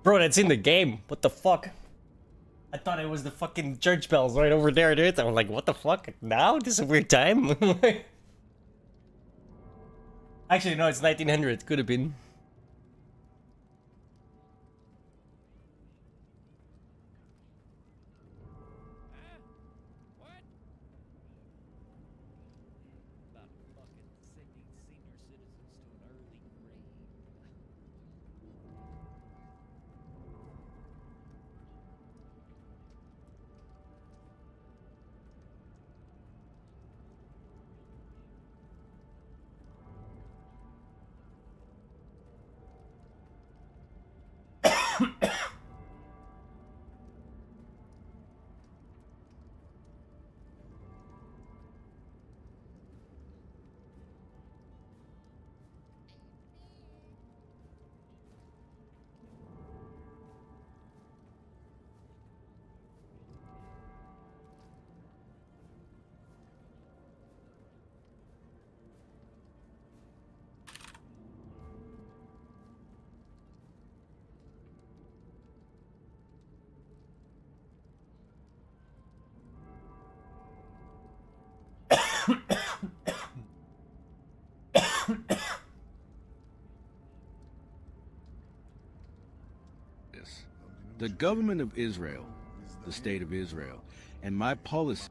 Bro, that's in the game. What the fuck? I thought it was the fucking church bells right over there, dude. I was like, what the fuck? Now? This is a weird time? Actually, no, it's 1900. Could have been. The government of Israel, the state of Israel, and my policy.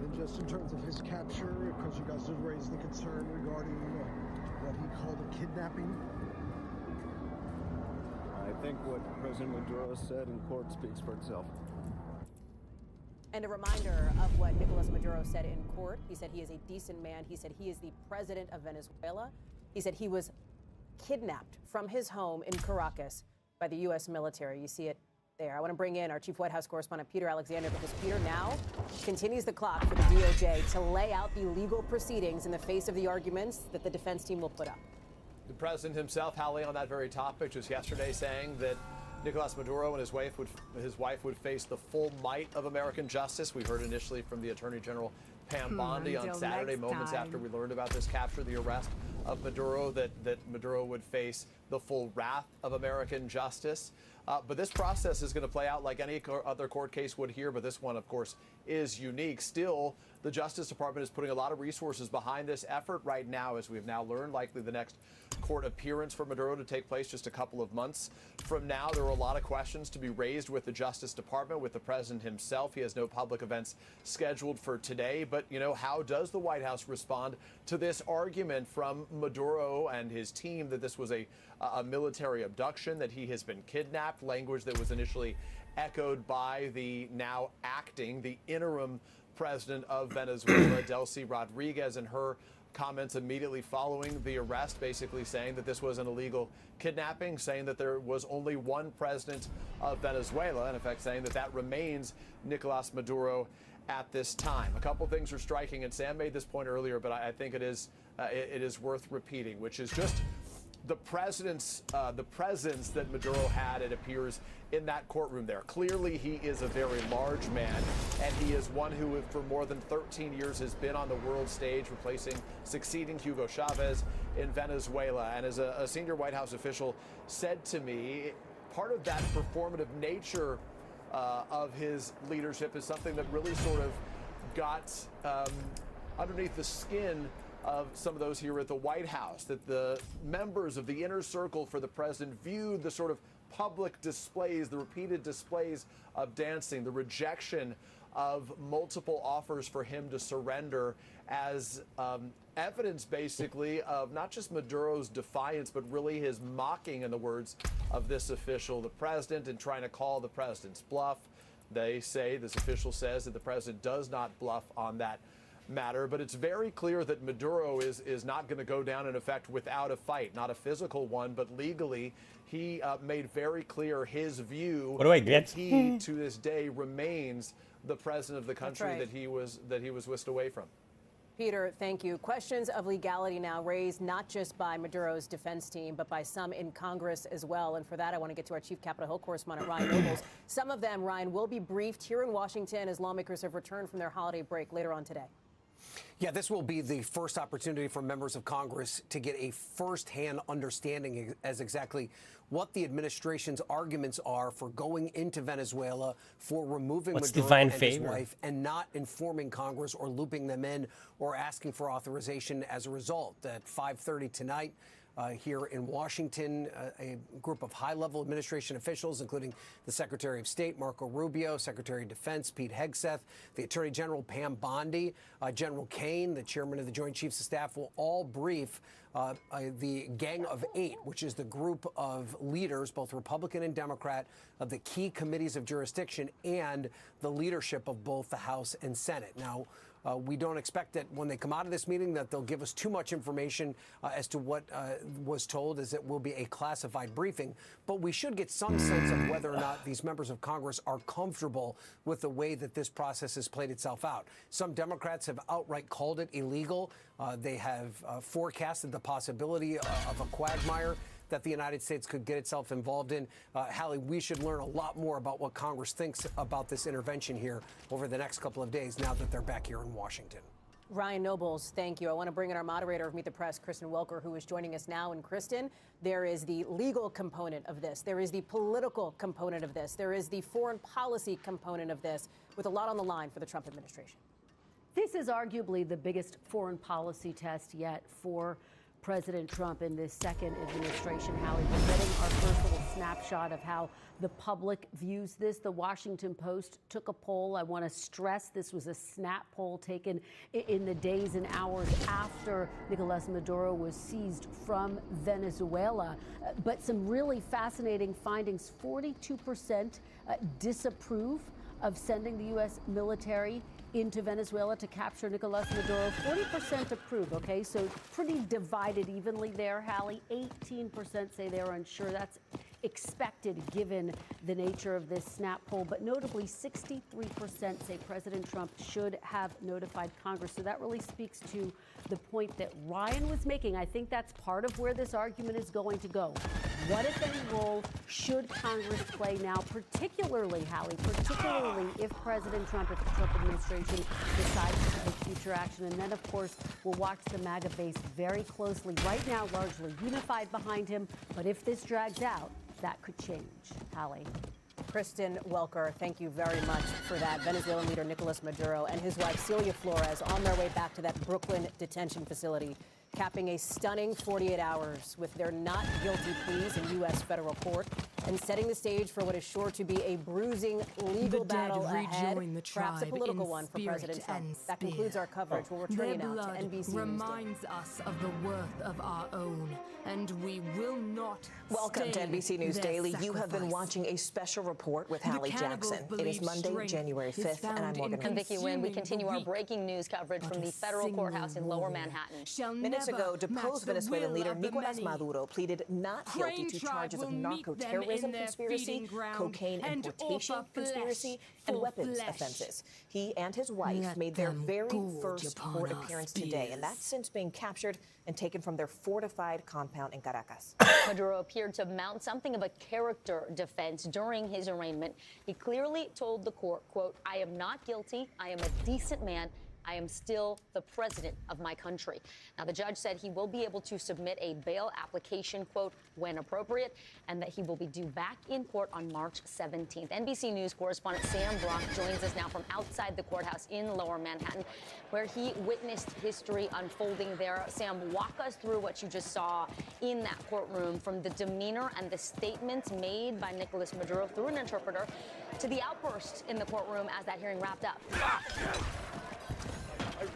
And just in terms of his capture, because you guys did raise the concern regarding what he called a kidnapping. I think what President Maduro said in court speaks for itself. And a reminder of what Nicolas Maduro said in court. He said he is a decent man. He said he is the president of Venezuela. He said he was kidnapped from his home in Caracas by the U.S. military. You see it there. I want to bring in our chief White House correspondent, Peter Alexander, because Peter now continues the clock for the DOJ to lay out the legal proceedings in the face of the arguments that the defense team will put up. The president himself howling on that very topic just yesterday, saying that Nicolas Maduro and his wife would face the full might of American justice. We heard initially from the Attorney General Pam Bondi on Saturday, moments after we learned about this capture, the arrest of Maduro, that Maduro would face the full wrath of American justice. But this process is going to play out like any other court case would here, but this one, of course, is unique. Still, the Justice Department is putting a lot of resources behind this effort right now, as we've now learned. Likely the next court appearance for Maduro to take place just a couple of months from now. There are a lot of questions to be raised with the Justice Department, with the president himself. He has no public events scheduled for today. But, you know, how does the White House respond to this argument from Maduro and his team that this was a military abduction, that he has been kidnapped, language that was initially echoed by the now acting, the interim president of Venezuela, Delcy Rodriguez, and her comments immediately following the arrest, basically saying that this was an illegal kidnapping, saying that there was only one president of Venezuela, and in fact saying that that remains Nicolas Maduro at this time. A couple things are striking, and Sam made this point earlier, but I think it is worth repeating, which is just the presence that Maduro had, it appears, in that courtroom there. Clearly, he is a very large man, and he is one who, for more than 13 years, has been on the world stage, succeeding Hugo Chavez in Venezuela. And as a senior White House official said to me, part of that performative nature of his leadership is something that really sort of got underneath the skin of some of those here at the White House, that the members of the inner circle for the president viewed the sort of public displays, the repeated displays of dancing, the rejection of multiple offers for him to surrender as evidence, basically, of not just Maduro's defiance, but really his mocking, in the words of this official, the president, and trying to call the president's bluff. They say, this official says, that the president does not bluff on that matter, but it's very clear that Maduro is not going to go down, in effect, without a fight, not a physical one, but legally. He made very clear his view. What do I get? That he, to this day, remains the president of the country right. that he was whisked away from. Peter, thank you. Questions of legality now raised not just by Maduro's defense team, but by some in Congress as well. And for that, I want to get to our chief Capitol Hill correspondent, Ryan Nobles. Some of them, Ryan, will be briefed here in Washington as lawmakers have returned from their holiday break later on today. Yeah, this will be the first opportunity for members of Congress to get a firsthand understanding as exactly what the administration's arguments are for going into Venezuela, for removing Maduro and his wife, and not informing Congress or looping them in or asking for authorization as a result. At 5:30 tonight, here in Washington, a group of high-level administration officials, including the Secretary of State, Marco Rubio, Secretary of Defense, Pete Hegseth, the Attorney General, Pam Bondi, General Kane, the chairman of the Joint Chiefs of Staff, will all brief the Gang of Eight, which is the group of leaders, both Republican and Democrat, of the key committees of jurisdiction and the leadership of both the House and Senate. Now, We don't expect that when they come out of this meeting that they'll give us too much information as to what was told, as it will be a classified briefing. But we should get some sense of whether or not these members of Congress are comfortable with the way that this process has played itself out. Some Democrats have outright called it illegal. They have forecasted the possibility of a quagmire that the United States could get itself involved in. Hallie, we should learn a lot more about what Congress thinks about this intervention here over the next couple of days now that they're back here in Washington. Ryan Nobles, thank you. I want to bring in our moderator of Meet the Press, Kristen Welker, who is joining us now. And Kristen, there is the legal component of this. There is the political component of this. There is the foreign policy component of this, with a lot on the line for the Trump administration. This is arguably the biggest foreign policy test yet for President Trump in this second administration. Hallie, we're getting our first little snapshot of how the public views this. The Washington Post took a poll. I want to stress this was a snap poll taken in the days and hours after Nicolas Maduro was seized from Venezuela. But some really fascinating findings. 42% disapprove of sending the U.S. military into Venezuela to capture Nicolas Maduro. 40% approve, okay? So pretty divided evenly there, Hallie. 18% say they're unsure. That's expected given the nature of this snap poll. But notably, 63% say President Trump should have notified Congress. So that really speaks to the point that Ryan was making. I think that's part of where this argument is going to go. What, if any, role should Congress play now, particularly, Hallie, particularly if President Trump, if the Trump administration decides to take future action? And then, of course, we'll watch the MAGA base very closely. Right now, largely unified behind him. But if this drags out, that could change. Hallie. Kristen Welker, thank you very much for that. Venezuelan leader Nicolas Maduro and his wife Celia Flores on their way back to that Brooklyn detention facility, capping a stunning 48 hours with their not guilty pleas in U.S. federal court and setting the stage for what is sure to be a bruising legal battle ahead, perhaps a political one for President Trump. That concludes our coverage. We'll return you now to NBC reminds us of the worth of our own, and we will not. Welcome to NBC News Daily. You have been watching a special report with Hallie Jackson. It is Monday, January 5th, and I'm Morgan. I'm Vicki Wynn. We continue our breaking news coverage from the federal courthouse in Lower Manhattan. Minutes ago, deposed Venezuelan leader Nicolas Maduro pleaded not guilty to charges of narco-terrorism conspiracy, cocaine importation conspiracy, and weapons offenses. He and his wife made their very first court appearance today, and that's since being captured and taken from their fortified compound in Caracas. Maduro appeared to mount something of a character defense during his arraignment. He clearly told the court, quote, "I am not guilty. I am a decent man. I am still the president of my country." Now, the judge said he will be able to submit a bail application, quote, when appropriate, and that he will be due back in court on March 17th. NBC News correspondent Sam Brock joins us now from outside the courthouse in Lower Manhattan, where he witnessed history unfolding there. Sam, walk us through what you just saw in that courtroom, from the demeanor and the statements made by Nicolas Maduro through an interpreter to the outburst in the courtroom as that hearing wrapped up.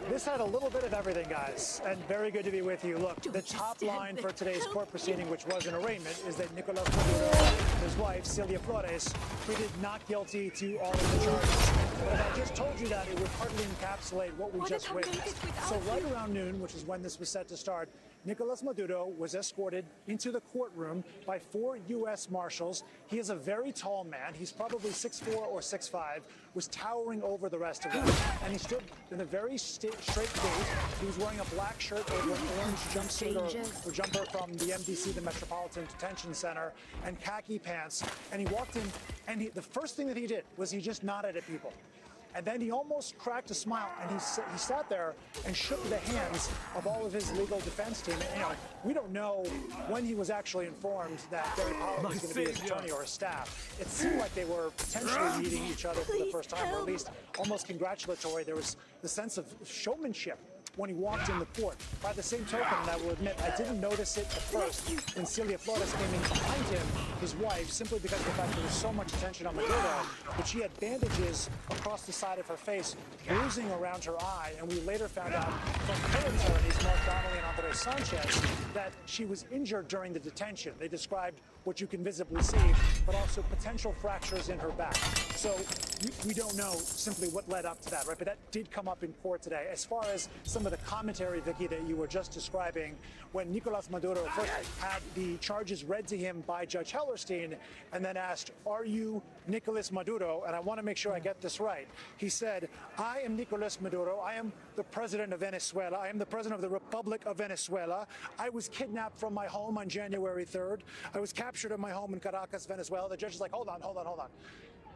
This had a little bit of everything, guys, and very good to be with you. Look, the top line for today's court proceeding, which was an arraignment, is that Nicolas Maduro and his wife, Celia Flores, pleaded not guilty to all of the charges. But if I just told you that, it would hardly encapsulate what we just witnessed. So right around noon, which is when this was set to start, Nicolas Maduro was escorted into the courtroom by 4 U.S. Marshals. He is a very tall man. He's probably 6'4" or 6'5", was towering over the rest of them. And he stood in a very straight gait. He was wearing a black shirt over an orange jumpsuit or jumper from the MDC, the Metropolitan Detention Center, and khaki pants. And he walked in, and the first thing that he did was he just nodded at people. And then he almost cracked a smile, and he sat there and shook the hands of all of his legal defense team. And, we don't know when he was actually informed that Barry Powell was going to be his attorney or his staff. It seemed like they were potentially meeting each other for the first time, or at least almost congratulatory. There was the sense of showmanship when he walked in the court. By the same token, and I will admit, I didn't notice it at first when Celia Flores came in behind him, his wife, simply because of the fact there was so much attention on Maduro, but she had bandages across the side of her face, bruising around her eye, and we later found out from her attorneys, Mark Donnelly and Andres Sanchez, that she was injured during the detention. They described what you can visibly see, but also potential fractures in her back. So we don't know simply what led up to that, right? But that did come up in court today. As far as some of the commentary, Vicky, that you were just describing, when Nicolas Maduro first had the charges read to him by Judge Hellerstein and then asked, "Are you Nicolas Maduro?" And I want to make sure I get this right. He said, "I am Nicolas Maduro. I am the president of Venezuela. I am the president of the Republic of Venezuela. I was kidnapped from my home on January 3rd. I was captured in my home in Caracas, Venezuela." The judge is like, hold on.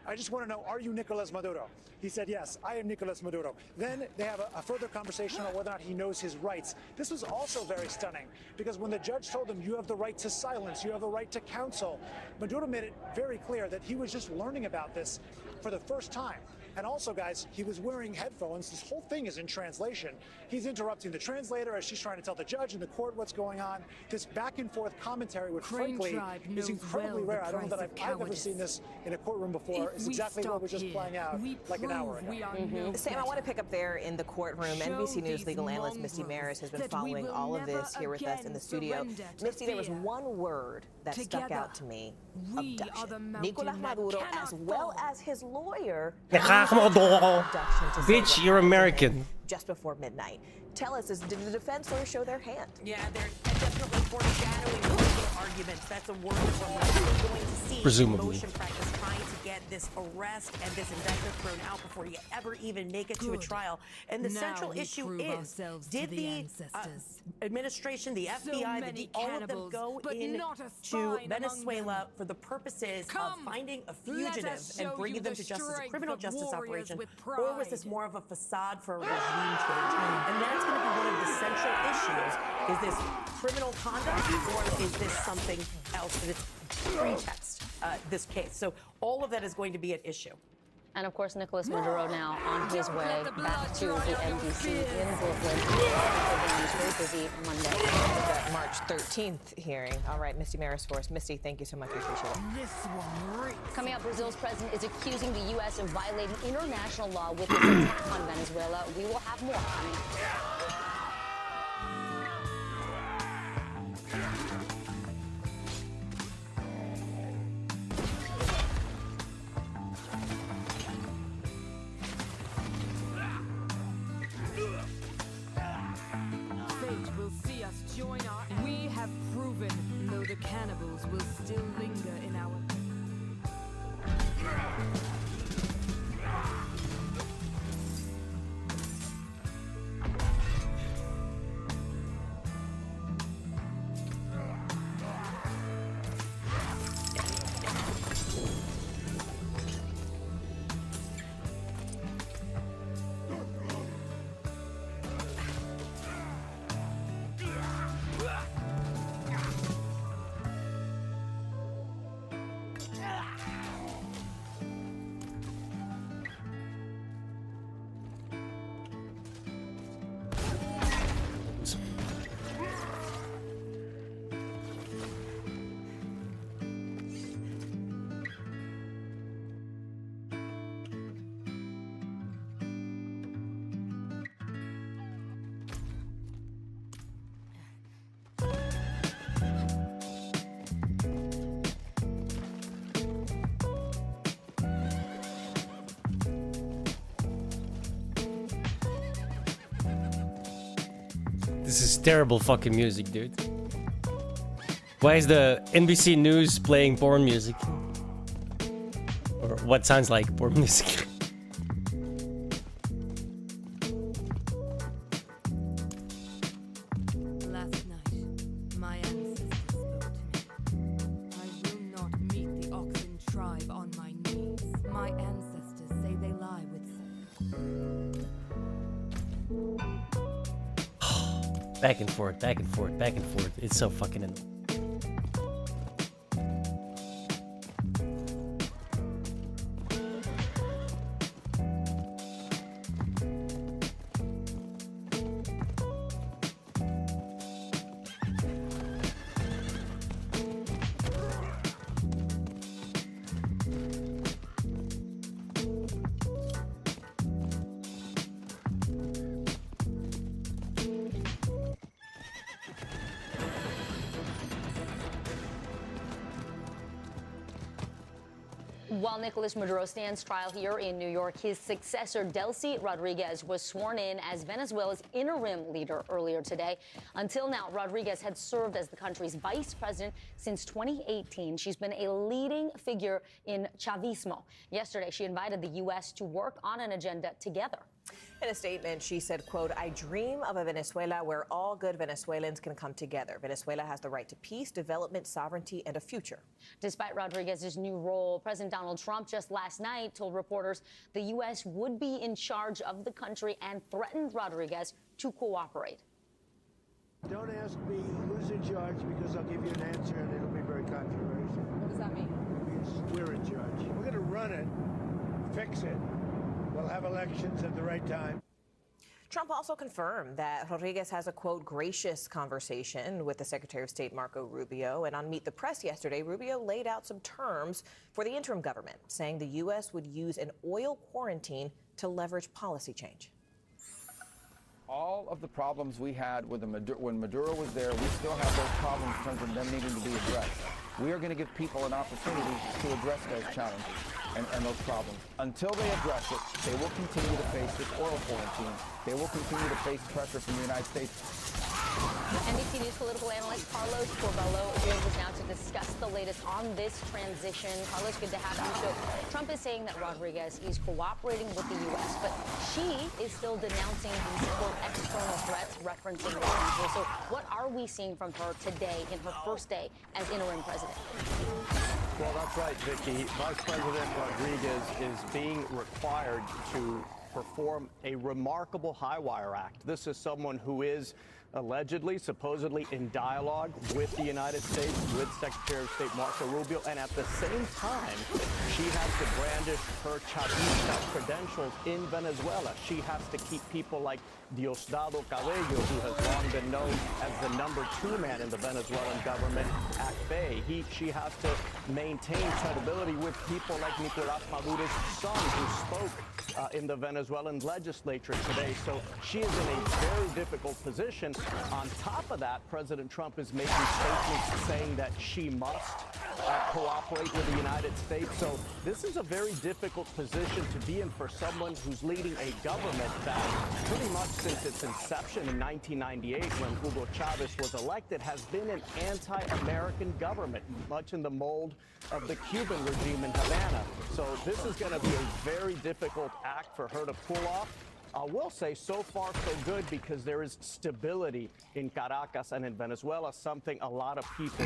I just want to know, are you Nicolas Maduro? He said, yes, I am Nicolas Maduro. Then they have a further conversation on whether or not he knows his rights. This was also very stunning because when the judge told him, you have the right to silence, you have the right to counsel, Maduro made it very clear that he was just learning about this for the first time. And also, guys, he was wearing headphones. This whole thing is in translation. He's interrupting the translator as she's trying to tell the judge and the court what's going on. This back and forth commentary, which frankly is incredibly rare. I don't know that I've ever seen this in a courtroom before. It's exactly what was just playing out like an hour ago. Sam, I want to pick up there in the courtroom. NBC News legal analyst Misty Maris has been following all of this here with us in the studio. Misty, there was one word that stuck out to me: abduction. Nicolas Maduro, as well as his lawyer, Bitch, you're American. just before midnight. Tell us, did the defense lawyer show their hand? Yeah, they're definitely foreshadowing the legal arguments. That's a word that we're going to see. Presumably. Motion practice trying to get this arrest and this indictment thrown out before you ever even make it to a trial. And the central issue is, did the administration, the FBI, all of them go into Venezuela for the purposes of finding a fugitive and bringing them to justice, a criminal justice operation, or was this more of a facade for a regime change? And that's going to be one of the central issues. Is this criminal conduct, or is this something else that it's pretext, this case? So all of that is going to be at issue. And of course, Nicolas Maduro now on his way back to the NBC in Brooklyn. It's very busy Monday. The March 13th hearing. All right, Misty Maris for us. Misty, thank you so much. We appreciate it. Coming up, Brazil's president is accusing the U.S. of violating international law with its attack on Venezuela. We will have more coming up. We have proven, though the cannibals will still linger in our... This is terrible fucking music, dude. Why is the NBC News playing porn music? Or what sounds like porn music? Last night, my ancestors spoke to me. I will not meet the Oxen tribe on my knees. My ancestors say they lie with Back and forth, back and forth, back and forth. It's so fucking annoying. While Nicolas Maduro stands trial here in New York, his successor, Delcy Rodriguez, was sworn in as Venezuela's interim leader earlier today. Until now, Rodriguez had served as the country's vice president since 2018. She's been a leading figure in Chavismo. Yesterday, she invited the U.S. to work on an agenda together. In a statement, she said, quote, "I dream of a Venezuela where all good Venezuelans can come together. Venezuela has the right to peace, development, sovereignty, and a future." Despite Rodriguez's new role, President Donald Trump just last night told reporters the U.S. would be in charge of the country and threatened Rodriguez to cooperate. Don't ask me who's in charge, because I'll give you an answer and it'll be very controversial. What does that mean? It means we're in charge. We're going to run it, fix it. We'll have elections at the right time. Trump also confirmed that Rodriguez has a, quote, gracious conversation with the Secretary of State Marco Rubio. And on Meet the Press yesterday, Rubio laid out some terms for the interim government, saying the U.S. would use an oil quarantine to leverage policy change. All of the problems we had with when Maduro was there, we still have those problems in terms of them needing to be addressed. We are going to give people an opportunity to address those challenges and those problems. Until they address it, they will continue to face this oil quarantine. They will continue to face pressure from the United States. NBC News political analyst Carlos Corbello joins us now to discuss the latest on this transition. Carlos, good to have you. So Trump is saying that Rodriguez is cooperating with the U.S., but she is still denouncing these, quote, external threats referencing the country. So what are we seeing from her today in her first day as interim president? Well, that's right, Vicky. Vice President Rodriguez is being required to perform a remarkable high-wire act. This is someone who is allegedly, supposedly in dialogue with the United States, with Secretary of State Marco Rubio, and at the same time, she has to brandish her Chavista credentials in Venezuela. She has to keep people like Diosdado Cabello, who has long been known as the #2 man in the Venezuelan government, at bay. She has to maintain credibility with people like Nicolas Maduro's son, who spoke in the Venezuelan legislature today. So she is in a very difficult position. On top of that, President Trump is making statements saying that she must cooperate with the United States. So this is a very difficult position to be in for someone who's leading a government that pretty much since its inception in 1998, when Hugo Chavez was elected, has been an anti-American government, much in the mold of the Cuban regime in Havana. So this is going to be a very difficult act for her to pull off. I will say so far so good, because there is stability in Caracas and in Venezuela, something a lot of people...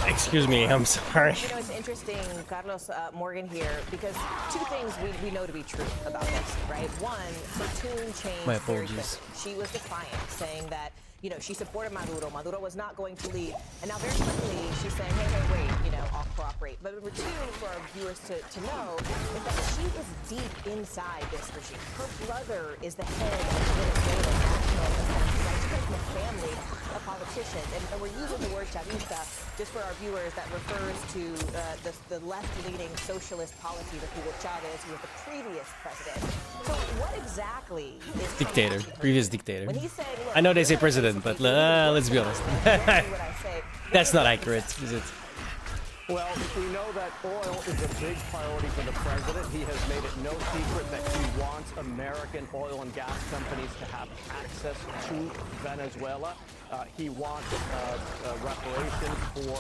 Excuse me, I'm sorry. You know, it's interesting, Carlos, Morgan here, because two things we know to be true about this, right? One, her tune changed My very apologies. quickly. She was defiant, saying that, you know, she supported Maduro. Maduro was not going to leave. And now very quickly, she's saying, hey, wait, you know, I'll cooperate. But number two, for our viewers to know, is that she is deep inside this regime. Her brother is the head of the Venezuelan National Assembly, right? She comes from a family of politicians. And we're using the word Chavista, just for our viewers, that refers to the left-leaning socialist policies of Hugo Chavez, who was the previous president. So what exactly is Dictator, previous dictator. when he said, look, I know they say president, but let's be honest. That's not accurate, is it? Well, we know that oil is a big priority for the president. He has made it no secret that he wants American oil and gas companies to have access to Venezuela. He wants reparations for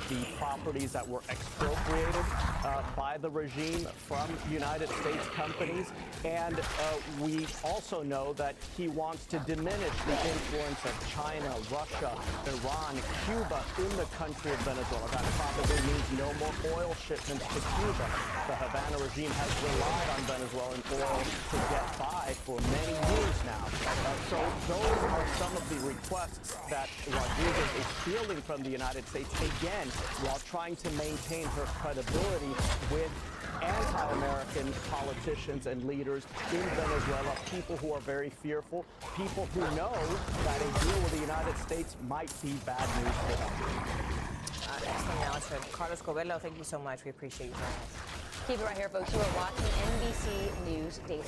the properties that were expropriated by the regime from United States companies. And we also know that he wants to diminish the influence of China, Russia, Iran, Cuba in the country of Venezuela. That probably means no more oil shipments to Cuba. The Havana regime has relied on Venezuelan oil to get by for many years now. So those are some of the requests that Rodriguez is fielding from the United States, again, while trying to maintain her credibility with anti-American politicians and leaders in Venezuela, people who are very fearful, people who know that a deal with the United States might be bad news for them. Excellent analysis. Carlos Corbello, thank you so much. We appreciate you joining us. Keep it right here, folks. You are watching NBC News Daily.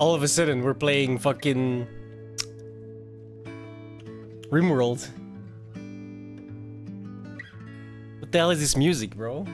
all of a sudden we're playing fucking RimWorld. What the hell is this music, bro?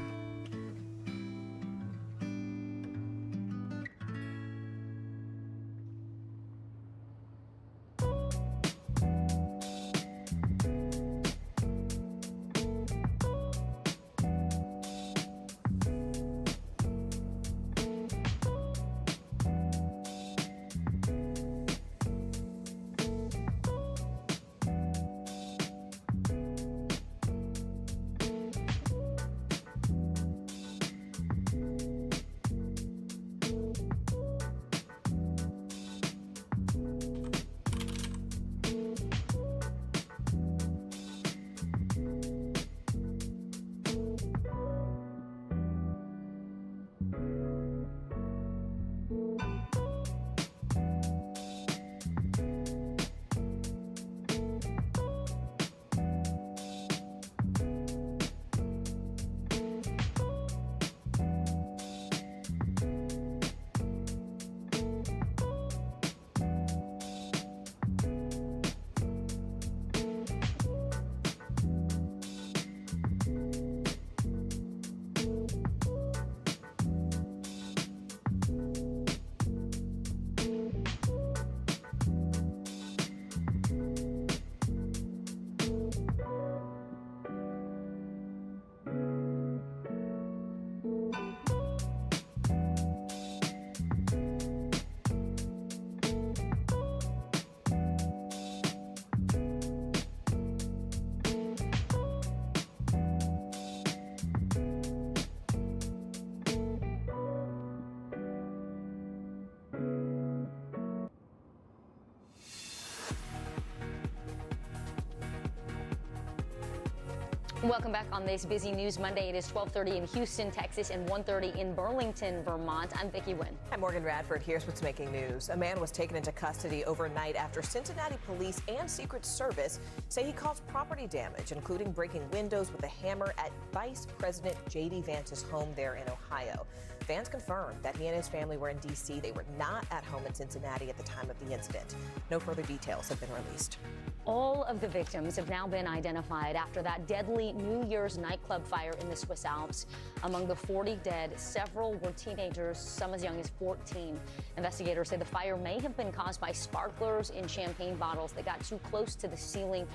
Welcome back on this busy news Monday. It is 12:30 in Houston, Texas, and 1:30 in Burlington, Vermont. I'm Vicki Wynn. I'm Morgan Radford. Here's what's making news. A man was taken into custody overnight after Cincinnati police and Secret Service say he caused property damage, including breaking windows with a hammer at Vice President J.D. Vance's home there in Ohio. Vance confirmed that he and his family were in D.C. They were not at home in Cincinnati at the time of the incident. No further details have been released. All of the victims have now been identified after that deadly New Year's nightclub fire in the Swiss Alps. Among the 40 dead, several were teenagers, some as young as 14. Investigators say the fire may have been caused by sparklers in champagne bottles that got too close to the ceiling.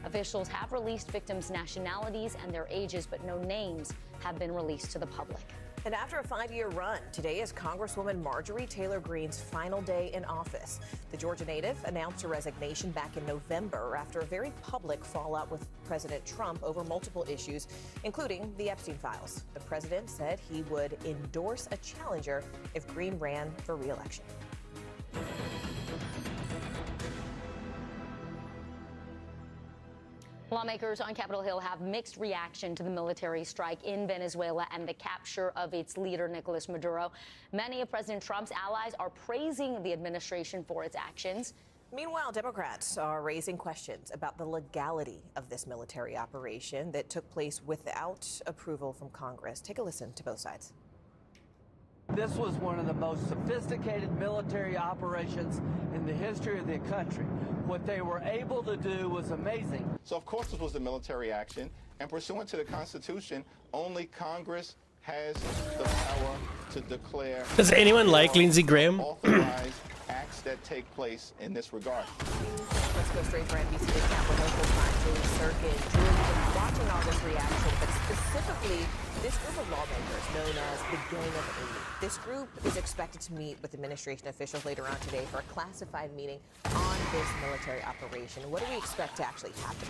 Officials have released victims' nationalities and their ages, but no names have been released to the public. And after a 5-year run, today is Congresswoman Marjorie Taylor Greene's final day in office. The Georgia native announced her resignation back in November after a very public fallout with President Trump over multiple issues, including the Epstein files. The president said he would endorse a challenger if Greene ran for re-election. Lawmakers on Capitol Hill have mixed reaction to the military strike in Venezuela and the capture of its leader, Nicolas Maduro. Many of President Trump's allies are praising the administration for its actions. Meanwhile, Democrats are raising questions about the legality of this military operation that took place without approval from Congress. Take a listen to both sides. This was one of the most sophisticated military operations in the history of the country. What they were able to do was amazing. So, of course, this was a military action, and pursuant to the Constitution, only Congress has the power to declare. Does anyone like Lindsey Graham? Authorized acts that take place in this regard. Let's go straight for NBC to Capitol Hill Time. Julie Sirkin. Julie, we've been watching all this reaction, but specifically this group of lawmakers known as the Gang of Eight. This group is expected to meet with administration officials later on today for a classified meeting on this military operation. What do we expect to actually happen?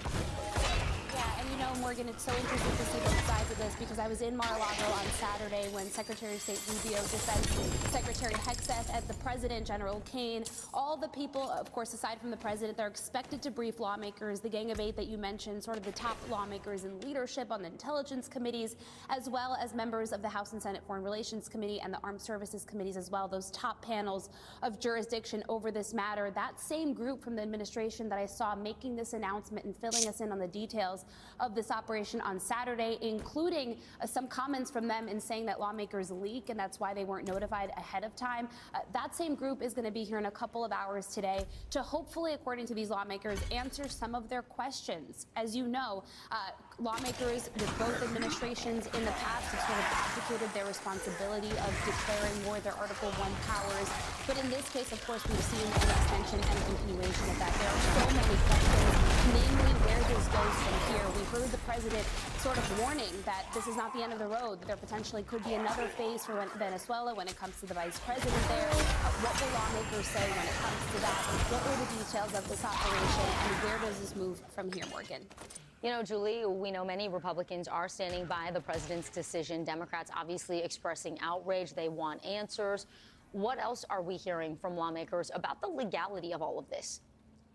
Yeah, and you know, Morgan, it's so interesting to see both sides of this because I was in Mar-a-Lago on Saturday when Secretary of State Rubio, Defense Secretary Hegseth, and the President, General Kane, all the people, of course, aside from the President, they're expected to brief lawmakers, the Gang of Eight that you mentioned, sort of the top lawmakers in leadership on the intelligence committees, as well as members of the House and Senate Foreign Relations Committee and the Armed Services Committees as well, those top panels of jurisdiction over this matter. That same group from the administration that I saw making this announcement and filling us in on the details details of this operation on Saturday, including some comments from them in saying that lawmakers leak and that's why they weren't notified ahead of time. That same group is going to be here in a couple of hours today to hopefully, according to these lawmakers, answer some of their questions. As you know, lawmakers with both administrations in the past have sort of abdicated their responsibility of declaring more of their Article 1 powers. But in this case, of course, we've seen an extension and a continuation of that. There are so many questions, namely where this goes from here. We heard the president sort of warning that this is not the end of the road, that there potentially could be another phase for Venezuela when it comes to the vice president there. What will lawmakers say when it comes to that? What were the details of this operation, and where does this move from here, Morgan? You know, Julie, we know many Republicans are standing by the president's decision. Democrats obviously expressing outrage. They want answers. What else are we hearing from lawmakers about the legality of all of this?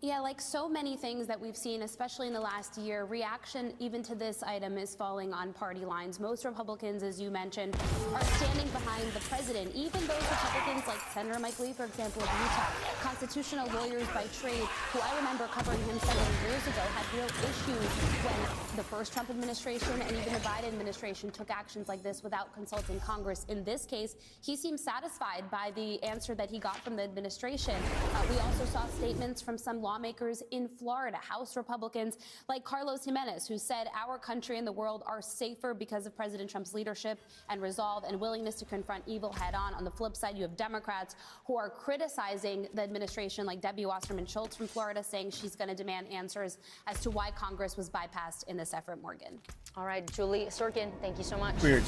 Yeah, like so many things that we've seen, especially in the last year, reaction even to this item is falling on party lines. Most Republicans, as you mentioned, are standing behind the president. Even those Republicans like Senator Mike Lee, for example, of Utah, constitutional lawyers by trade, who I remember covering him several years ago, had real issues when the first Trump administration and even the Biden administration took actions like this without consulting Congress. In this case, he seems satisfied by the answer that he got from the administration. We also saw statements from some lawmakers in Florida, House Republicans like Carlos Jimenez, who said our country and the world are safer because of President Trump's leadership and resolve and willingness to confront evil head on. On the flip side, you have Democrats who are criticizing the administration, like Debbie Wasserman Schultz from Florida, saying she's going to demand answers as to why Congress was bypassed in this effort, Morgan. All right, Julie Sorkin, thank you so much. Weird.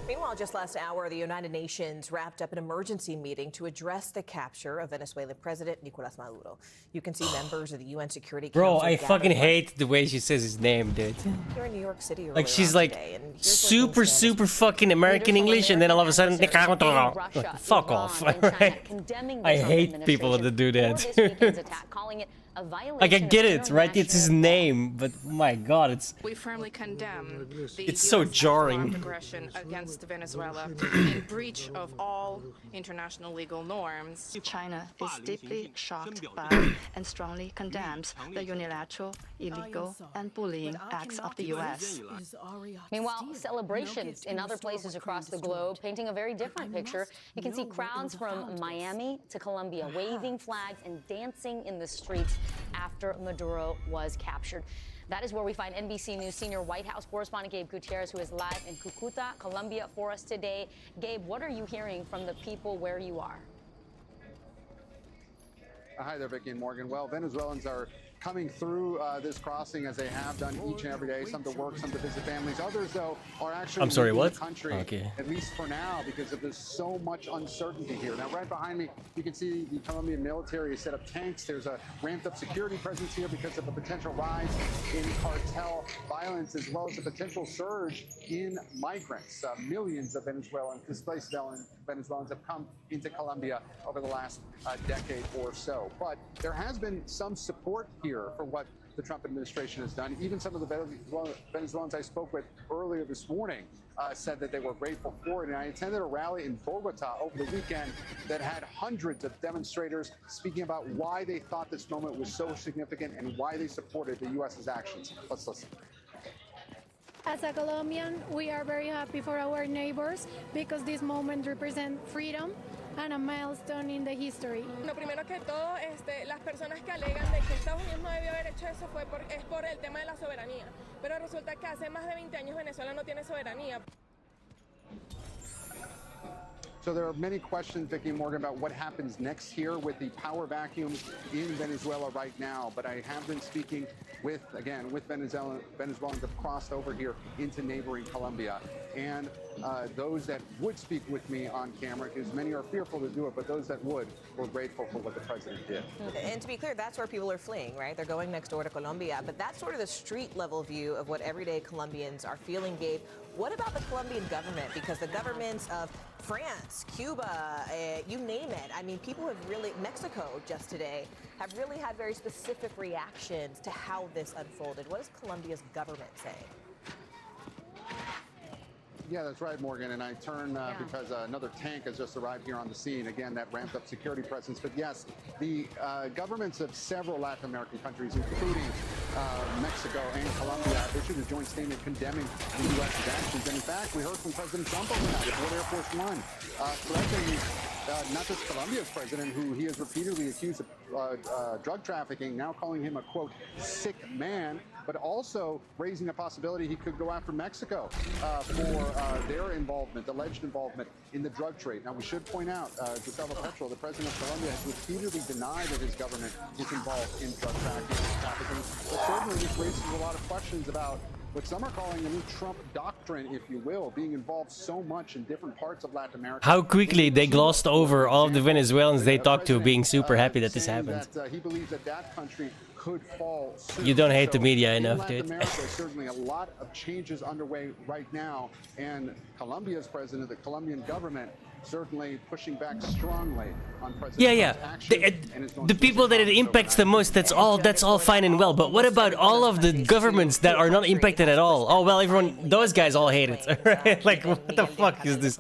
Meanwhile, just last hour, the United Nations wrapped up an emergency meeting to address the capture of Venezuelan President Nicolas Maduro. You can see members of the UN Security Council. Bro, I fucking hate the way she says his name, dude. Here in New York City, Like she's like super fucking American English, and then all of a sudden, fuck off. I hate people that do that. Like I get it, right? It's his name, but my God, we firmly condemn it's so jarring. Aggression against Venezuela in breach of all international legal norms. China is deeply shocked by and strongly condemns the unilateral, illegal, and bullying acts of the U.S. Meanwhile, celebrations in other places across the globe painting a very different picture. You can see crowds from Miami to Colombia waving flags and dancing in the streets after Maduro was captured. That is where we find NBC News senior White House correspondent Gabe Gutierrez, who is live in Cucuta, Colombia, for us today. Gabe, what are you hearing from the people where you are? Hi there, Vicky and Morgan. Well, Venezuelans are coming through this crossing as they have done each and every day, some to work, some to visit families. Others, though, are actually leaving the country, at least for now, because there's so much uncertainty here. Now, right behind me, you can see the Colombian military has set up tanks. There's a ramped-up security presence here because of a potential rise in cartel violence, as well as a potential surge in migrants. Millions of displaced Venezuelans have come into Colombia over the last decade or so. But there has been some support here for what the Trump administration has done. Even some of the Venezuelans I spoke with earlier this morning said that they were grateful for it. And I attended a rally in Bogota over the weekend that had hundreds of demonstrators speaking about why they thought this moment was so significant and why they supported the U.S.'s actions. Let's listen. As a Colombian, we are very happy for our neighbors because this moment represents freedom and a milestone in the history. Lo primero que todo, las personas que alegan de que Estados Unidos no debió haber hecho eso es por el tema de la soberanía. Pero resulta que hace más de 20 años Venezuela no tiene soberanía. So there are many questions, Vicky and Morgan, about what happens next here with the power vacuum in Venezuela right now. But I have been speaking with Venezuelans have crossed over here into neighboring Colombia. And those that would speak with me on camera, because many are fearful to do it, but those that would were grateful for what the president did. And to be clear, that's where people are fleeing, right? They're going next door to Colombia. But that's sort of the street level view of what everyday Colombians are feeling, Gabe. What about the Colombian government? Because the governments of France, Cuba, you name it. I mean, people have really, Mexico just today, have really had very specific reactions to how this unfolded. What does Colombia's government say? Yeah, that's right, Morgan. And I turn because another tank has just arrived here on the scene. Again, that ramped up security presence. But yes, the governments of several Latin American countries, including Mexico and Colombia have issued a joint statement condemning the U.S.'s actions. And in fact, we heard from President Trump overnight aboard Air Force One, threatening not just Colombia's president, who he has repeatedly accused of drug trafficking, now calling him a, quote, sick man, but also raising a possibility he could go after Mexico for their involvement, alleged involvement in the drug trade. Now, we should point out, Gustavo Petro, the president of Colombia, has repeatedly denied that his government is involved in drug trafficking. But certainly this raises a lot of questions about what some are calling the new Trump doctrine, if you will, being involved so much in different parts of Latin America. How quickly they glossed over all of the Venezuelans they talked to being super happy that this happened. He believes that that country could fall soon. You don't hate the media in enough, Latin dude. America, certainly a lot of changes underway right now, and Colombia's president, the Colombian government, certainly pushing back strongly on President Trump's action. The people that it impacts the most, that's all fine and well. But what about all of the governments that are not impacted at all? Oh well, those guys all hate it, right? Like, what the fuck is this?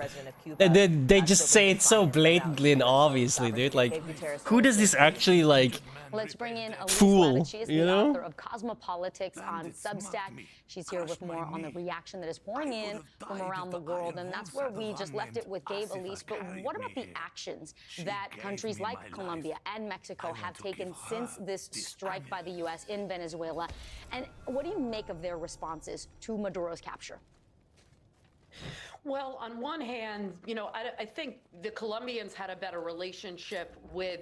They just say it so blatantly and obviously, dude. Like, who does this actually like? Let's bring in Elise fool, Levitt. She is the author of Cosmopolitics on Substack. She's here with more on the reaction that is pouring in from around the world, and that's where we just left it with Gabe, Elise. But what about the actions that countries like Colombia and Mexico have taken since this strike by the U.S. in Venezuela? And what do you make of their responses to Maduro's capture? Well, on one hand, you know, I think the Colombians had a better relationship with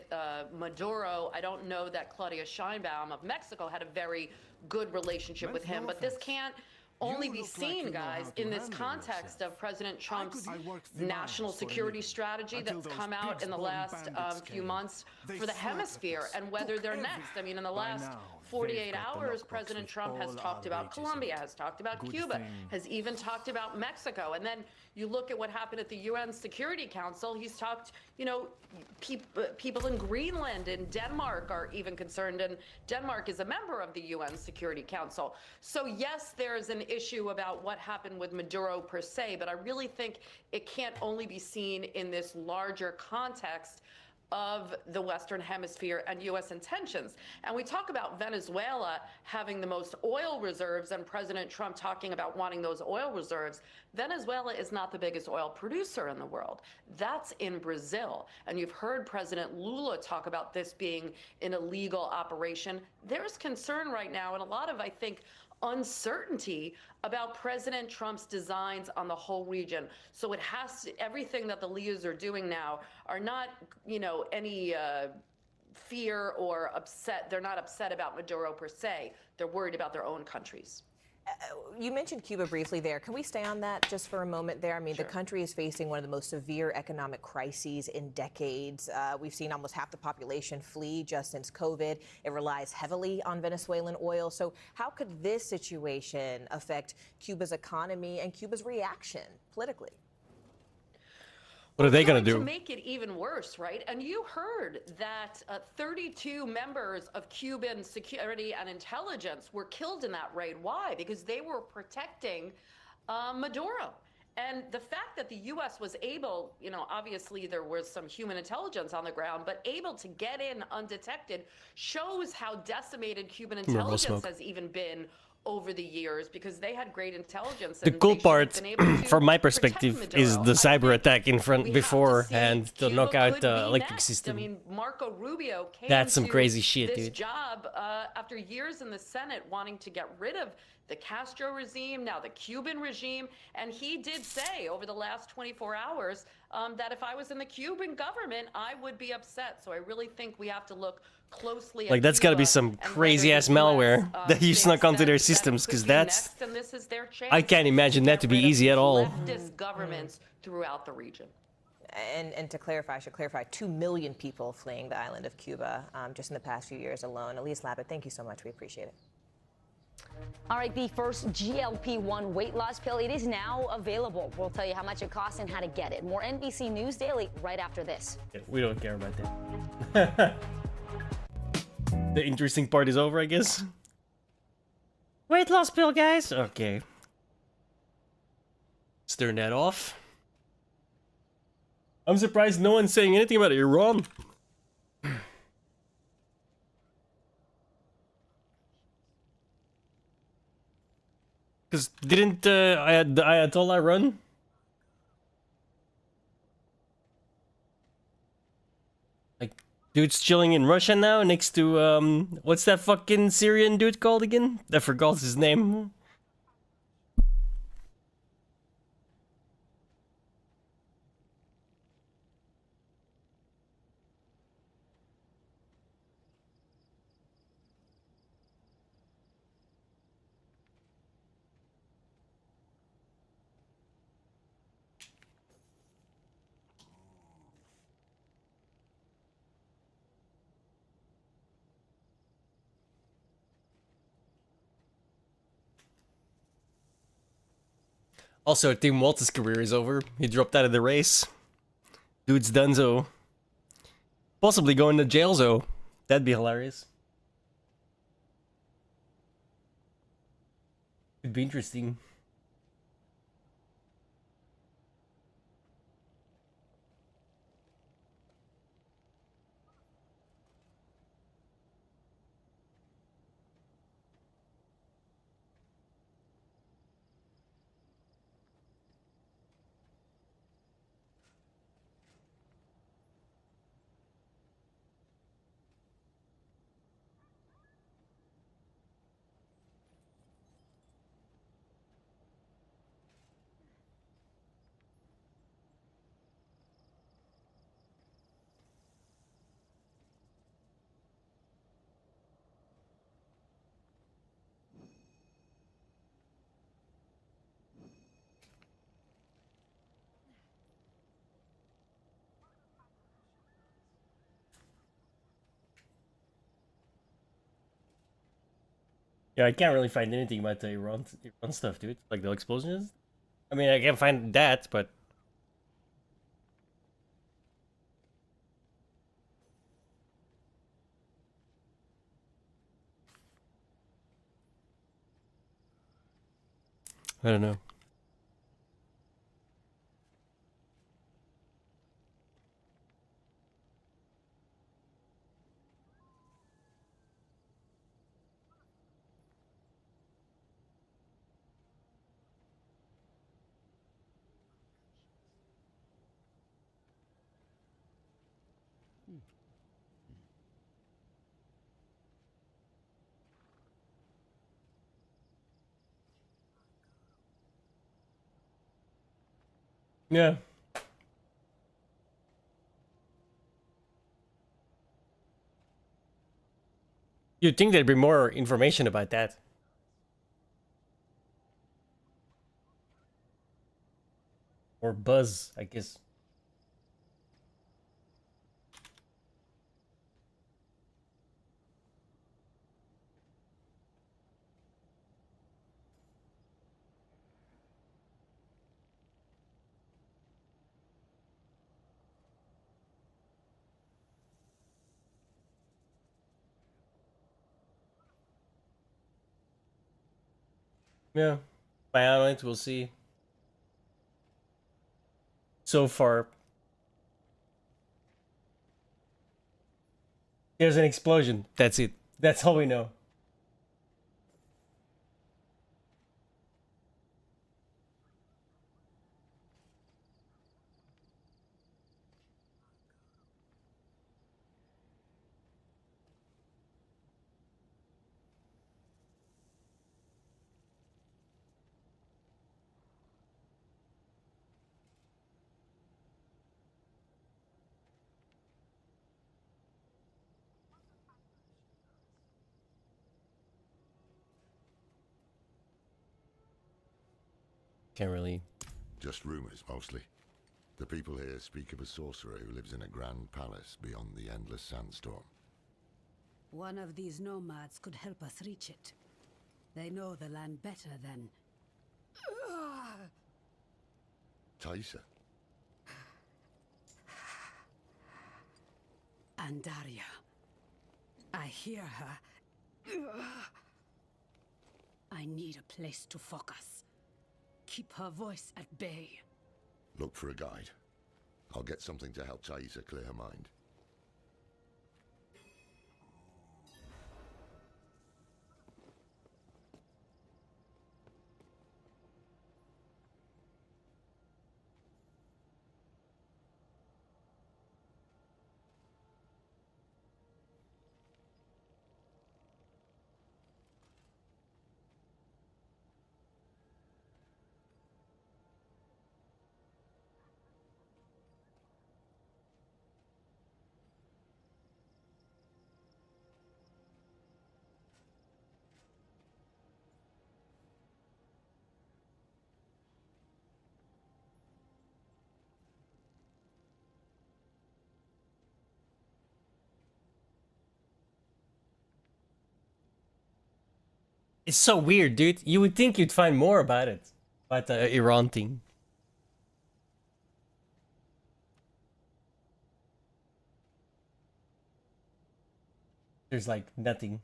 Maduro. I don't know that Claudia Sheinbaum of Mexico had a very good relationship with him, but this can't only be seen, guys, in this context of President Trump's national security strategy that's come out in the last few months for the hemisphere and whether they're next. I mean, in the last 48 hours, President Trump has talked about Colombia, has talked about Cuba, has even talked about Mexico. And then you look at what happened at the UN Security Council. He's talked, you know, people in Greenland and Denmark are even concerned, and Denmark is a member of the UN Security Council. So yes, there's an issue about what happened with Maduro per se, but I really think it can't only be seen in this larger context of the Western Hemisphere and U.S. intentions. And we talk about Venezuela having the most oil reserves and President Trump talking about wanting those oil reserves. Venezuela is not the biggest oil producer in the world. That's in Brazil. And you've heard President Lula talk about this being an illegal operation. There's concern right now and a lot of, I think, uncertainty about President Trump's designs on the whole region. So it has to, everything that the leaders are doing now are not, you know, any fear or upset. They're not upset about Maduro per se. They're worried about their own countries. You mentioned Cuba briefly there. Can we stay on that just for a moment there? I mean, the country is facing one of the most severe economic crises in decades. We've seen almost half the population flee just since COVID. It relies heavily on Venezuelan oil. So how could this situation affect Cuba's economy and Cuba's reaction politically? What are they going to do? To make it even worse, right? And you heard that 32 members of Cuban security and intelligence were killed in that raid. Why? Because they were protecting Maduro. And the fact that the U.S. was able, you know, obviously there was some human intelligence on the ground, but able to get in undetected shows how decimated Cuban intelligence has even been over the years, because they had great intelligence. The cool part, from my perspective, is the cyber attack in front beforehand to knock out the electric system. I mean, Marco Rubio came That's some crazy shit, this dude. job after years in the Senate wanting to get rid of the Castro regime, now the Cuban regime, and he did say over the last 24 hours that if I was in the Cuban government, I would be upset. So I really think we have to look closely at Like, that's got to be some crazy ass malware that you snuck onto their systems, because that's, I can't imagine that to be easy at all. Leftist governments throughout the region. And to clarify, I should clarify, 2 million people fleeing the island of Cuba just in the past few years alone. Elise Levitt, thank you so much. We appreciate it. All right, the first GLP-1 weight loss pill, it is now available. We'll tell you how much it costs and how to get it. More NBC News Daily right after this. We don't care about that. The interesting part is over, I guess. Weight loss pill, guys. Okay. Let's turn that off. I'm surprised no one's saying anything about Iran. Because didn't the Ayatollah run? Like, dude's chilling in Russia now next to, what's that fucking Syrian dude called again? I forgot his name. Also, Tim Walt's career is over. He dropped out of the race. Dude's donezo. Possibly going to jail, though. That'd be hilarious. Could be interesting. Yeah, I can't really find anything about the Iran stuff, dude. Like the explosions. I mean, I can find that, but I don't know. Yeah. You'd think there'd be more information about that. Or buzz, I guess. Yeah. By on it, we'll see. So far, there's an explosion. That's it. That's all we know. Can't really. Just rumors, mostly. The people here speak of a sorcerer who lives in a grand palace beyond the endless sandstorm. One of these nomads could help us reach it. They know the land better than... Taisa? Andaria. I hear her. I need a place to focus. Keep her voice at bay. Look for a guide. I'll get something to help Taisa clear her mind. It's so weird, dude. You would think you'd find more about it. About the Iran thing. There's like nothing.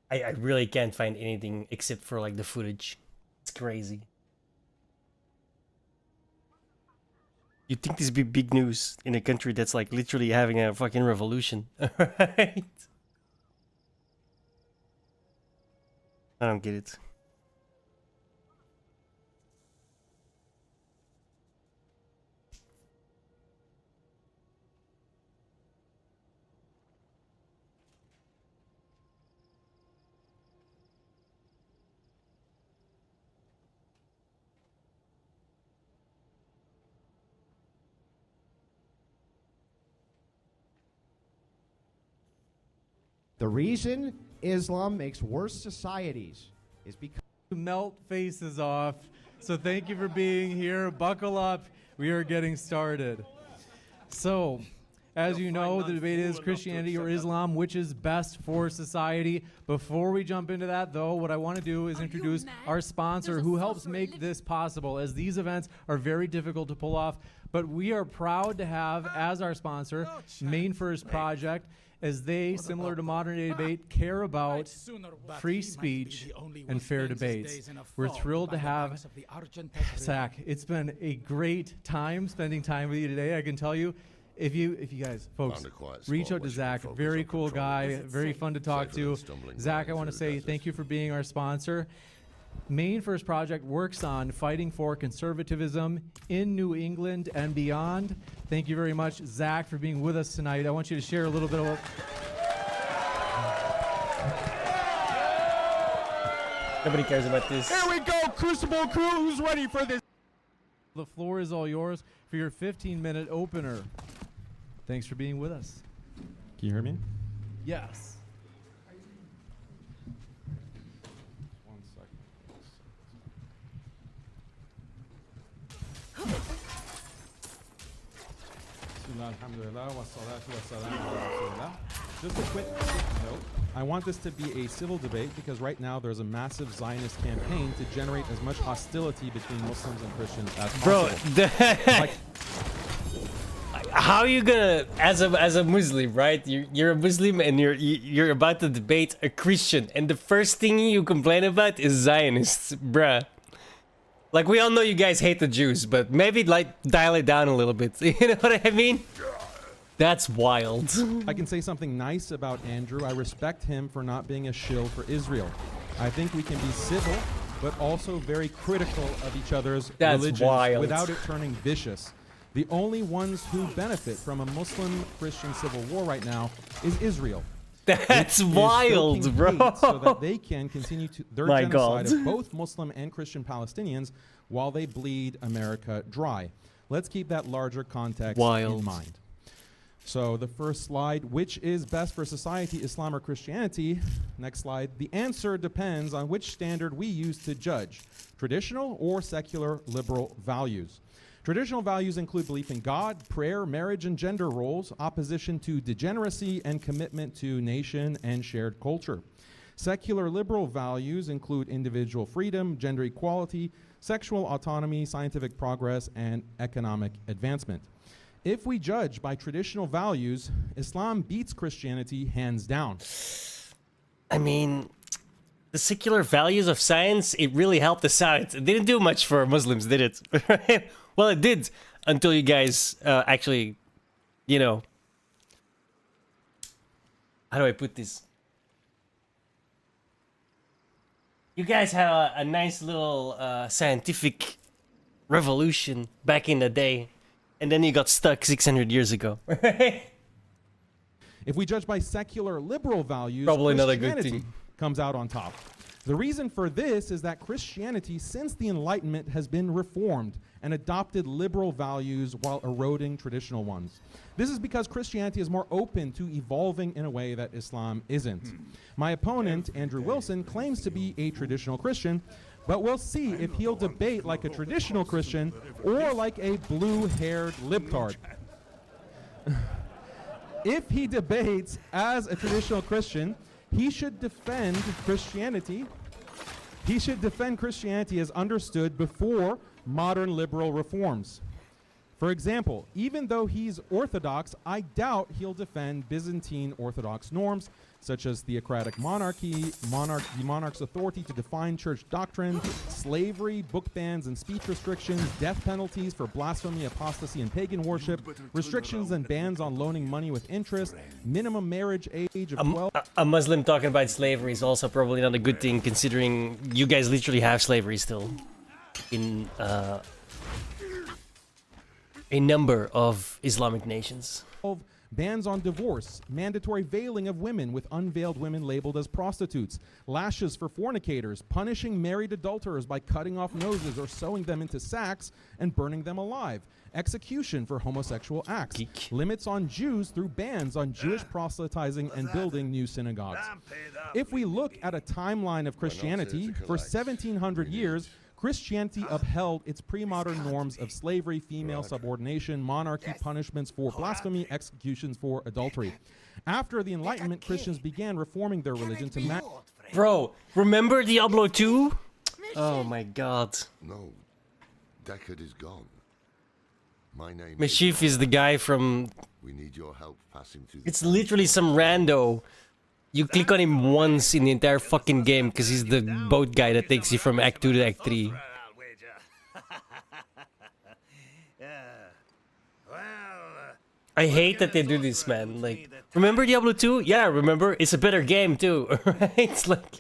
I really can't find anything except for like the footage. It's crazy. You'd think this would be big news in a country that's like literally having a fucking revolution, right? I don't get it. The reason Islam makes worse societies is because melt faces off. So thank you for being here. Buckle up. We are getting started. So, as you know, the debate is Christianity or Islam, which is best for society. Before we jump into that, though, what I want to do is introduce our sponsor who helps make this possible, as these events are very difficult to pull off. But we are proud to have as our sponsor Maine First Project, as they, similar to modern day debate, care about free speech and fair debates. We're thrilled to have Zach. It's been a great time spending time with you today. I can tell you, if you guys, folks, reach out to Zach. Very cool guy, very fun to talk to. Zach, I want to say thank you for being our sponsor. Maine First Project works on fighting for conservatism in New England and beyond. Thank you very much, Zach, for being with us tonight. I want you to share a little bit of... Nobody cares about this. Here we go, Crucible Crew. Who's ready for this? The floor is all yours for your 15-minute opener. Thanks for being with us. Can you hear me? Yes. Just a quick note. I want this to be a civil debate because right now there's a massive Zionist campaign to generate as much hostility between Muslims and Christians as possible. How are you gonna, as a Muslim, right? You're a Muslim and you're about to debate a Christian, and the first thing you complain about is Zionists, bruh. Like, we all know you guys hate the Jews, but maybe like dial it down a little bit. You know what I mean? That's wild. I can say something nice about Andrew. I respect him for not being a shill for Israel. I think we can be civil, but also very critical of each other's religions without it turning vicious. The only ones who benefit from a Muslim-Christian civil war right now is Israel. That's wild, bro. So that they can continue to their genocide of both Muslim and Christian Palestinians while they bleed America dry. Let's keep that larger context in mind. So the first slide, which is best for society, Islam or Christianity? Next slide. The answer depends on which standard we use to judge, traditional or secular liberal values. Traditional values include belief in God, prayer, marriage, and gender roles, opposition to degeneracy, and commitment to nation and shared culture. Secular liberal values include individual freedom, gender equality, sexual autonomy, scientific progress, and economic advancement. If we judge by traditional values, Islam beats Christianity hands down. I mean, the secular values of science, it really helped us out. It didn't do much for Muslims, did it? Well, it did until you guys actually, you know, how do I put this? You guys had a nice little scientific revolution back in the day. And then you got stuck 600 years ago. If we judge by secular liberal values, probably another good Christianity thing comes out on top. The reason for this is that Christianity, since the Enlightenment, has been reformed and adopted liberal values while eroding traditional ones. This is because Christianity is more open to evolving in a way that Islam isn't. My opponent, Andrew Wilson, claims to be a traditional Christian, but we'll see if he'll debate like a traditional Christian or like a blue-haired libtard. If he debates as a traditional Christian, he should defend Christianity. He should defend Christianity as understood before modern liberal reforms. For example, even though he's Orthodox, I doubt he'll defend Byzantine Orthodox norms, such as theocratic monarchy, the monarch's authority to define church doctrine, slavery, book bans and speech restrictions, death penalties for blasphemy, apostasy, and pagan worship, restrictions and bans on loaning money with interest, minimum marriage age of 12. A Muslim talking about slavery is also probably not a good thing, considering you guys literally have slavery still in a number of Islamic nations. Bans on divorce, mandatory veiling of women with unveiled women labeled as prostitutes, lashes for fornicators, punishing married adulterers by cutting off noses or sewing them into sacks and burning them alive, execution for homosexual acts, limits on Jews through bans on Jewish proselytizing and building new synagogues. If we look at a timeline of Christianity, for 1700 years, Christianity upheld its pre-modern norms of slavery, female subordination, monarchy, punishments for blasphemy, executions for adultery. After the Enlightenment, Christians began reforming their religion to Bro, remember Diablo 2? Oh my god. No, Deckard is gone. My name Mashif is the guy from... We need your help passing through. It's literally some rando. You click on him once in the entire fucking game because he's the boat guy that takes you from Act 2 to Act 3. I hate that they do this, man. Like, remember Diablo 2? Yeah, remember? It's a better game too, right? It's like,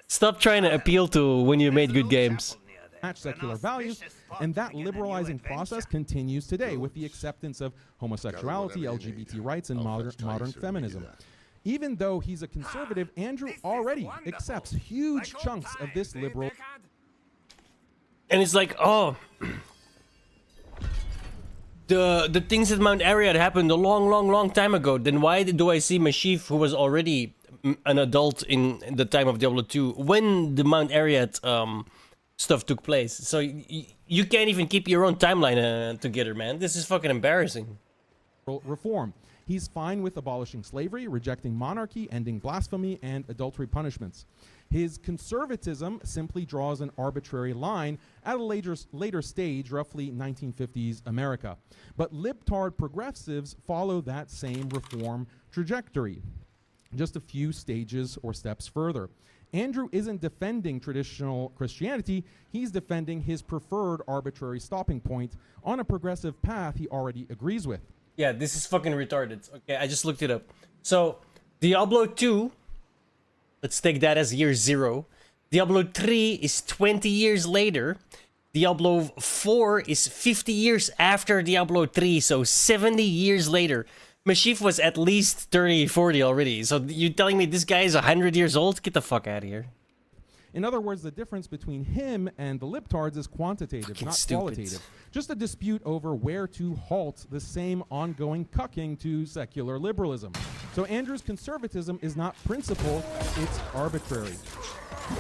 stop trying to appeal to when you made good games. Match secular values, and that liberalizing process continues today with the acceptance of homosexuality, LGBT rights, and modern feminism. Even though he's a conservative, Andrew already accepts huge chunks of this liberal. And it's like, oh, the things at Mount Ariyat happened a long time ago. Then why do I see Mashif, who was already an adult in the time of Diablo 2, when the Mount Ariyat stuff took place? So you can't even keep your own timeline together, man. This is fucking embarrassing. Reform. He's fine with abolishing slavery, rejecting monarchy, ending blasphemy, and adultery punishments. His conservatism simply draws an arbitrary line at a later stage, roughly 1950s America. But libtard progressives follow that same reform trajectory, just a few stages or steps further. Andrew isn't defending traditional Christianity, he's defending his preferred arbitrary stopping point on a progressive path he already agrees with. Yeah, this is fucking retarded. Okay, I just looked it up. So, Diablo 2, let's take that as year 0. Diablo 3 is 20 years later. Diablo 4 is 50 years after Diablo 3, so 70 years later. Mashif was at least 30, 40 already. So, you telling me this guy is 100 years old? Get the fuck out of here. In other words, the difference between him and the libtards is quantitative, not qualitative. Just a dispute over where to halt the same ongoing cucking to secular liberalism. So Andrew's conservatism is not principled, it's arbitrary.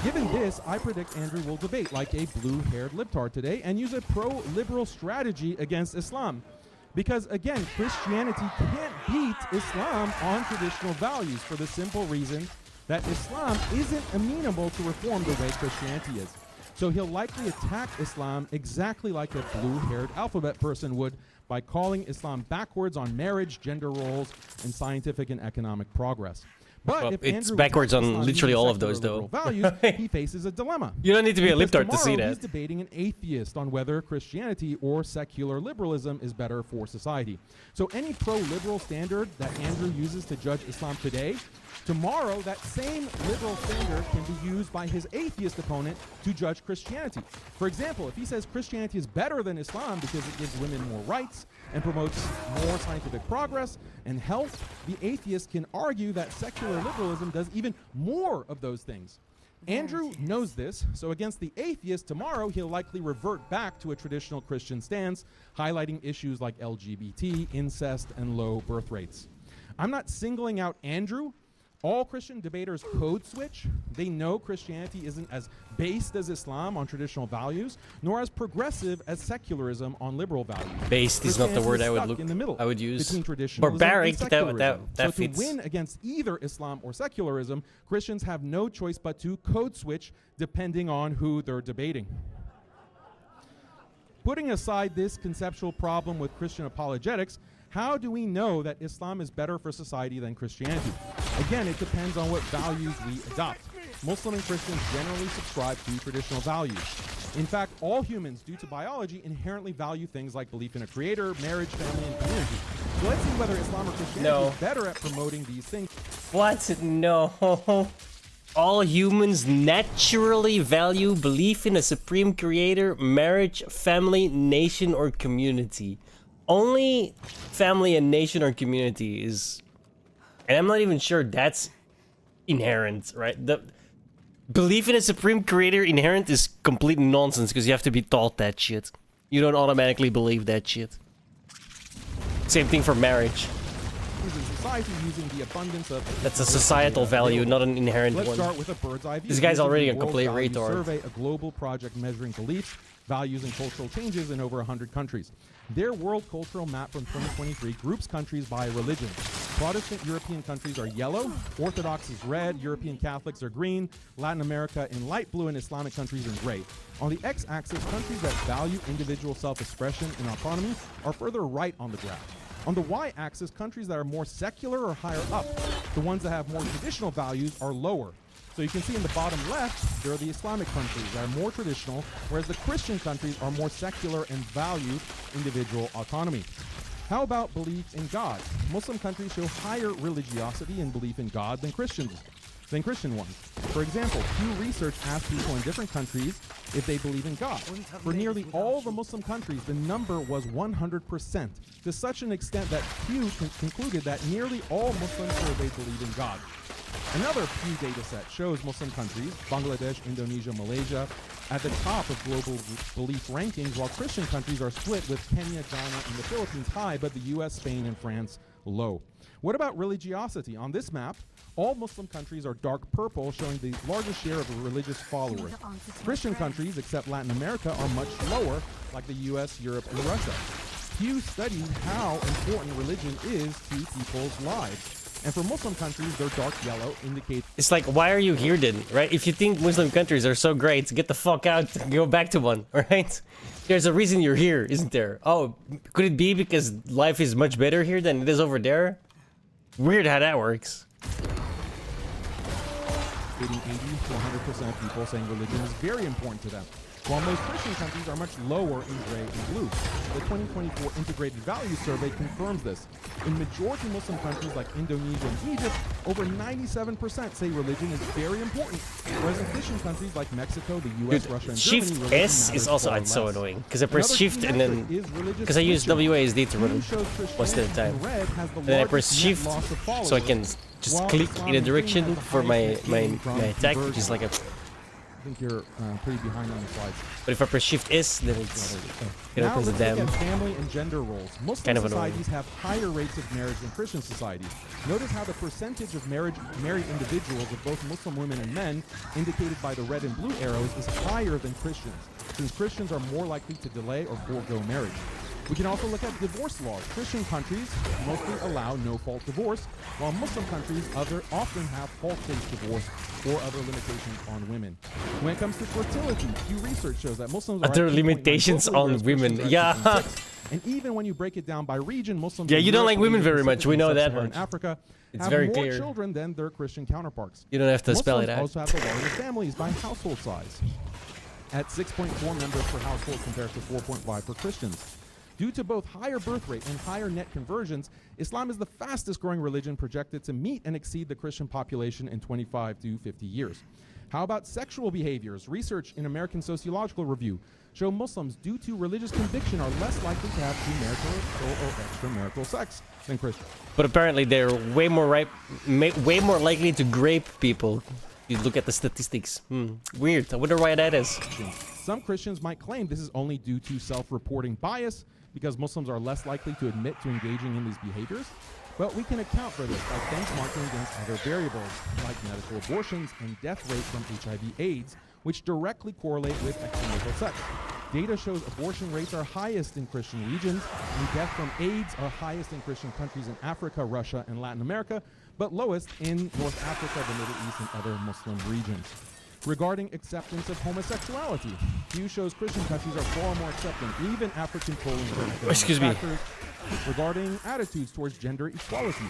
Given this, I predict Andrew will debate like a blue-haired libtard today and use a pro-liberal strategy against Islam. Because again, Christianity can't beat Islam on traditional values for the simple reason that Islam isn't amenable to reform the way Christianity is. So he'll likely attack Islam exactly like a blue-haired alphabet person would by calling Islam backwards on marriage, gender roles, and scientific and economic progress. But well, if it's Andrew backwards on Islam literally all of secular those, though. values, he faces a dilemma. You don't need to be a Because libtard to see tomorrow that. He's debating an atheist on whether Christianity or secular liberalism is better for society. So any pro-liberal standard that Andrew uses to judge Islam today, tomorrow that same liberal standard can be used by his atheist opponent to judge Christianity. For example, if he says Christianity is better than Islam because it gives women more rights and promotes more scientific progress and health, the atheist can argue that secular liberalism does even more of those things. Andrew knows this, so against the atheist tomorrow, he'll likely revert back to a traditional Christian stance, highlighting issues like LGBT, incest, and low birth rates. I'm not singling out Andrew. All Christian debaters code switch. They know Christianity isn't as based as Islam on traditional values, nor as progressive as secularism on liberal values. Based is not the word I would stuck in the middle I would use. between traditionalism Barbaric, and secularism. that so fits. to win against either Islam or secularism, Christians have no choice but to code switch depending on who they're debating. Putting aside this conceptual problem with Christian apologetics, how do we know that Islam is better for society than Christianity? Again, it depends on what values we adopt. Muslim and Christians generally subscribe to traditional values. In fact, all humans, due to biology, inherently value things like belief in a creator, marriage, family, and community. So let's see whether Islam or Christianity is better at promoting these things. What? No. All humans naturally value belief in a supreme creator, marriage, family, nation, or community. Only family and nation or community is, and I'm not even sure that's inherent, right? The belief in a supreme creator inherent is complete nonsense because you have to be taught that shit. You don't automatically believe that shit. Same thing for marriage. Society using the abundance of That's a societal value, not an inherent Let's one. start with a bird's eye view. This guy's already a World complete Values retard. Survey, a global project measuring beliefs, values, and cultural changes in over 100 countries. Their World Cultural Map from 2023 groups countries by religion. Protestant European countries are yellow, Orthodox is red, European Catholics are green, Latin America in light blue, and Islamic countries in gray. On the x-axis, countries that value individual self-expression and autonomy are further right on the graph. On the y-axis, countries that are more secular are higher up. The ones that have more traditional values are lower. So you can see in the bottom left, there are the Islamic countries that are more traditional, whereas the Christian countries are more secular and value individual autonomy. How about belief in God? Muslim countries show higher religiosity and belief in God than Christian ones. For example, Pew Research asked people in different countries if they believe in God. For nearly all the Muslim countries, the number was 100%, to such an extent that Pew concluded that nearly all Muslims surveyed believe in God. Another Pew data set shows Muslim countries, Bangladesh, Indonesia, Malaysia, at the top of global belief rankings, while Christian countries are split with Kenya, Ghana, and the Philippines high, but the US, Spain, and France low. What about religiosity? On this map, all Muslim countries are dark purple, showing the largest share of religious followers. Christian countries, except Latin America, are much lower, like the US, Europe, and Russia. Pew studied how important religion is to people's lives. And for Muslim countries, their dark yellow indicates... It's like, why are you here then, right? If you think Muslim countries are so great, get the fuck out, go back to one, right? There's a reason you're here, isn't there? Oh, could it be because life is much better here than it is over there? Weird how that works. 80 to 100% of people saying religion is very important to them, while most Christian countries are much lower in gray and blue. The 2024 Integrated Values Survey confirms this. In majority Muslim countries like Indonesia and Egypt, over 97% say religion is very important, whereas in Christian countries like Mexico, the US, Dude, Russia, and Shift Germany, S is also far so less. annoying because I press Another Shift key and metric then is religious because I use switching. WASD to run Pew shows most of the time, Christianity in red has the and then I press largest net Shift loss of so I can followers, just while click Islam in a and green direction has the for highest net gain from my attack, which is conversion. like a think you're pretty behind on the slides. But if I press Shift S, then it's it Now opens let's the look damn. at family and gender roles. Muslim Kind of societies have higher rates of marriage than Christian societies. Notice how the percentage of married individuals of both Muslim women and men, indicated by the red and blue arrows, is higher than Christians, since Christians are more likely to delay or forego marriage. We can also look at divorce laws. Christian countries mostly allow no-fault divorce, while Muslim countries often have fault-based divorce or other limitations on women. When it comes to fertility, new research shows that Muslims are Other at 2.9 limitations globally, on whereas women. Christians are at Yeah. 2.6. And even when you break it down by region, Muslims Yeah, in you don't Europe, like women Asia very much. Pacific, We and know that Sub-Saharan much. Africa It's have very more clear. children than their Christian counterparts. You don't have to spell it Muslims out. also have the largest families by household size, at 6.4 members per household compared to 4.5 for Christians. Due to both higher birth rate and higher net conversions, Islam is the fastest growing religion projected to meet and exceed the Christian population in 25 to 50 years. How about sexual behaviors? Research in American Sociological Review show Muslims, due to religious conviction, are less likely to have premarital or extramarital sex than Christians. But apparently they're way more way more likely to grape people. You look at the statistics. Weird. I wonder why that is. Some Christians might claim this is only due to self-reporting bias, because Muslims are less likely to admit to engaging in these behaviors. But we can account for this by benchmarking against other variables, like medical abortions and death rates from HIV/AIDS, which directly correlate with extramarital sex. Data shows abortion rates are highest in Christian regions, and death from AIDS are highest in Christian countries in Africa, Russia, and Latin America, but lowest in North Africa, the Middle East, and other Muslim regions. Regarding acceptance of homosexuality, Pew shows Christian countries are far more accepting, even after controlling their economic Excuse me. factors. Regarding attitudes towards gender equality,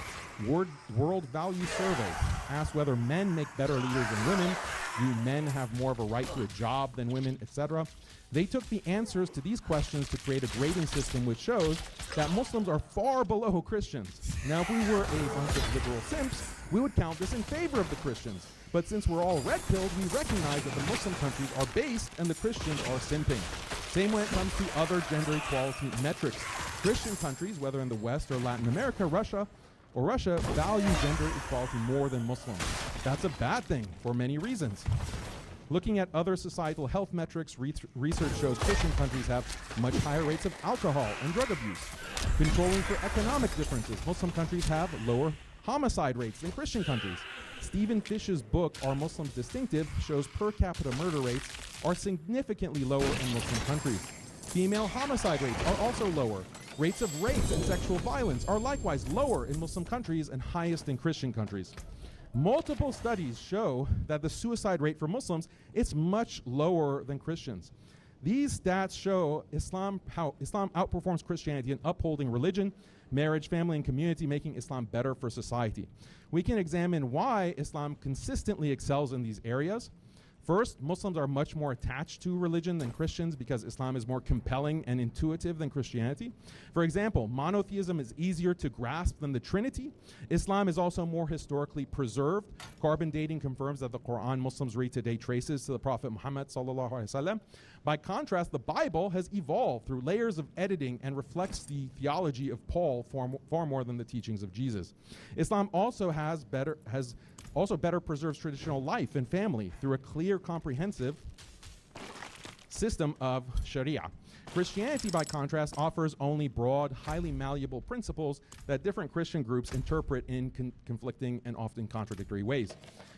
World Value Survey asks whether men make better leaders than women, do men have more of a right to a job than women, etc. They took the answers to these questions to create a grading system which shows that Muslims are far below Christians. Now, if we were a bunch of liberal simps, we would count this in favor of the Christians. But since we're all red-pilled, we recognize that the Muslim countries are based and the Christians are simping. Same when it comes to other gender equality metrics. Christian countries, whether in the West or Latin America, Russia, value gender equality more than Muslims. That's a bad thing for many reasons. Looking at other societal health metrics, research shows Christian countries have much higher rates of alcohol and drug abuse. Controlling for economic differences, Muslim countries have lower homicide rates than Christian countries. Stephen Fish's book, Are Muslims Distinctive?, shows per capita murder rates are significantly lower in Muslim countries. Female homicide rates are also lower. Rates of rape and sexual violence are likewise lower in Muslim countries and highest in Christian countries. Multiple studies show that the suicide rate for Muslims is much lower than Christians. These stats show how Islam outperforms Christianity in upholding religion, marriage, family, and community, making Islam better for society. We can examine why Islam consistently excels in these areas. First, Muslims are much more attached to religion than Christians because Islam is more compelling and intuitive than Christianity. For example, monotheism is easier to grasp than the Trinity. Islam is also more historically preserved. Carbon dating confirms that the Quran Muslims read today traces to the Prophet Muhammad sallallahu alaihi wasallam. By contrast, the Bible has evolved through layers of editing and reflects the theology of Paul far more than the teachings of Jesus. Islam also better preserves traditional life and family through a clear, comprehensive system of Sharia. Christianity, by contrast, offers only broad, highly malleable principles that different Christian groups interpret in conflicting and often contradictory ways.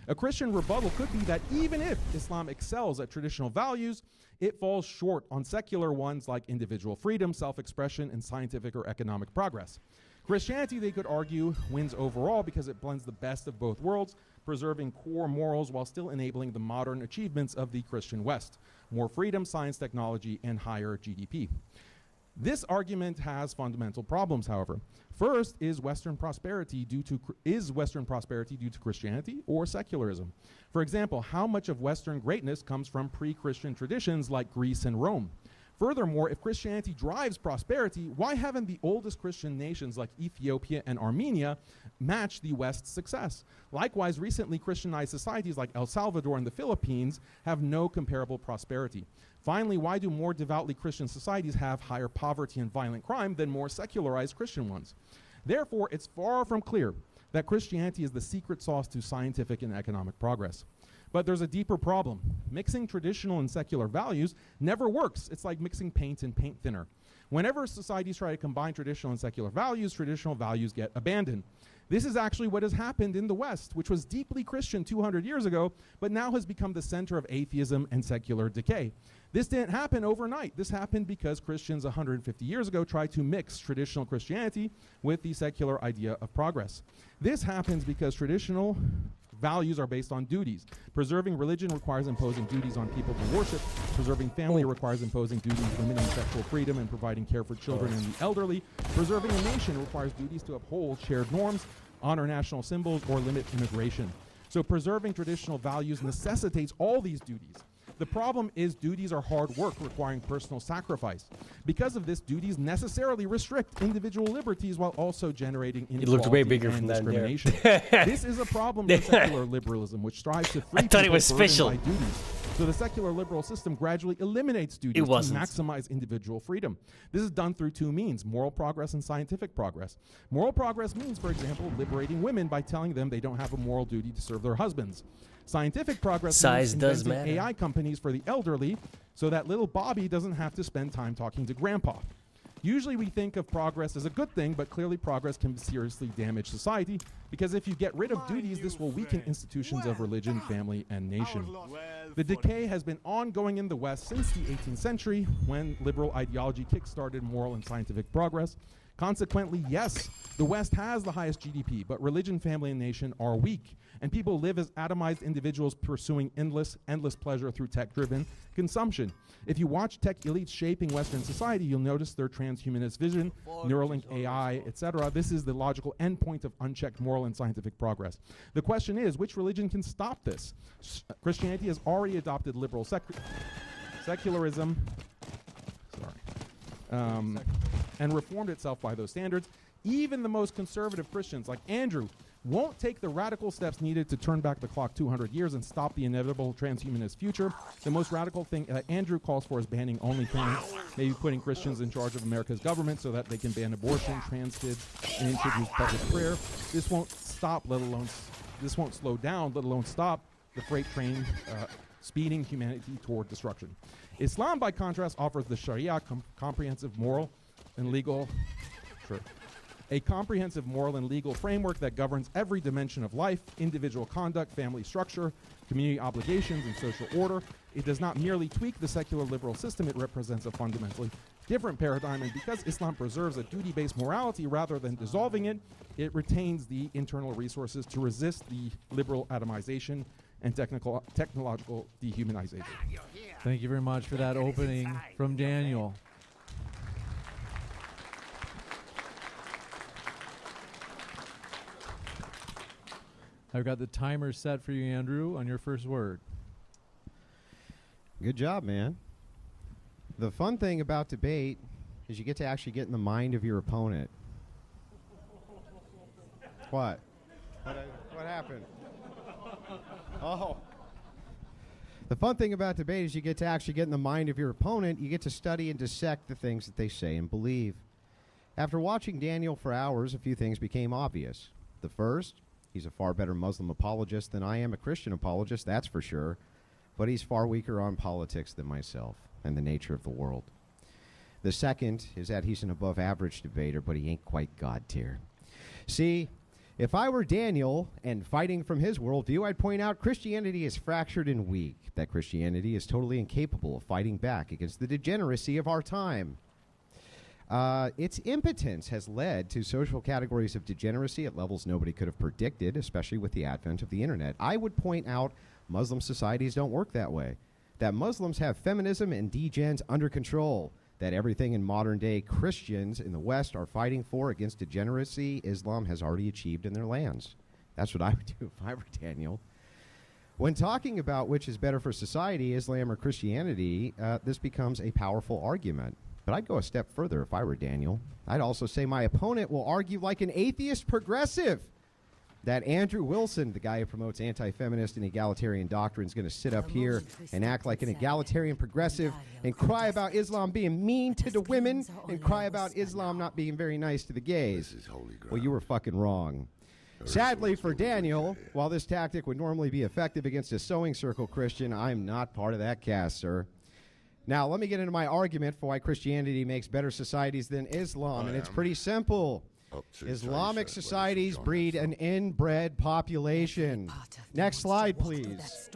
A Christian rebuttal could be that even if Islam excels at traditional values, it falls short on secular ones like individual freedom, self-expression, and scientific or economic progress. Christianity, they could argue, wins overall because it blends the best of both worlds, preserving core morals while still enabling the modern achievements of the Christian West: more freedom, science, technology, and higher GDP. This argument has fundamental problems, however. First, is Western prosperity due to Christianity or secularism? For example, how much of Western greatness comes from pre-Christian traditions like Greece and Rome? Furthermore, if Christianity drives prosperity, why haven't the oldest Christian nations like Ethiopia and Armenia matched the West's success? Likewise, recently Christianized societies like El Salvador and the Philippines have no comparable prosperity. Finally, why do more devoutly Christian societies have higher poverty and violent crime than more secularized Christian ones? Therefore, it's far from clear that Christianity is the secret sauce to scientific and economic progress. But there's a deeper problem. Mixing traditional and secular values never works. It's like mixing paint and paint thinner. Whenever societies try to combine traditional and secular values get abandoned. This is actually what has happened in the West, which was deeply Christian 200 years ago, but now has become the center of atheism and secular decay. This didn't happen overnight. This happened because Christians 150 years ago tried to mix traditional Christianity with the secular idea of progress. This happens because traditional values are based on duties. Preserving religion requires imposing duties on people to worship. Preserving family requires imposing duties limiting sexual freedom and providing care for children and the elderly. Preserving a nation requires duties to uphold shared norms, honor national symbols, or limit immigration. So preserving traditional values necessitates all these duties. The problem is duties are hard work requiring personal sacrifice. Because of this, duties necessarily restrict individual liberties while also generating inequality and discrimination. This is a problem for secular liberalism, which strives to free people burdened by duties. So the secular liberal system gradually eliminates duties to maximize individual freedom. This is done through two means: moral progress and scientific progress. Moral progress means, for example, liberating women by telling them they don't have a moral duty to serve their husbands. Scientific progress means inventing AI companies for the elderly so that little Bobby doesn't have to spend time talking to grandpa. Usually we think of progress as a good thing, but clearly progress can seriously damage society, because if you get rid of duties, this will weaken institutions of religion, family, and nation. The decay has been ongoing in the West since the 18th century, when liberal ideology kick-started moral and scientific progress. Consequently, yes, the West has the highest GDP, but religion, family, and nation are weak, and people live as atomized individuals pursuing endless pleasure through tech-driven consumption. If you watch tech elites shaping Western society, you'll notice their transhumanist vision, Neuralink AI, etc. This is the logical endpoint of unchecked moral and scientific progress. The question is, which religion can stop this? Christianity has already adopted liberal secularism, and reformed itself by those standards. Even the most conservative Christians, like Andrew, won't take the radical steps needed to turn back the clock 200 years and stop the inevitable transhumanist future. The most radical thing Andrew calls for is banning OnlyFans, maybe putting Christians in charge of America's government so that they can ban abortion, trans kids, and introduce public prayer. This won't stop, this won't slow down, let alone stop the freight train speeding humanity toward destruction. Islam, by contrast, offers the Sharia, comprehensive moral and legal framework that governs every dimension of life: individual conduct, family structure, community obligations, and social order. It does not merely tweak the secular liberal system, it represents a fundamentally different paradigm, and because Islam preserves a duty-based morality rather than dissolving it, it retains the internal resources to resist the liberal atomization and technological dehumanization. Thank you very much for that opening from Daniel. I've got the timer set for you, Andrew, on your first word. Good job, man. The fun thing about debate is you get to actually get in the mind of your opponent. What? What happened? Oh. The fun thing about debate is you get to actually get in the mind of your opponent. You get to study and dissect the things that they say and believe. After watching Daniel for hours, a few things became obvious. The first, he's a far better Muslim apologist than I am a Christian apologist, that's for sure. But he's far weaker on politics than myself and the nature of the world. The second is that he's an above-average debater, but he ain't quite God tier. See, if I were Daniel and fighting from his worldview, I'd point out Christianity is fractured and weak, that Christianity is totally incapable of fighting back against the degeneracy of our time. Its impotence has led to social categories of degeneracy at levels nobody could have predicted, especially with the advent of the internet. I would point out Muslim societies don't work that way, that Muslims have feminism and degens under control, that everything in modern-day Christians in the West are fighting for against degeneracy, Islam has already achieved in their lands. That's what I would do if I were Daniel. When talking about which is better for society, Islam or Christianity, this becomes a powerful argument. But I'd go a step further if I were Daniel. I'd also say my opponent will argue like an atheist progressive, that Andrew Wilson, the guy who promotes anti-feminist and egalitarian doctrine, is going to sit up here and act like an egalitarian progressive and cry about Islam being mean to the women and cry about Islam not being very nice to the gays. Well, you were fucking wrong. Sadly for Daniel, while this tactic would normally be effective against a sewing circle Christian, I'm not part of that cast, sir. Now, let me get into my argument for why Christianity makes better societies than Islam, and it's pretty simple. Islamic societies breed an inbred population. Next slide, please.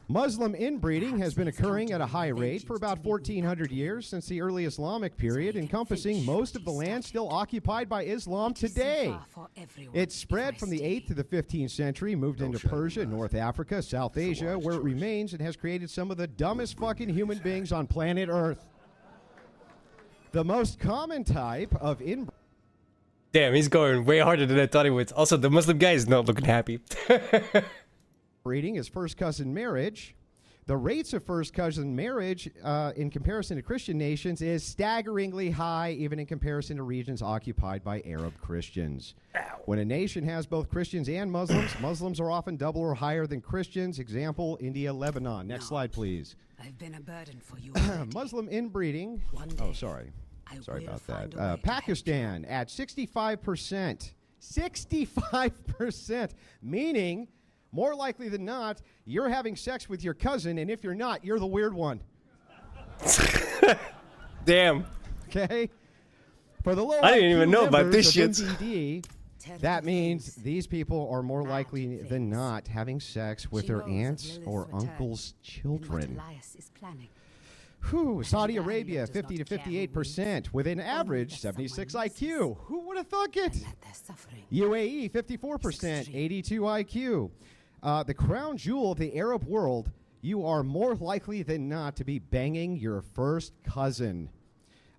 Muslim inbreeding has been occurring at a high rate for about 1,400 years since the early Islamic period, encompassing most of the land still occupied by Islam today. It spread from the 8th to the 15th century, moved into Persia, North Africa, South Asia, where it remains and has created some of the dumbest fucking human beings on planet Earth. The most common type of inbreeding. Damn, he's going way harder than I thought he would. Also, the Muslim guy is not looking happy. Breeding is first cousin marriage. The rates of first cousin marriage in comparison to Christian nations is staggeringly high, even in comparison to regions occupied by Arab Christians. When a nation has both Christians and Muslims, Muslims are often double or higher than Christians. Example, India, Lebanon. Next slide, please. I've been a burden for you. Muslim inbreeding. Oh, sorry. Sorry about that. Pakistan at 65%. 65%, meaning more likely than not, you're having sex with your cousin, and if you're not, you're the weird one. Damn. Okay? For the low I didn't even know about this shit. MVD, that means these people are more likely than not having sex with their aunts or uncles' children. Whew, Saudi Arabia, 50 to 58%, with an average 76 IQ. Who would have thought it? UAE, 54%, 82 IQ. The crown jewel of the Arab world, you are more likely than not to be banging your first cousin.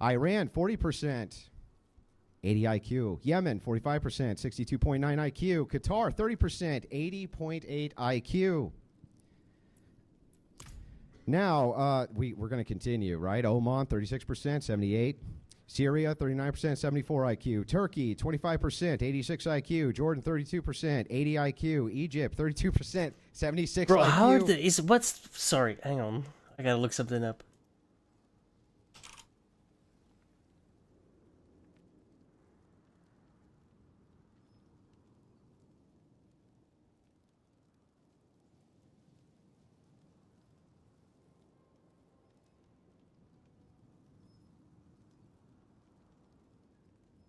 Iran, 40%, 80 IQ. Yemen, 45%, 62.9 IQ. Qatar, 30%, 80.8 IQ. Now, we're going to continue, right? Oman, 36%, 78. Syria, 39%, 74 IQ. Turkey, 25%, 86 IQ. Jordan, 32%, 80 IQ. Egypt, 32%, 76 Bro, IQ. how are the... what's... Sorry, hang on. I gotta look something up.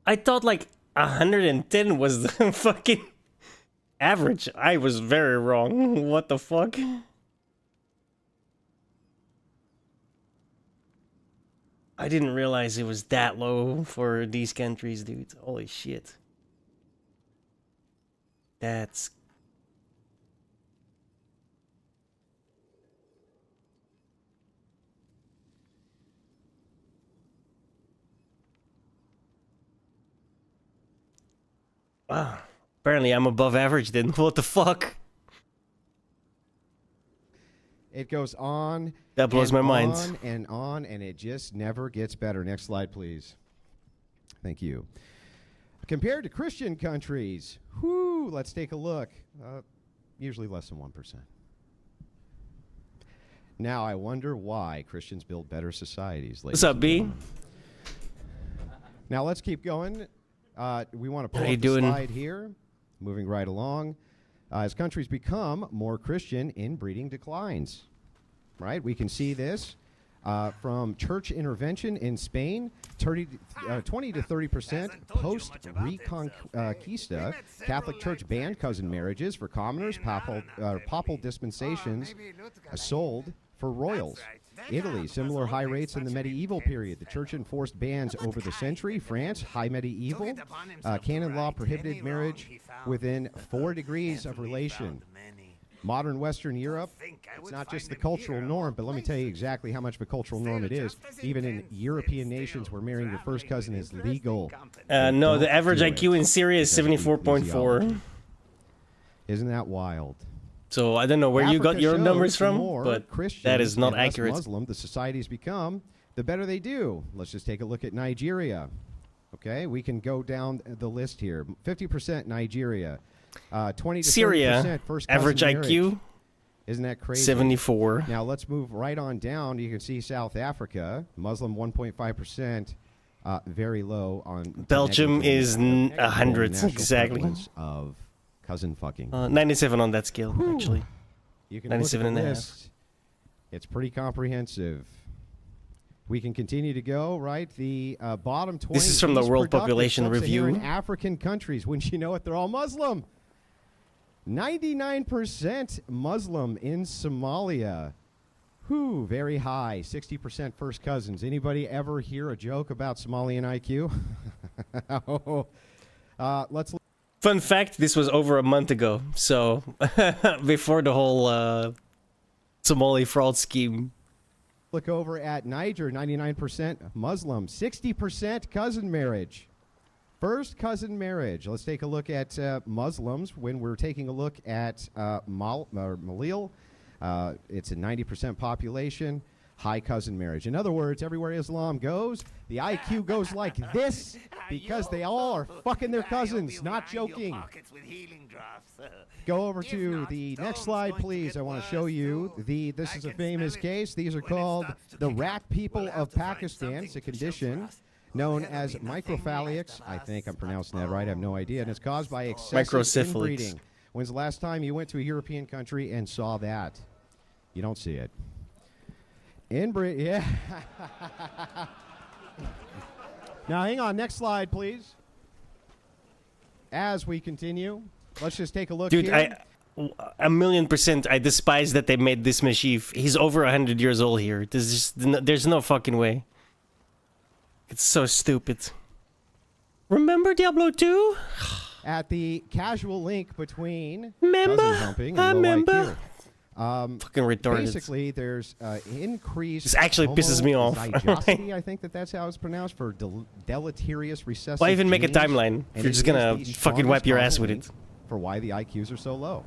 I thought like 110 was the fucking average. I was very wrong. What the fuck? I didn't realize it was that low for these countries, dude. Holy shit. That's... Wow. Apparently I'm above average then. What the fuck? It goes on. That blows my mind. And it just never gets better. Next slide, please. Thank you. Compared to Christian countries, whoo, let's take a look. Usually less than 1%. Now, I wonder why Christians build better societies. What's up, B? Now, let's keep going. We want to pull up the slide here. Moving right along. As countries become more Christian, inbreeding declines. Right? We can see this from church intervention in Spain. 20 to 30% post-Reconquista. Catholic Church banned cousin marriages for commoners. Papal dispensations sold for royals. Italy, similar high rates in the medieval period. The church enforced bans over the century. France, high medieval. Canon law prohibited marriage within 4 degrees of relation. Modern Western Europe, it's not just the cultural norm, but let me tell you exactly how much of a cultural norm it is. Even in European nations where marrying your first cousin is legal. No, the average IQ in Syria is 74.4. Isn't that wild? So I don't know where you got your numbers from, but that is not accurate. Muslim the societies become, the better they do. Let's just take a look at Nigeria. Okay, we can go down the list here. 50% Nigeria, 20 to Syria, 30% first average cousin marriage. IQ. Isn't that crazy? 74. Now let's move right on down. You can see South Africa, Muslim 1.5%, very low on. Belgium is 100 exactly. Of cousin fucking. 97 on that scale, actually. You can 97 look at and the a list. It's pretty comprehensive. We can continue to go, right? The bottom 20. This is from the World Population Review. In African countries, wouldn't you know it, they're all Muslim. 99% Muslim in Somalia. Whew, very high. 60% first cousins. Anybody ever hear a joke about Somalian IQ? Let's. Fun fact, this was over a month ago. So, before the whole Somali fraud scheme. Look over at Niger, 99% Muslim, 60% cousin marriage. First cousin marriage. Let's take a look at Muslims. When we're taking a look at Malil, it's a 90% population, high cousin marriage. In other words, everywhere Islam goes, the IQ goes like this because they all are fucking their cousins. Not joking. Go over to the next slide, please. I want to show you this is a famous case. These are called the rat people of Pakistan. It's a condition known as microcephalics. I think I'm pronouncing that right. I have no idea. And it's caused by excessive inbreeding. When's the last time you went to a European country and saw that? You don't see it. Inbreed, yeah. Now, hang on. Next slide, please. As we continue, let's just take a look Dude, here. 1,000,000%, I despise that they made this Mashif. He's over 100 years old here. There's no fucking way. It's so stupid. Remember Diablo 2? At the casual link between Member? cousin humping and low IQ. Fucking retarded. Basically, there's increased. This actually pisses me off. Homozygosity, I think that's how it's pronounced, for deleterious recessive. Why even make a genes, timeline if and you're just it is gonna the fucking wipe your ass with strongest it? For why the IQs are so low.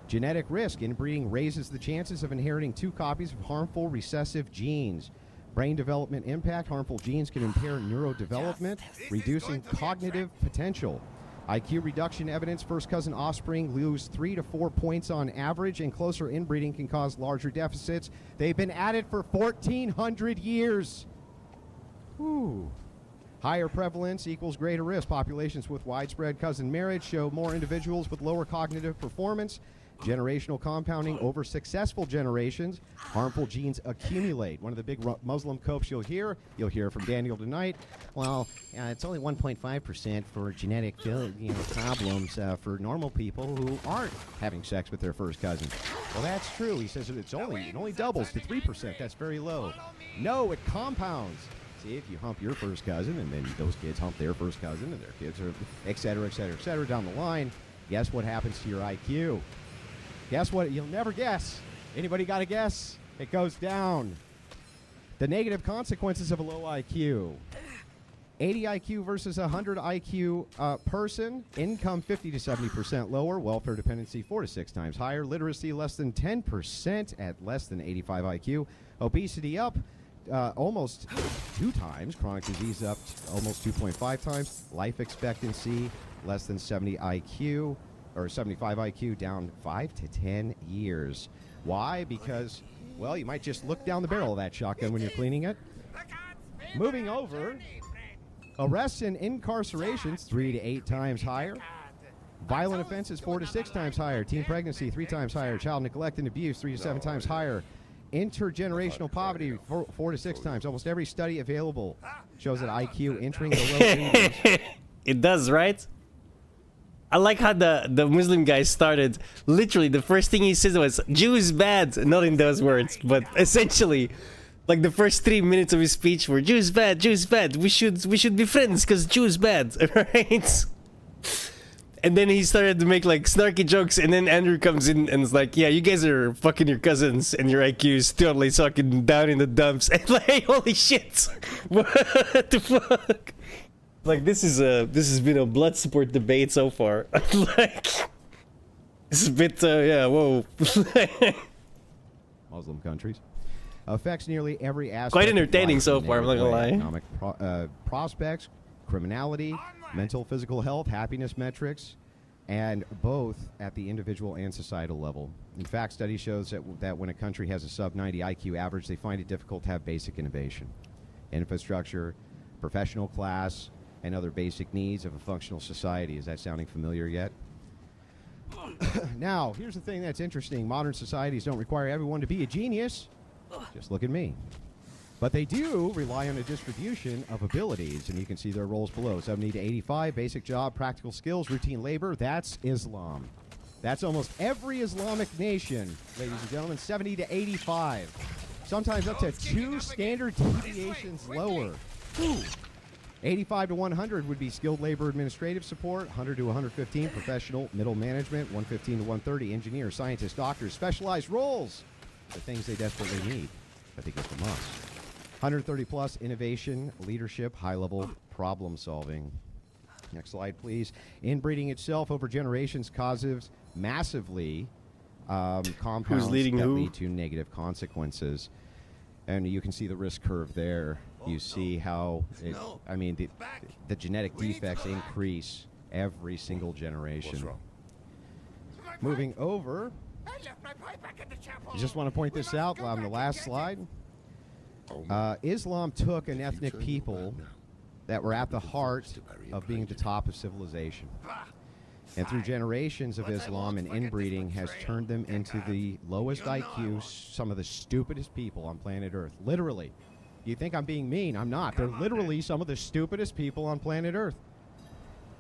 Genetic risk. Inbreeding raises the chances of inheriting 2 copies of harmful recessive genes. Brain development impact. Harmful genes can impair neurodevelopment, reducing cognitive potential. IQ reduction evidence. First cousin offspring lose 3 to 4 points on average, and closer inbreeding can cause larger deficits. They've been at it for 1,400 years. Whew. Higher prevalence equals greater risk. Populations with widespread cousin marriage show more individuals with lower cognitive performance. Generational compounding over successful generations. Harmful genes accumulate. One of the big Muslim copes you'll hear from Daniel tonight. Well, it's only 1.5% for genetic problems for normal people who aren't having sex with their first cousin. Well, that's true. He says it only doubles to 3%. That's very low. No, it compounds. See, if you hump your first cousin, and then those kids hump their first cousin, and their kids are, et cetera, et cetera, et cetera, down the line, guess what happens to your IQ? Guess what? You'll never guess. Anybody got a guess? It goes down. The negative consequences of a low IQ. 80 IQ versus 100 IQ person. Income 50 to 70% lower. Welfare dependency 4 to 6 times higher. Literacy less than 10% at less than 85 IQ. Obesity up almost 2 times. Chronic disease up almost 2.5 times. Life expectancy less than 70 IQ or 75 IQ, down 5 to 10 years. Why? Because, well, you might just look down the barrel of that shotgun when you're cleaning it. Moving over, arrests and incarcerations 3 to 8 times higher. Violent offenses 4 to 6 times higher. Teen pregnancy 3 times higher. Child neglect and abuse 3 to 7 times higher. Intergenerational poverty 4 to 6 times. Almost every study available shows that IQ entering the low 80s. It does, right? I like how the Muslim guy started. Literally, the first thing he said was, Jew is bad. Not in those words, but essentially, like the first 3 minutes of his speech were, Jew is bad, Jew is bad. We should be friends because Jew is bad, right? And then he started to make like snarky jokes, and then Andrew comes in and is like, yeah, you guys are fucking your cousins, and your IQ is totally sucking down in the dumps. And like, holy shit. What the fuck? Like, this has been a blood sport debate so far. Like, this is a bit, yeah, whoa. Muslim countries. Affects nearly every aspect. Quite entertaining so far, I'm not gonna lie. Economic prospects, criminality, mental, physical health, happiness metrics, and both at the individual and societal level. In fact, study shows that when a country has a sub-90 IQ average, they find it difficult to have basic innovation. Infrastructure, professional class, and other basic needs of a functional society. Is that sounding familiar yet? Now, here's the thing that's interesting. Modern societies don't require everyone to be a genius. Just look at me. But they do rely on a distribution of abilities, and you can see their roles below. 70 to 85, basic job, practical skills, routine labor. That's Islam. That's almost every Islamic nation, ladies and gentlemen. 70 to 85. Sometimes up to 2 standard deviations lower. Ooh. 85 to 100 would be skilled labor administrative support. 100 to 115 professional middle management. 115 to 130 engineer, scientist, doctors, specialized roles. The things they desperately need. I think it's a must. 130 plus innovation, leadership, high-level problem solving. Next slide, please. Inbreeding itself over generations causes massively compounds that lead to negative consequences. And you can see the risk curve there. You see how, the genetic defects increase every single generation. Moving over, I just want to point this out on the last slide. Islam took an ethnic people that were at the heart of being at the top of civilization. And through generations of Islam and inbreeding has turned them into the lowest IQ, some of the stupidest people on planet Earth. Literally. You think I'm being mean? I'm not. They're literally some of the stupidest people on planet Earth.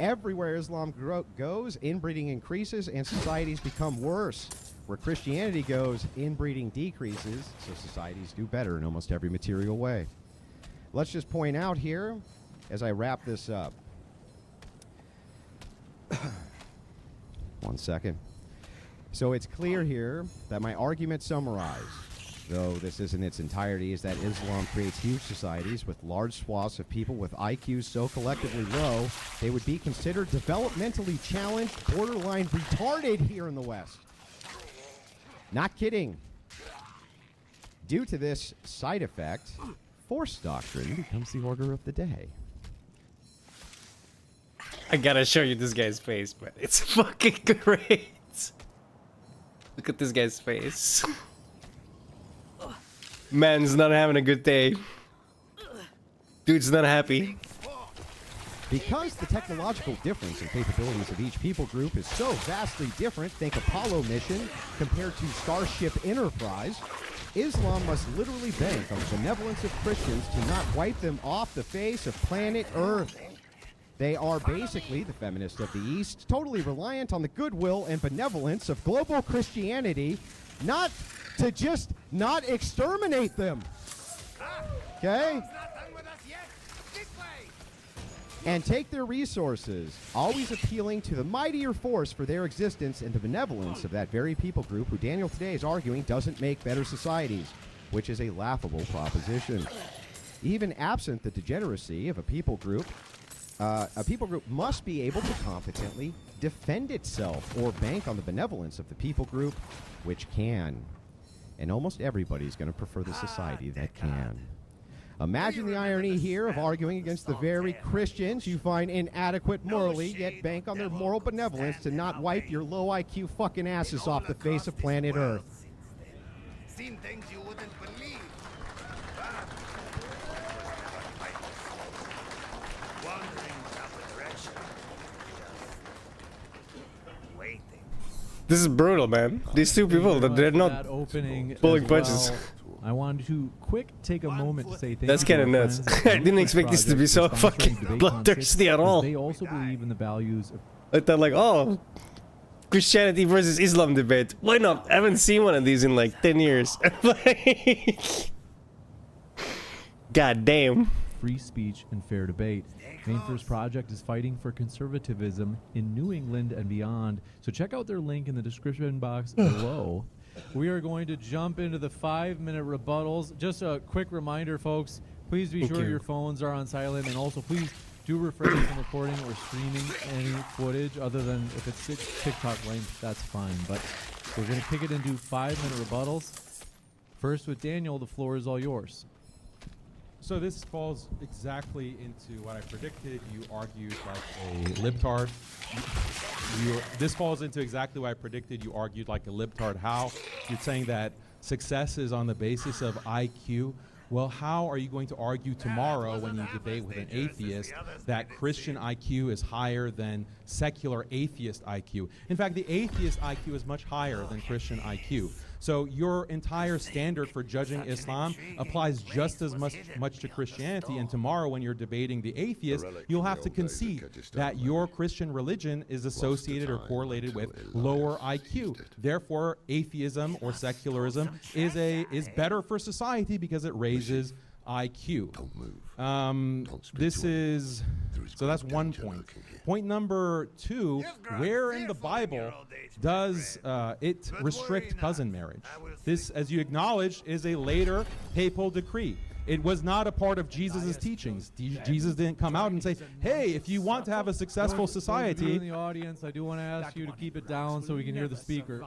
Everywhere Islam goes, inbreeding increases and societies become worse. Where Christianity goes, inbreeding decreases, so societies do better in almost every material way. Let's just point out here, as I wrap this up. One second. So it's clear here that my argument summarized, though this isn't its entirety, is that Islam creates huge societies with large swaths of people with IQs so collectively low, they would be considered developmentally challenged, borderline retarded here in the West. Not kidding. Due to this side effect, force doctrine becomes the order of the day. I gotta show you this guy's face, but it's fucking great. Look at this guy's face. Man's not having a good day. Dude's not happy. Because the technological difference in capabilities of each people group is so vastly different, think Apollo mission compared to Starship Enterprise, Islam must literally bank on the benevolence of Christians to not wipe them off the face of planet Earth. They are basically the feminists of the East, totally reliant on the goodwill and benevolence of global Christianity, not to just not exterminate them. Okay? And take their resources, always appealing to the mightier force for their existence and the benevolence of that very people group who Daniel today is arguing doesn't make better societies, which is a laughable proposition. Even absent the degeneracy of a people group must be able to competently defend itself or bank on the benevolence of the people group, which can. And almost everybody's going to prefer the society that can. Imagine the irony here of arguing against the very Christians you find inadequate morally, yet bank on their moral benevolence to not wipe your low IQ fucking asses off the face of planet Earth. Seen things you wouldn't believe. Wandering without the direction. Waiting. This is brutal, man. These two people, they're not pulling punches. I wanted to take a moment to say thank you. That's kind of nuts. I didn't expect this to be so fucking bloodthirsty at all. They also believe in the values of... I thought like, oh, Christianity versus Islam debate. Why not? I haven't seen one of these in like 10 years. God damn. Free speech and fair debate. Main First Project is fighting for conservatism in New England and beyond. So check out their link in the description box below. We are going to jump into the 5-minute rebuttals. Just a quick reminder, folks, please be sure your phones are on silent, and also please do refrain from recording or streaming any footage other than if it's TikTok length, that's fine. But we're going to kick it into 5-minute rebuttals. First with Daniel, the floor is all yours. So this falls exactly into what I predicted. You argued like a libtard. This falls into exactly what I predicted. You argued like a libtard. How? You're saying that success is on the basis of IQ. Well, how are you going to argue tomorrow when you debate with an atheist that Christian IQ is higher than secular atheist IQ? In fact, the atheist IQ is much higher than Christian IQ. So your entire standard for judging Islam applies just as much to Christianity. And tomorrow when you're debating the atheist, you'll have to concede that your Christian religion is associated or correlated with lower IQ. Therefore, atheism or secularism is better for society because it raises IQ. So that's one point. Point number two, where in the Bible does it restrict cousin marriage? This, as you acknowledged, is a later papal decree. It was not a part of Jesus' teachings. Jesus didn't come out and say, hey, if you want to have a successful society... In the audience, I do want to ask you to keep it down so we can hear the speaker.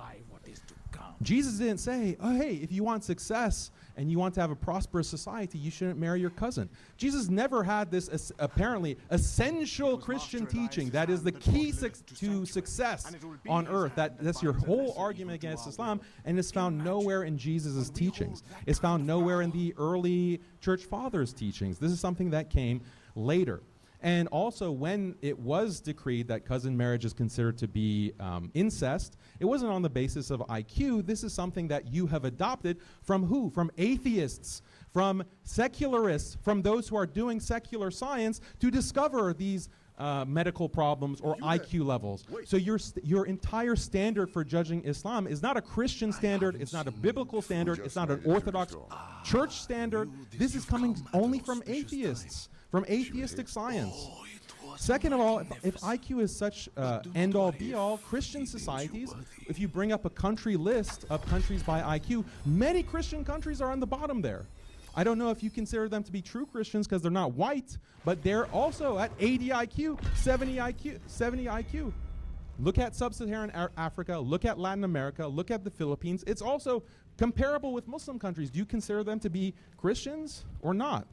Jesus didn't say, oh, hey, if you want success and you want to have a prosperous society, you shouldn't marry your cousin. Jesus never had this apparently essential Christian teaching that is the key to success on earth. That's your whole argument against Islam, and it's found nowhere in Jesus' teachings. It's found nowhere in the early church fathers' teachings. This is something that came later. And also, when it was decreed that cousin marriage is considered to be incest, it wasn't on the basis of IQ. This is something that you have adopted from who? From atheists, from secularists, from those who are doing secular science to discover these medical problems or IQ levels. So your entire standard for judging Islam is not a Christian standard, it's not a biblical standard, it's not an Orthodox church standard. This is coming only from atheists, from atheistic science. Second of all, if IQ is such end-all be-all, Christian societies, if you bring up a country list of countries by IQ, many Christian countries are on the bottom there. I don't know if you consider them to be true Christians because they're not white, but they're also at 80 IQ, 70 IQ. Look at sub-Saharan Africa, look at Latin America, look at the Philippines. It's also comparable with Muslim countries. Do you consider them to be Christians or not?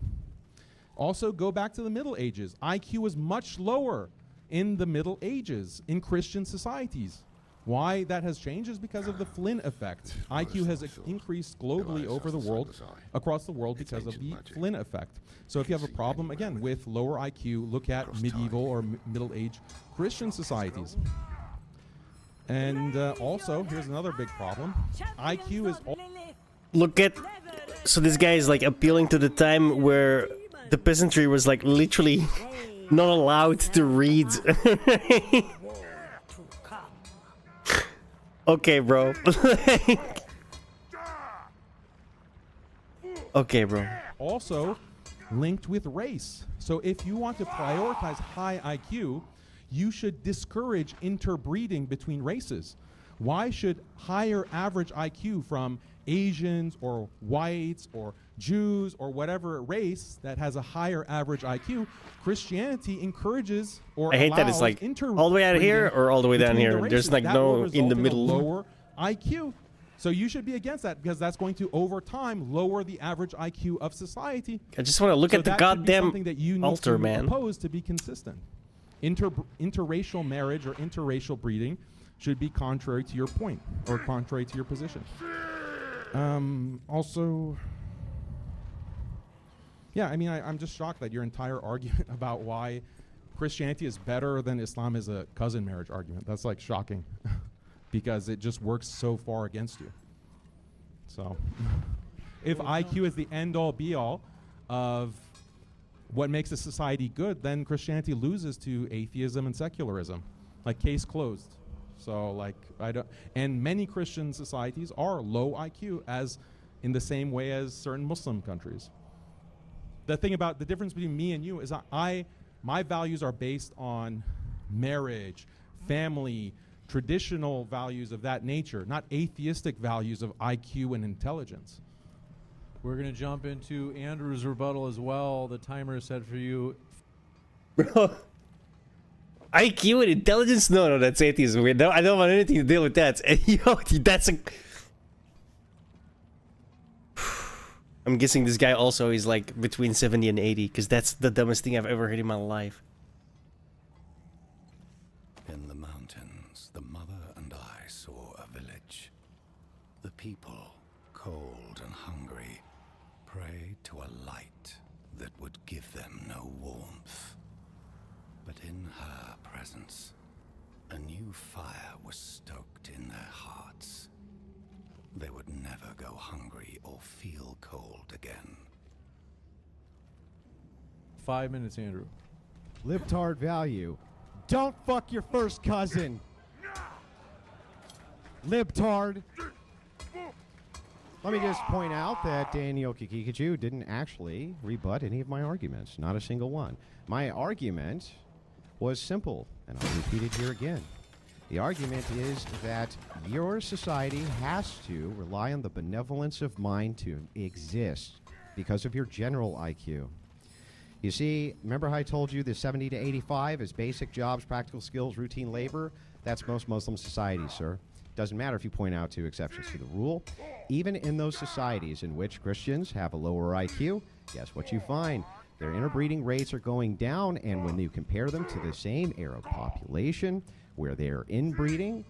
Also, go back to the Middle Ages. IQ was much lower in the Middle Ages in Christian societies. Why that has changed is because of the Flynn effect. IQ has increased globally over the world, across the world, because of the Flynn effect. So if you have a problem, again, with lower IQ, look at medieval or middle-age Christian societies. And also, here's another big problem. IQ is... Look at... So this guy is like appealing to the time where the peasantry was like literally not allowed to read. Okay, bro. Okay, bro. Also linked with race. So if you want to prioritize high IQ, you should discourage interbreeding between races. Why should higher average IQ from Asians or whites or Jews or whatever race that has a higher average IQ, Christianity encourages or I hate that it's like all the way out here or all the way down here. There's like no in the middle. Lower IQ. So you should be against that because that's going to over time lower the average IQ of society. I just want to look at the goddamn altar, man. Opposed to be consistent. Interracial marriage or interracial breeding should be contrary to your point or contrary to your position. Also, yeah, I mean, I'm just shocked that your entire argument about why Christianity is better than Islam is a cousin marriage argument. That's like shocking because it just works so far against you. So if IQ is the end-all be-all of what makes a society good, then Christianity loses to atheism and secularism. Like, case closed. So like and many Christian societies are low IQ as in the same way as certain Muslim countries. The thing about the difference between me and you is my values are based on marriage, family, traditional values of that nature, not atheistic values of IQ and intelligence. We're going to jump into Andrew's rebuttal as well. The timer is set for you. Bro. IQ and intelligence? No, that's atheism. No, I don't want anything to deal with that. Yo, that's a... I'm guessing this guy also is like between 70 and 80, because that's the dumbest thing I've ever heard in my life. In the mountains, the mother and I saw a village. The people, cold and hungry, prey to a light that would give them no warmth. But in her presence, a new fire was stoked in their hearts. They would never go hungry or feel cold again. 5 minutes, Andrew. Libtard value. Don't fuck your first cousin. Libtard. Let me just point out that Daniel Kikikachu didn't actually rebut any of my arguments. Not a single one. My argument was simple, and I'll repeat it here again. The argument is that your society has to rely on the benevolence of mind to exist because of your general IQ. You see, remember how I told you the 70 to 85 is basic jobs, practical skills, routine labor? That's most Muslim societies, sir. Doesn't matter if you point out 2 exceptions to the rule. Even in those societies in which Christians have a lower IQ, guess what you find? Their interbreeding rates are going down, and when you compare them to the same Arab population where they're inbreeding,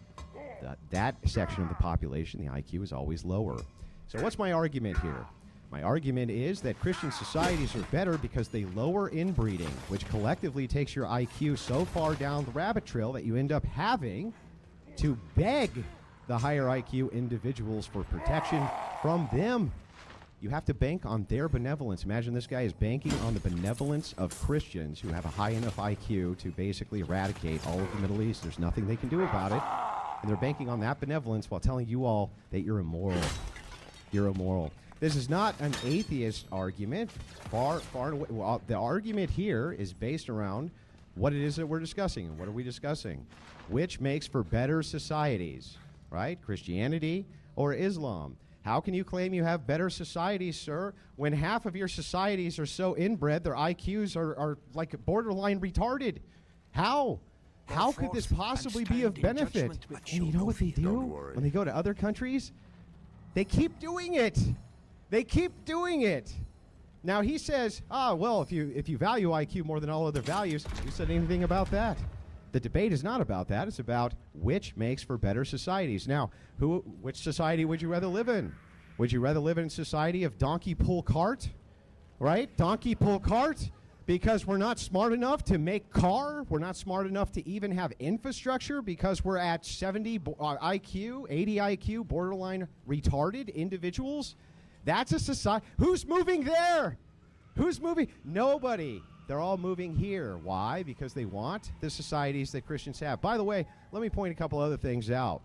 that section of the population, the IQ is always lower. So what's my argument here? My argument is that Christian societies are better because they lower inbreeding, which collectively takes your IQ so far down the rabbit trail that you end up having to beg the higher IQ individuals for protection from them. You have to bank on their benevolence. Imagine this guy is banking on the benevolence of Christians who have a high enough IQ to basically eradicate all of the Middle East. There's nothing they can do about it. And they're banking on that benevolence while telling you all that you're immoral. You're immoral. This is not an atheist argument. Far away. Well, the argument here is based around what it is that we're discussing. And what are we discussing? Which makes for better societies, right? Christianity or Islam? How can you claim you have better societies, sir, when half of your societies are so inbred their IQs are like borderline retarded? How? How could this possibly be of benefit? And you know what they do when they go to other countries? They keep doing it. They keep doing it. Now he says, well, if you value IQ more than all other values, who said anything about that? The debate is not about that. It's about which makes for better societies. Now, which society would you rather live in? Would you rather live in a society of donkey pull cart? Right? Donkey pull cart? Because we're not smart enough to make car. We're not smart enough to even have infrastructure because we're at 70 IQ, 80 IQ, borderline retarded individuals. That's a society. Who's moving there? Who's moving? Nobody. They're all moving here. Why? Because they want the societies that Christians have. By the way, let me point a couple other things out.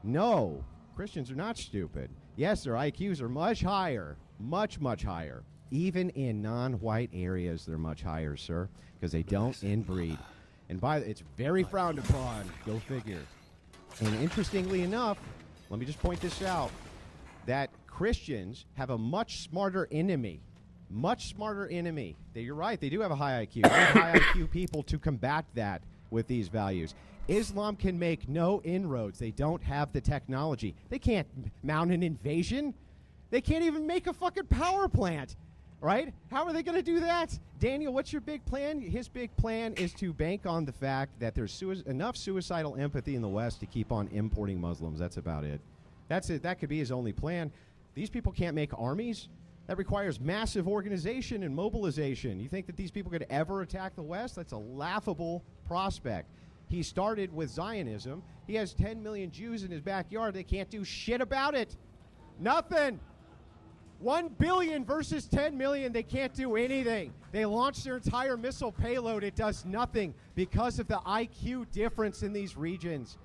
No, Christians are not stupid. Yes, their IQs are much higher, much, much higher. Even in non-white areas, they're much higher, sir, because they don't inbreed. And it's very frowned upon. Go figure. And interestingly enough, let me just point this out, that Christians have a much smarter enemy. Much smarter enemy. You're right, they do have a high IQ. They have high IQ people to combat that with these values. Islam can make no inroads. They don't have the technology. They can't mount an invasion. They can't even make a fucking power plant. Right? How are they going to do that? Daniel, what's your big plan? His big plan is to bank on the fact that there's enough suicidal empathy in the West to keep on importing Muslims. That's about it. That's it. That could be his only plan. These people can't make armies. That requires massive organization and mobilization. You think that these people could ever attack the West? That's a laughable prospect. He started with Zionism. He has 10 million Jews in his backyard. They can't do shit about it. Nothing. 1 billion versus 10 million, they can't do anything. They launched their entire missile payload. It does nothing because of the IQ difference in these regions.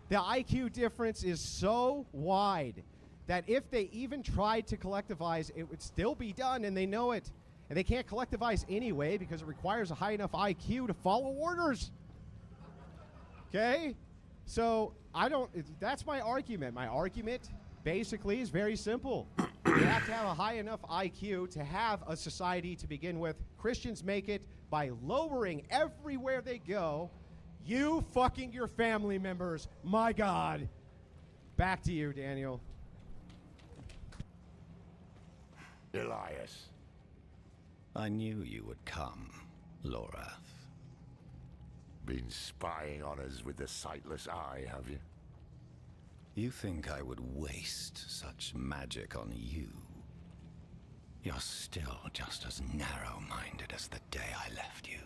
The IQ difference is so wide that if they even tried to collectivize, it would still be done, and they know it. And they can't collectivize anyway because it requires a high enough IQ to follow orders. Okay? So that's my argument. My argument basically is very simple. You have to have a high enough IQ to have a society to begin with. Christians make it by lowering everywhere they go. You fucking your family members. My God. Back to you, Daniel. Elias. I knew you would come, Lorath. Been spying on us with the sightless eye, have you? You think I would waste such magic on you? You're still just as narrow-minded as the day I left you.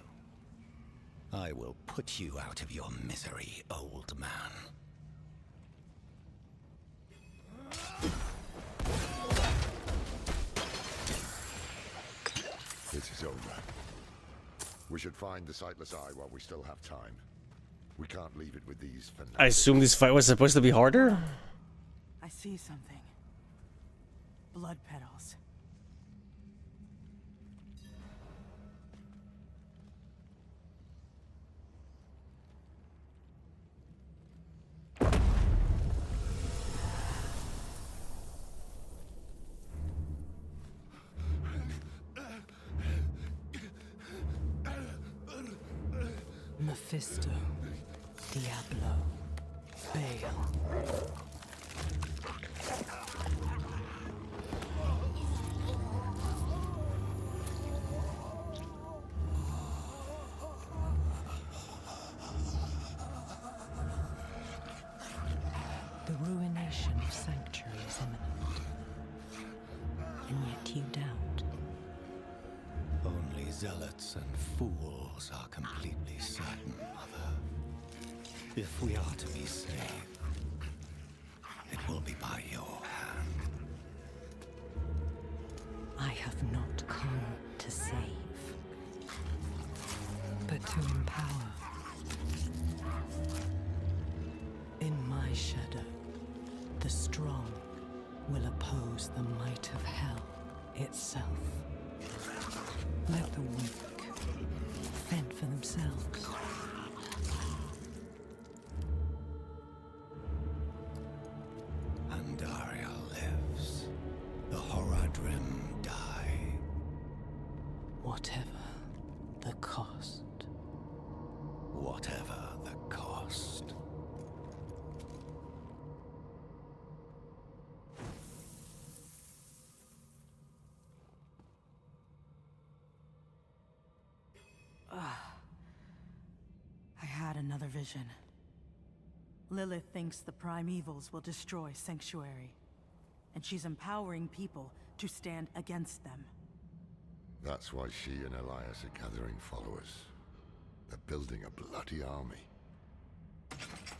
I will put you out of your misery, old man. This is over. We should find the Sightless Eye while we still have time. We can't leave it with these fanatics. I assume this fight was supposed to be harder? I see something. Blood petals. Mephisto, Diablo, Baal. The ruination of Sanctuary is imminent, and yet you doubt. Only zealots and fools are completely certain, Mother. If we are to be saved, it will be by your hand. I have not come to save, but to empower. In my shadow, the strong will oppose the might of hell itself. Let the weak fend for themselves. Andaria lives. The Horadrim die. Whatever the cost. Whatever the cost. I had another vision. Lilith thinks the primevals will destroy Sanctuary, and she's empowering people to stand against them. That's why she and Elias are gathering followers. They're building a bloody army.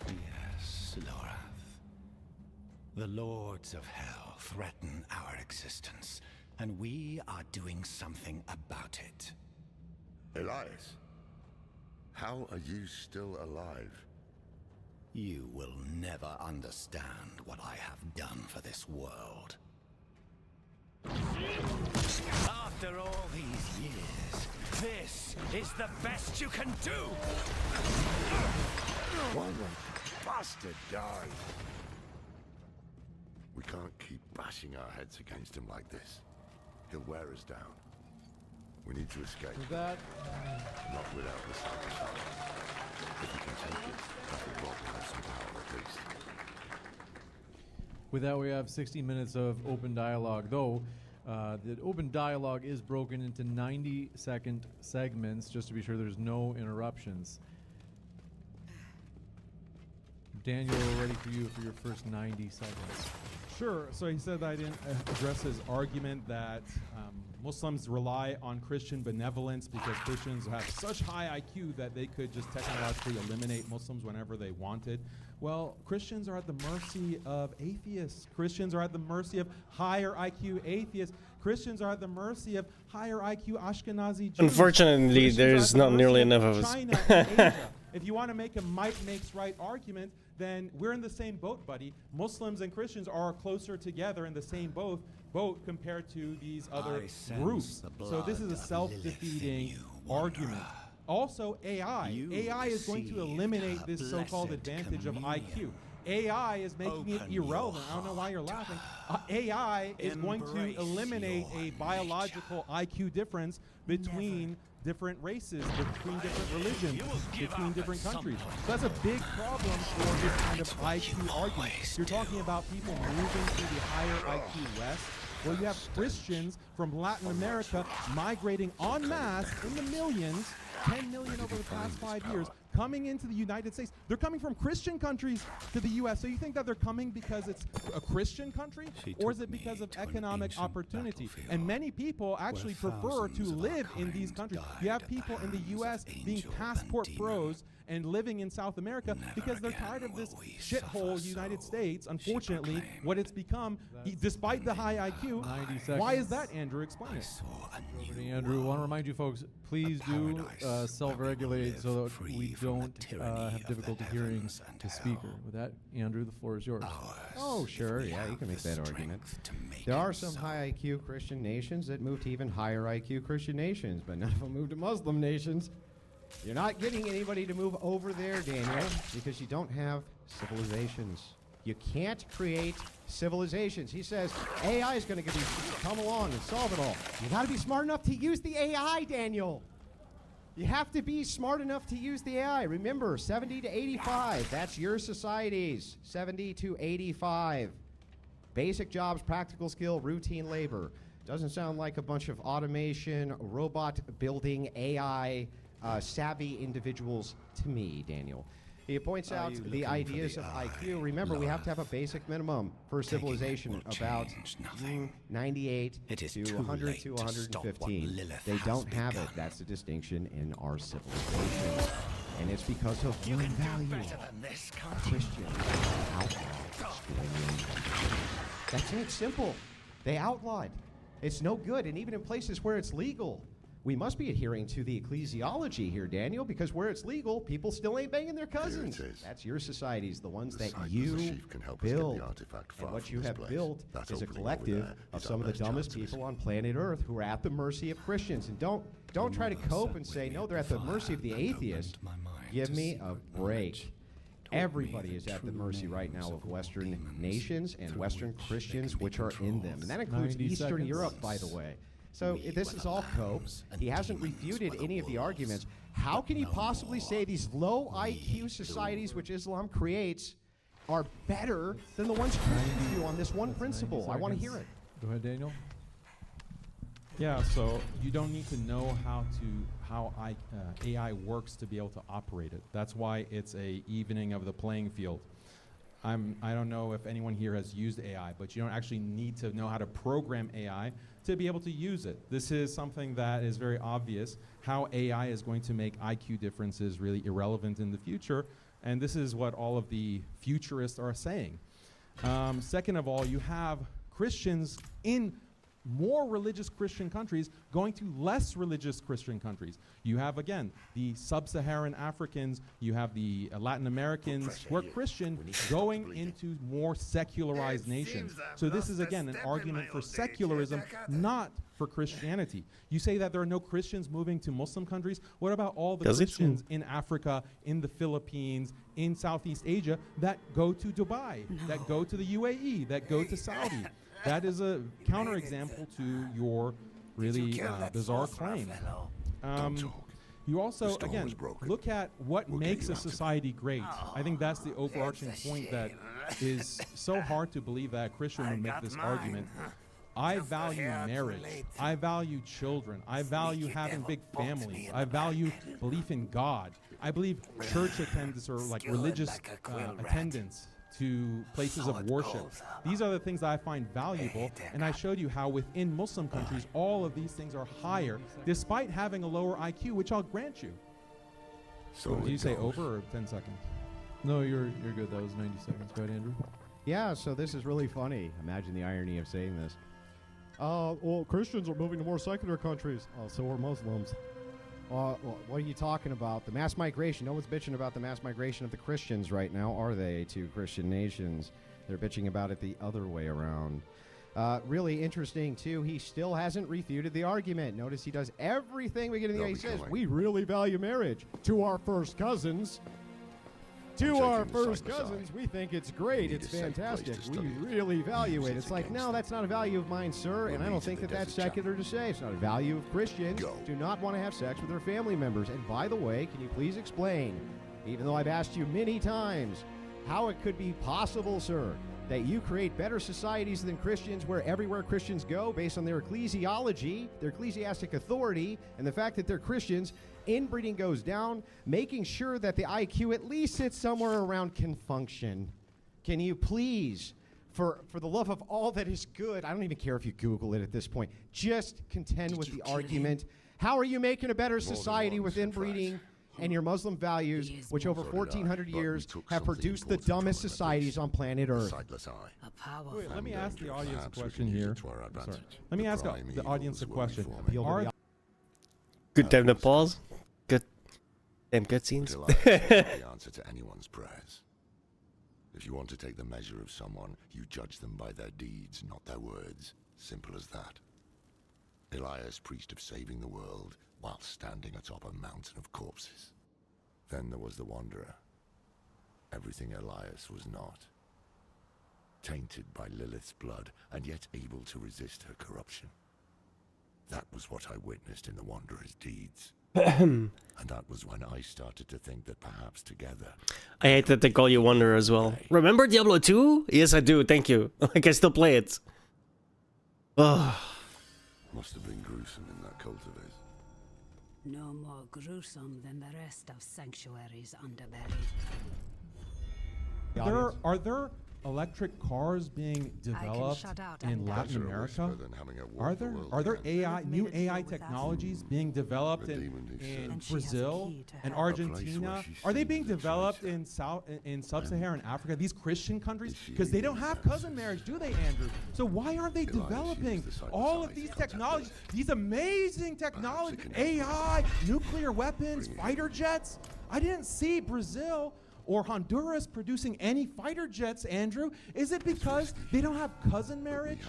Yes, Lorath. The Lords of Hell threaten our existence, and we are doing something about it. Elias, how are you still alive? You will never understand what I have done for this world. After all these years, this is the best you can do! Why won't the bastard die? We can't keep bashing our heads against him like this. He'll wear us down. We need to escape. With that, not without the Sightless Eye. If we can take it, that will have some power at least. with that, we have 60 minutes of open dialogue, though the open dialogue is broken into 90-second segments, just to be sure there's no interruptions. Daniel, we're ready for you for your first 90 seconds. Sure. So he said that I didn't address his argument that Muslims rely on Christian benevolence because Christians have such high IQ that they could just technologically eliminate Muslims whenever they wanted. Well, Christians are at the mercy of atheists. Christians are at the mercy of higher IQ atheists. Christians are at the mercy of higher IQ Ashkenazi Jews. Unfortunately, there's not nearly enough of us. China and Asia. If you want to make a might makes right argument, then we're in the same boat, buddy. Muslims and Christians are closer together in the same boat compared to these other groups. So this is a self-defeating argument. Also, AI. AI is going to eliminate this so-called advantage of IQ. AI is making it irrelevant. I don't know why you're laughing. AI is going to eliminate a biological IQ difference between different races, between different religions, between different countries. So that's a big problem for this kind of IQ argument. You're talking about people moving to the higher IQ West. Well, you have Christians from Latin America migrating en masse in the millions, 10 million over the past 5 years, coming into the United States. They're coming from Christian countries to the U.S. So you think that they're coming because it's a Christian country, or is it because of economic opportunity? And many people actually prefer to live in these countries. You have people in the U.S. being passport pros and living in South America because they're tired of this shithole United States, unfortunately, what it's become, despite the high IQ. 90 seconds. Why is that, Andrew? Explain it. Over to Andrew. I want to remind you folks, please do self-regulate so that we don't have difficulty hearing the speaker. With that, Andrew, the floor is yours. Oh, sure. Yeah, you can make that argument. There are some high IQ Christian nations that move to even higher IQ Christian nations, but none of them move to Muslim nations. You're not getting anybody to move over there, Daniel, because you don't have civilizations. You can't create civilizations. He says AI is going to come along and solve it all. You got to be smart enough to use the AI, Daniel. You have to be smart enough to use the AI. Remember, 70 to 85. That's your societies. 70 to 85. Basic jobs, practical skill, routine labor. Doesn't sound like a bunch of automation, robot building, AI savvy individuals to me, Daniel. He points out the ideas of IQ. Remember, we have to have a basic minimum for civilization, about 98 to 100 to 115. They don't have it. That's the distinction in our civilization. And it's because of human value. Christian outlawed. That's it, simple. They outlawed. It's no good, and even in places where it's legal. We must be adhering to the ecclesiology here, Daniel, because where it's legal, people still ain't banging their cousins. That's your societies, the ones that you build. And what you have built is a collective of some of the dumbest people on planet Earth who are at the mercy of Christians. And don't try to cope and say, no, they're at the mercy of the atheists. Give me a break. Everybody is at the mercy right now of Western nations and Western Christians, which are in them. And that includes Eastern Europe, by the way. So this is all cope. He hasn't refuted any of the arguments. How can he possibly say these low IQ societies which Islam creates are better than the ones Christians do on this one principle? I want to hear it. Go ahead, Daniel. Yeah, so you don't need to know how AI works to be able to operate it. That's why it's a evening of the playing field. I don't know if anyone here has used AI, but you don't actually need to know how to program AI to be able to use it. This is something that is very obvious, how AI is going to make IQ differences really irrelevant in the future, and this is what all of the futurists are saying. Second of all, you have Christians in more religious Christian countries going to less religious Christian countries. You have, again, the sub-Saharan Africans, you have the Latin Americans who are Christian going into more secularized nations. So this is, again, an argument for secularism, not for Christianity. You say that there are no Christians moving to Muslim countries. What about all the Christians in Africa, in the Philippines, in Southeast Asia that go to Dubai, that go to the UAE, that go to Saudi? That is a counterexample to your really bizarre claim. You also, again, look at what makes a society great. I think that's the overarching point that is so hard to believe that a Christian would make this argument. I value marriage. I value children. I value having big families. I value belief in God. I believe church attendance or like religious attendance to places of worship. These are the things that I find valuable, and I showed you how within Muslim countries all of these things are higher despite having a lower IQ, which I'll grant you. So did you say over or 10 seconds? No, you're good. That was 90 seconds. Go ahead, Andrew. Yeah, so this is really funny. Imagine the irony of saying this. Well, Christians are moving to more secular countries. So are Muslims. What are you talking about? The mass migration. No one's bitching about the mass migration of the Christians right now, are they, to Christian nations? They're bitching about it the other way around. Really interesting, too, he still hasn't refuted the argument. Notice he does everything we get in the He says, we really value marriage to our first cousins. To our first cousins, we think it's great. It's fantastic. We really value it. It's like, no, that's not a value of mine, sir, and I don't think that that's secular to say. It's not a value of Christians. Do not want to have sex with their family members. And by the way, can you please explain, even though I've asked you many times, how it could be possible, sir, that you create better societies than Christians where everywhere Christians go, based on their ecclesiology, their ecclesiastic authority, and the fact that they're Christians, inbreeding goes down, making sure that the IQ at least sits somewhere around can function. Can you please, for the love of all that is good, I don't even care if you Google it at this point, just contend with the argument. How are you making a better society with inbreeding and your Muslim values, which over 1,400 years have produced the dumbest societies on planet Earth? Wait, let me ask the audience a question here. Sorry. Let me ask the audience a question. Good time to pause. Good. Damn cutscenes. The answer to anyone's prayers. If you want to take the measure of someone, you judge them by their deeds, not their words. Simple as that. Elias preached of saving the world while standing atop a mountain of corpses. Then there was the Wanderer. Everything Elias was not. Tainted by Lilith's blood, and yet able to resist her corruption. That was what I witnessed in the Wanderer's deeds. And that was when I started to think that perhaps together... I hate that they call you Wanderer as well. Remember Diablo 2? Yes, I do. Thank you. Like, I still play it. Ugh. Must have been gruesome in that cultivate. No more gruesome than the rest of Sanctuary's underbelly. Are there electric cars being developed in Latin America? Are there new AI technologies being developed in Brazil and Argentina? Are they being developed in sub-Saharan Africa, these Christian countries? Because they don't have cousin marriage, do they, Andrew? So why aren't they developing all of these technologies, these amazing technologies, AI, nuclear weapons, fighter jets? I didn't see Brazil or Honduras producing any fighter jets, Andrew. Is it because they don't have cousin marriage?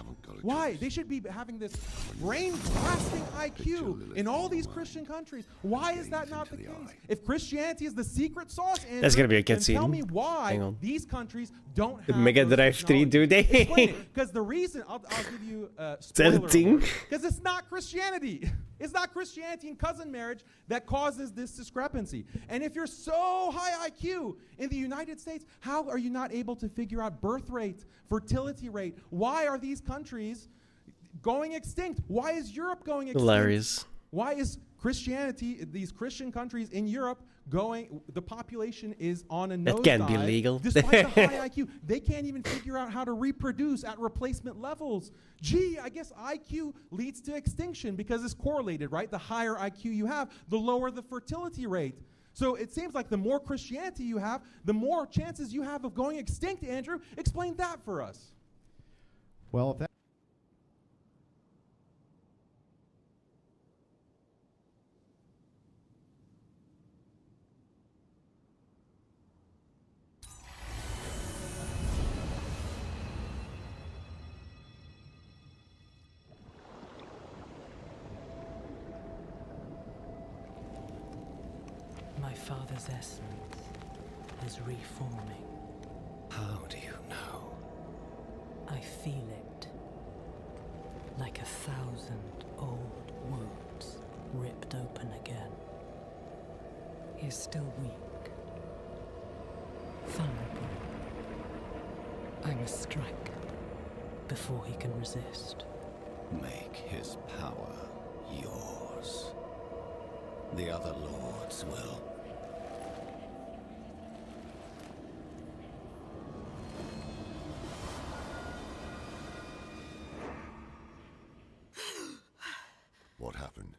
Why? They should be having this brain-blasting IQ in all these Christian countries. Why is that not the case? If Christianity is the secret sauce, Andrew, that's gonna be a then cutscene. tell me why these countries don't have Mega Drive 3, do they? Because the reason, I'll give you a spoiler alert, because it's not Christianity. It's not Christianity and cousin marriage that causes this discrepancy. And if you're so high IQ in the United States, how are you not able to figure out birth rate, fertility rate? Why are these countries going extinct? Why is Europe going extinct? Hilarious. Why is Christianity, these Christian countries in Europe, the population is on a nosedive. That can't be legal. Despite the high IQ, they can't even figure out how to reproduce at replacement levels. Gee, I guess IQ leads to extinction because it's correlated, right? The higher IQ you have, the lower the fertility rate. So it seems like the more Christianity you have, the more chances you have of going extinct, Andrew. Explain that for us. Well, if that... My father's essence is reforming. How do you know? I feel it. Like 1,000 old wounds ripped open again. He's still weak. Vulnerable. I must strike before he can resist. Make his power yours. The other lords will. What happened?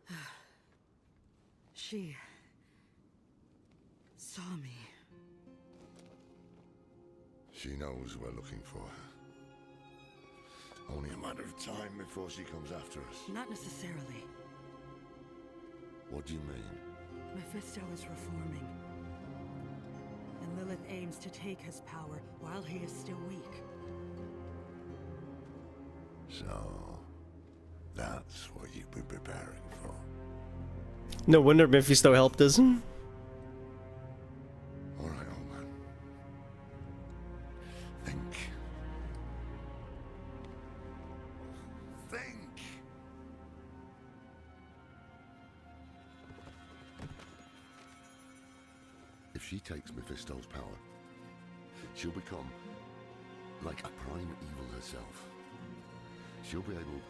She saw me. She knows we're looking for her. Only a matter of time before she comes after us. Not necessarily. What do you mean? Mephisto is reforming. And Lilith aims to take his power while he is still weak. So, that's what you've been preparing for. No wonder Mephisto helped us. All right, old man. Think. Think! If she takes Mephisto's power, she'll become like a prime evil herself. She'll be able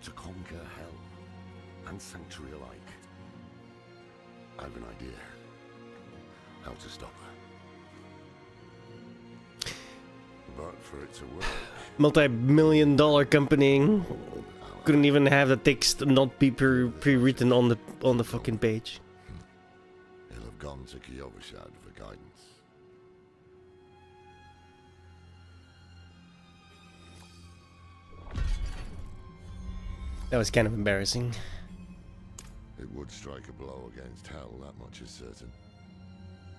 to conquer hell and sanctuary alike. I have an idea how to stop her. But for it to work, multi-million-dollar company couldn't even have the text not be pre-written on the fucking page. he'll have gone to Kyovashad for guidance. That was kind of embarrassing. It would strike a blow against hell, that much is certain.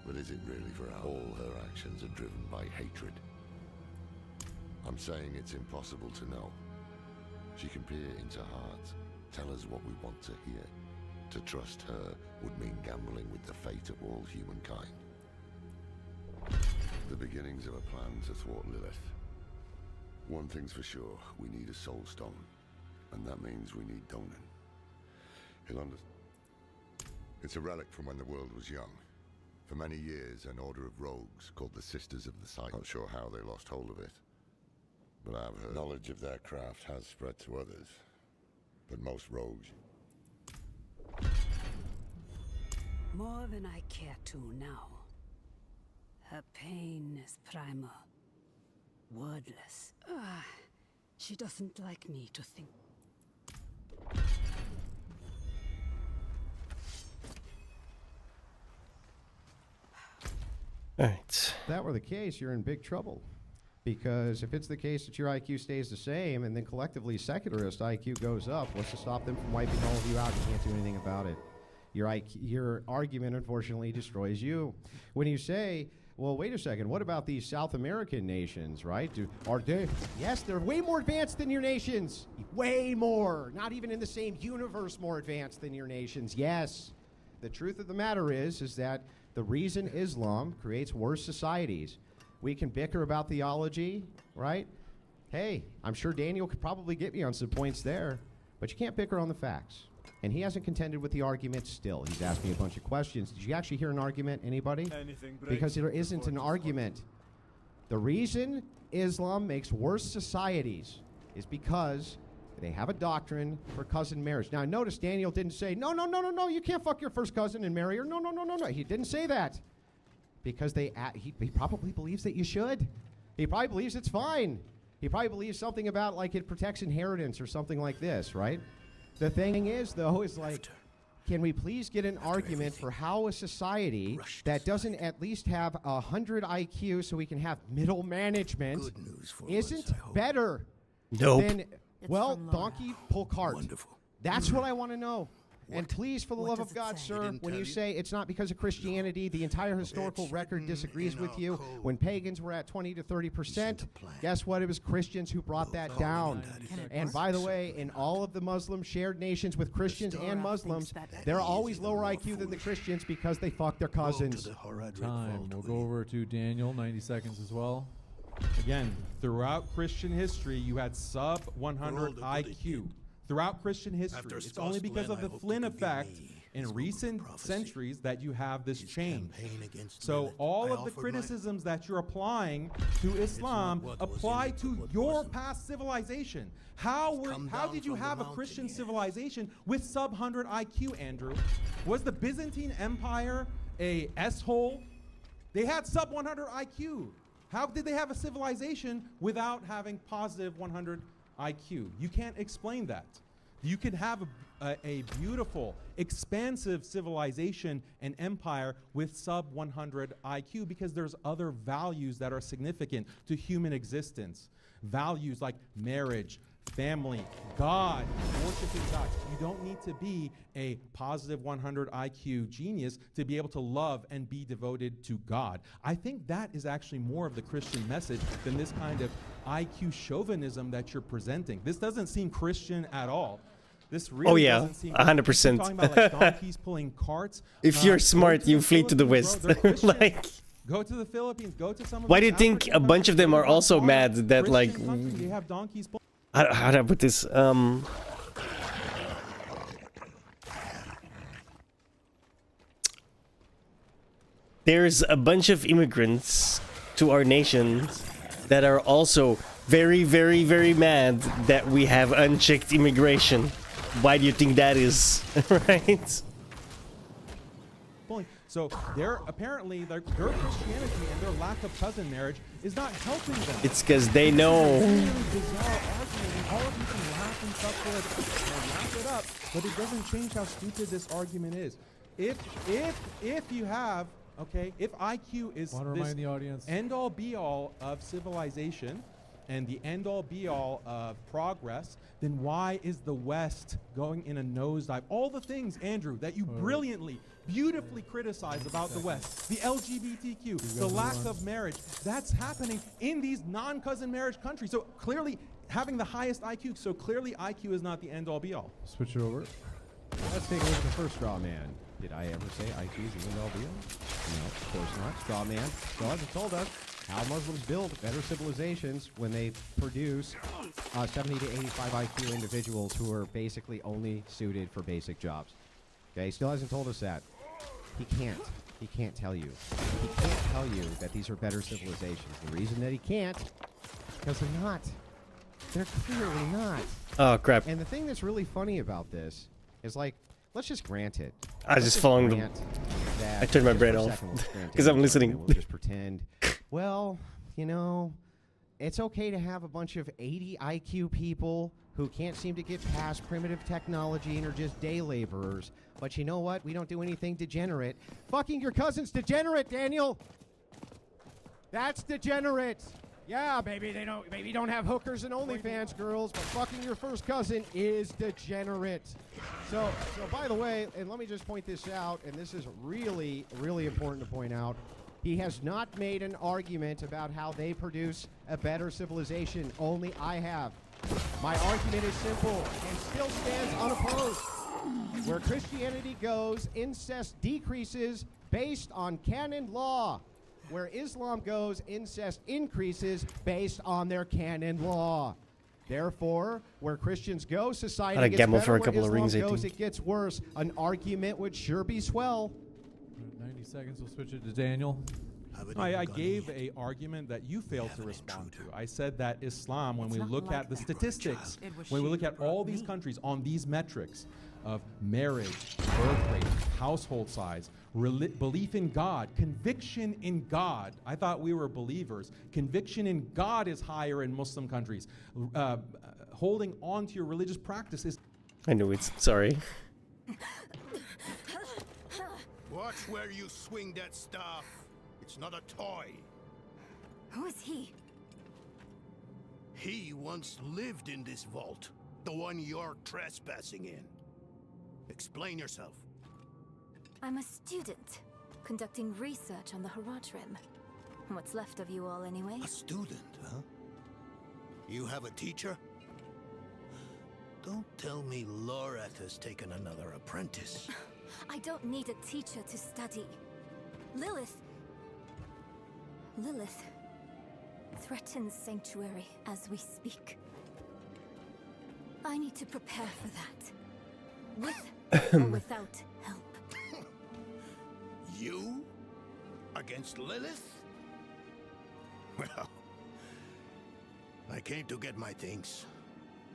But is it really for her? All her actions are driven by hatred. I'm saying it's impossible to know. She can peer into hearts, tell us what we want to hear. To trust her would mean gambling with the fate of all humankind. The beginnings of a plan to thwart Lilith. One thing's for sure, we need a soul stone. And that means we need Donan. He'll understand. It's a relic from when the world was young. For many years, an order of rogues called the Sisters of the Sight. Not sure how they lost hold of it. But I've heard knowledge of their craft has spread to others. But most rogues... More than I care to now. Her pain is primal. Wordless. She doesn't like me to think. Alright. If that were the case, you're in big trouble. Because if it's the case that your IQ stays the same and then collectively secularist IQ goes up, what's to stop them from wiping all of you out? You can't do anything about it. Your argument, unfortunately, destroys you. When you say, well, wait a second, what about these South American nations, right? Are they? Yes, they're way more advanced than your nations. Way more. Not even in the same universe more advanced than your nations. Yes. The truth of the matter is that the reason Islam creates worse societies. We can bicker about theology, right? Hey, I'm sure Daniel could probably get me on some points there, but you can't bicker on the facts. And he hasn't contended with the argument still. He's asked me a bunch of questions. Did you actually hear an argument, anybody? Because there isn't an argument. The reason Islam makes worse societies is because they have a doctrine for cousin marriage. Now, notice Daniel didn't say, no, you can't fuck your first cousin and marry her. No. He didn't say that. Because he probably believes that you should. He probably believes it's fine. He probably believes something about, like, it protects inheritance or something like this, right? The thing is, though, is like, can we please get an argument for how a society that doesn't at least have 100 IQ so we can have middle management isn't better than, well, donkey pull cart. Wonderful. That's what I want to know. And please, for the love of God, sir, when you say it's not because of Christianity, the entire historical record disagrees with you. When pagans were at 20 to 30%, guess what? It was Christians who brought that down. And by the way, in all of the Muslim shared nations with Christians and Muslims, they're always lower IQ than the Christians because they fuck their cousins. Time. We'll go over to Daniel, 90 seconds as well. Again, throughout Christian history, you had sub 100 IQ. Throughout Christian history, it's only because of the Flynn effect in recent centuries that you have this change. So all of the criticisms that you're applying to Islam apply to your past civilization. How did you have a Christian civilization with sub 100 IQ, Andrew? Was the Byzantine Empire a S-hole? They had sub 100 IQ. How did they have a civilization without having positive 100 IQ? You can't explain that. You can have a beautiful, expansive civilization and empire with sub 100 IQ because there's other values that are significant to human existence. Values like marriage, family, God, worshiping God. You don't need to be a positive 100 IQ genius to be able to love and be devoted to God. I think that is actually more of the Christian message than this kind of IQ chauvinism that you're presenting. This doesn't seem Christian at all. This really doesn't seem 100%. Talking about like donkeys pulling carts. If you're smart, you flee to the West. Like, go to the Philippines. Go to some of why do you think a bunch of them are also mad that, like, they have donkeys? how do I put this? There's a bunch of immigrants to our nation that are also very, very, very mad that we have unchecked immigration. Why do you think that is? Right? So their apparently their Christianity and their lack of cousin marriage is not helping them. It's because they know. It's a really bizarre argument. All of you can laugh and stuff for it, and laugh it up, but it doesn't change how stupid this argument is. If you have if IQ is this end all be all of civilization and the end all be all of progress, then why is the West going in a nosedive? All the things, Andrew, that you beautifully criticize about the West, the LGBTQ, the lack of marriage, that's happening in these non-cousin marriage countries. So clearly, having the highest IQ, so clearly IQ is not the end all be all. Switch it over. Let's take a look at the first straw man. Did I ever say IQ is the end all be all? No, of course not. Straw man. So as it told us, how Muslims build better civilizations when they produce 70 to 85 IQ individuals who are basically only suited for basic jobs. Okay, still hasn't told us that. He can't. He can't tell you. He can't tell you that these are better civilizations. The reason that he can't, because they're not. They're clearly not. Oh, crap. And the thing that's really funny about this is, like, let's just grant it. I was just following them. I turned my brain off because I'm listening. We'll just pretend. Well, you know, it's okay to have a bunch of 80 IQ people who can't seem to get past primitive technology and are just day laborers. But you know what? We don't do anything degenerate. Fucking your cousin's degenerate, Daniel. That's degenerate. Yeah, maybe you don't have hookers and OnlyFans girls, but fucking your first cousin is degenerate. So by the way, and let me just point this out, and this is really, really important to point out. He has not made an argument about how they produce a better civilization. Only I have. My argument is simple and still stands unopposed. Where Christianity goes, incest decreases based on canon law. Where Islam goes, incest increases based on their canon law. Therefore, where Christians go, society gets better. For a couple where of rings, Islam goes, it gets worse. An argument would sure be swell. 90 seconds, we'll switch it to Daniel. I gave a argument that you failed to respond to. I said that Islam, when we look at the statistics, when we look at all these countries on these metrics of marriage, birth rate, household size, belief in God, conviction in God. I thought we were believers. Conviction in God is higher in Muslim countries. Holding on to your religious practices. I knew it. Sorry. Watch where you swing that staff. It's not a toy. Who is he? He once lived in this vault, the one you're trespassing in. Explain yourself. I'm a student, conducting research on the Haraj Rim. What's left of you all, anyway? A student, huh? You have a teacher? Don't tell me Lorath has taken another apprentice. I don't need a teacher to study. Lilith threatens Sanctuary as we speak. I need to prepare for that. With or without help. You? Against Lilith? Well, I came to get my things.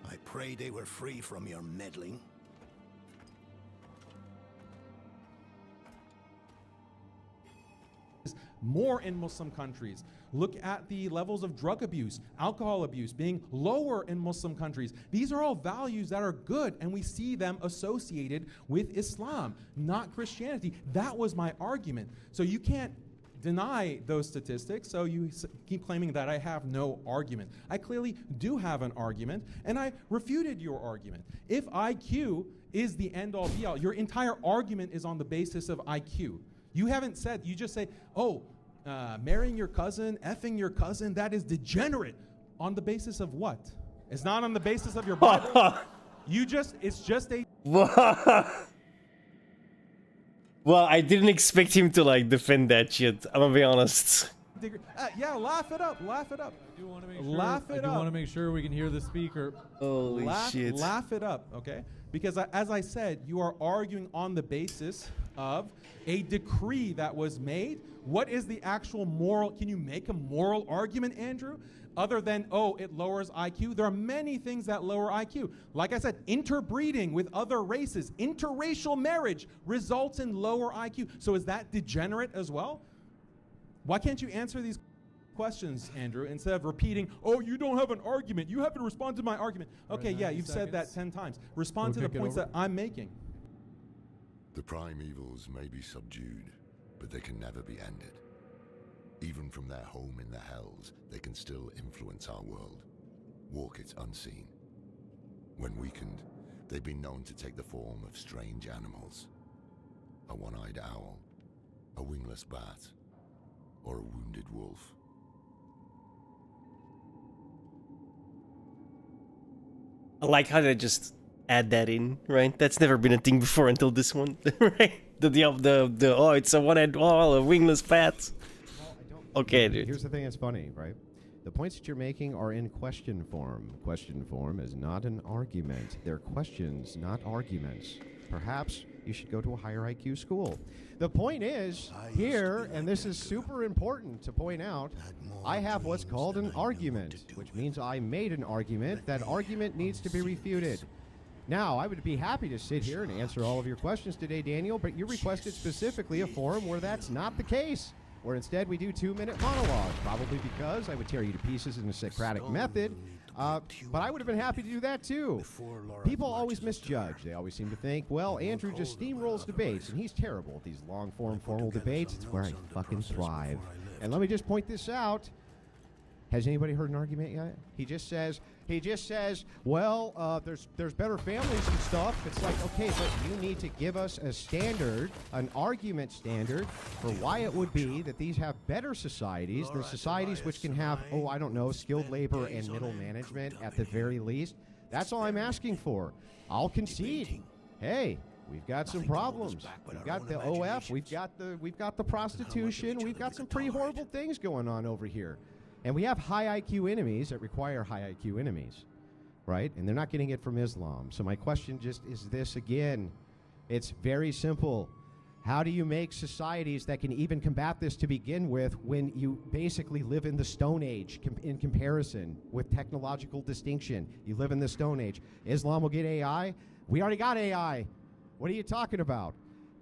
I pray they were free from your meddling. More in Muslim countries. Look at the levels of drug abuse, alcohol abuse being lower in Muslim countries. These are all values that are good, and we see them associated with Islam, not Christianity. That was my argument. So you can't deny those statistics, so you keep claiming that I have no argument. I clearly do have an argument, and I refuted your argument. If IQ is the end-all be-all, your entire argument is on the basis of IQ. You haven't said, you just say, oh, marrying your cousin, effing your cousin, that is degenerate. On the basis of what? It's not on the basis of your Bible. It's just a... Well, I didn't expect him to, like, defend that shit. I'm gonna be honest. Yeah, laugh it up, laugh it up. I do want to make sure we can hear the speaker. Holy shit. Laugh it up, okay? Because as I said, you are arguing on the basis of a decree that was made. What is the actual moral? Can you make a moral argument, Andrew? other than, oh, it lowers IQ. There are many things that lower IQ. Like I said, interbreeding with other races, interracial marriage results in lower IQ. So is that degenerate as well? Why can't you answer these questions, Andrew, instead of repeating, oh, you don't have an argument. You haven't responded to my argument. Okay, yeah, you've said that 10 times. Respond to the points that I'm making. The prime evils may be subdued, but they can never be ended. Even from their home in the hells, they can still influence our world, walk it unseen. When weakened, they've been known to take the form of strange animals. A one-eyed owl, a wingless bat, or a wounded wolf. I like how they just add that in, right? That's never been a thing before until this one, right? The oh, it's a one-eyed owl, a wingless bat. Okay, dude. Here's the thing that's funny, right? The points that you're making are in question form. Question form is not an argument. They're questions, not arguments. Perhaps you should go to a higher IQ school. The point is, here, and this is super important to point out, I have what's called an argument, which means I made an argument. That argument needs to be refuted. Now, I would be happy to sit here and answer all of your questions today, Daniel, but you requested specifically a forum where that's not the case, where instead we do 2-minute monologues, probably because I would tear you to pieces in a Socratic method, but I would have been happy to do that too. People always misjudge. They always seem to think, well, Andrew just steamrolls debates, and he's terrible at these long-form formal debates. It's where I fucking thrive. And let me just point this out. Has anybody heard an argument yet? He just says, well, there's better families and stuff. It's like, okay, but you need to give us a standard, an argument standard for why it would be that these have better societies than societies which can have, oh, I don't know, skilled labor and middle management at the very least. That's all I'm asking for. I'll concede. Hey, we've got some problems. We've got the OF, we've got the prostitution, we've got some pretty horrible things going on over here. And we have high IQ enemies that require high IQ enemies, right? And they're not getting it from Islam. So my question just is this again. It's very simple. How do you make societies that can even combat this to begin with when you basically live in the Stone Age in comparison with technological distinction? You live in the Stone Age. Islam will get AI. We already got AI. What are you talking about?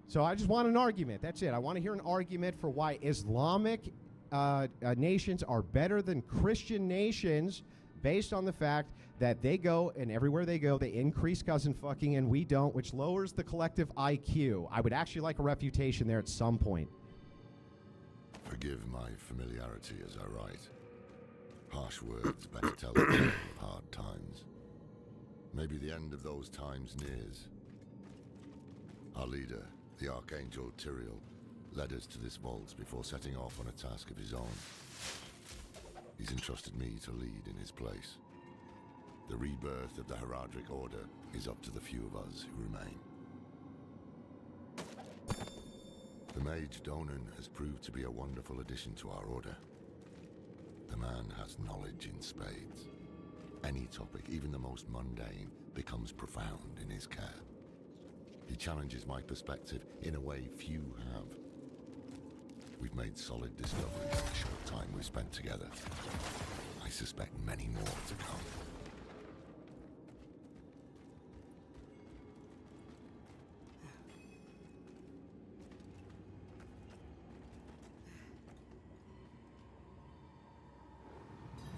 So I just want an argument. That's it. I want to hear an argument for why Islamic nations are better than Christian nations based on the fact that they go, and everywhere they go, they increase cousin fucking and we don't, which lowers the collective IQ. I would actually like a refutation there at some point. Forgive my familiarity as I write. Harsh words better tell the tale of hard times. Maybe the end of those times nears. Our leader, the Archangel Tyrael, led us to this vault before setting off on a task of his own. He's entrusted me to lead in his place. The rebirth of the Heraldric Order is up to the few of us who remain. The Mage Donan has proved to be a wonderful addition to our order. The man has knowledge in spades. Any topic, even the most mundane, becomes profound in his care. He challenges my perspective in a way few have. We've made solid discoveries in the short time we've spent together. I suspect many more to come.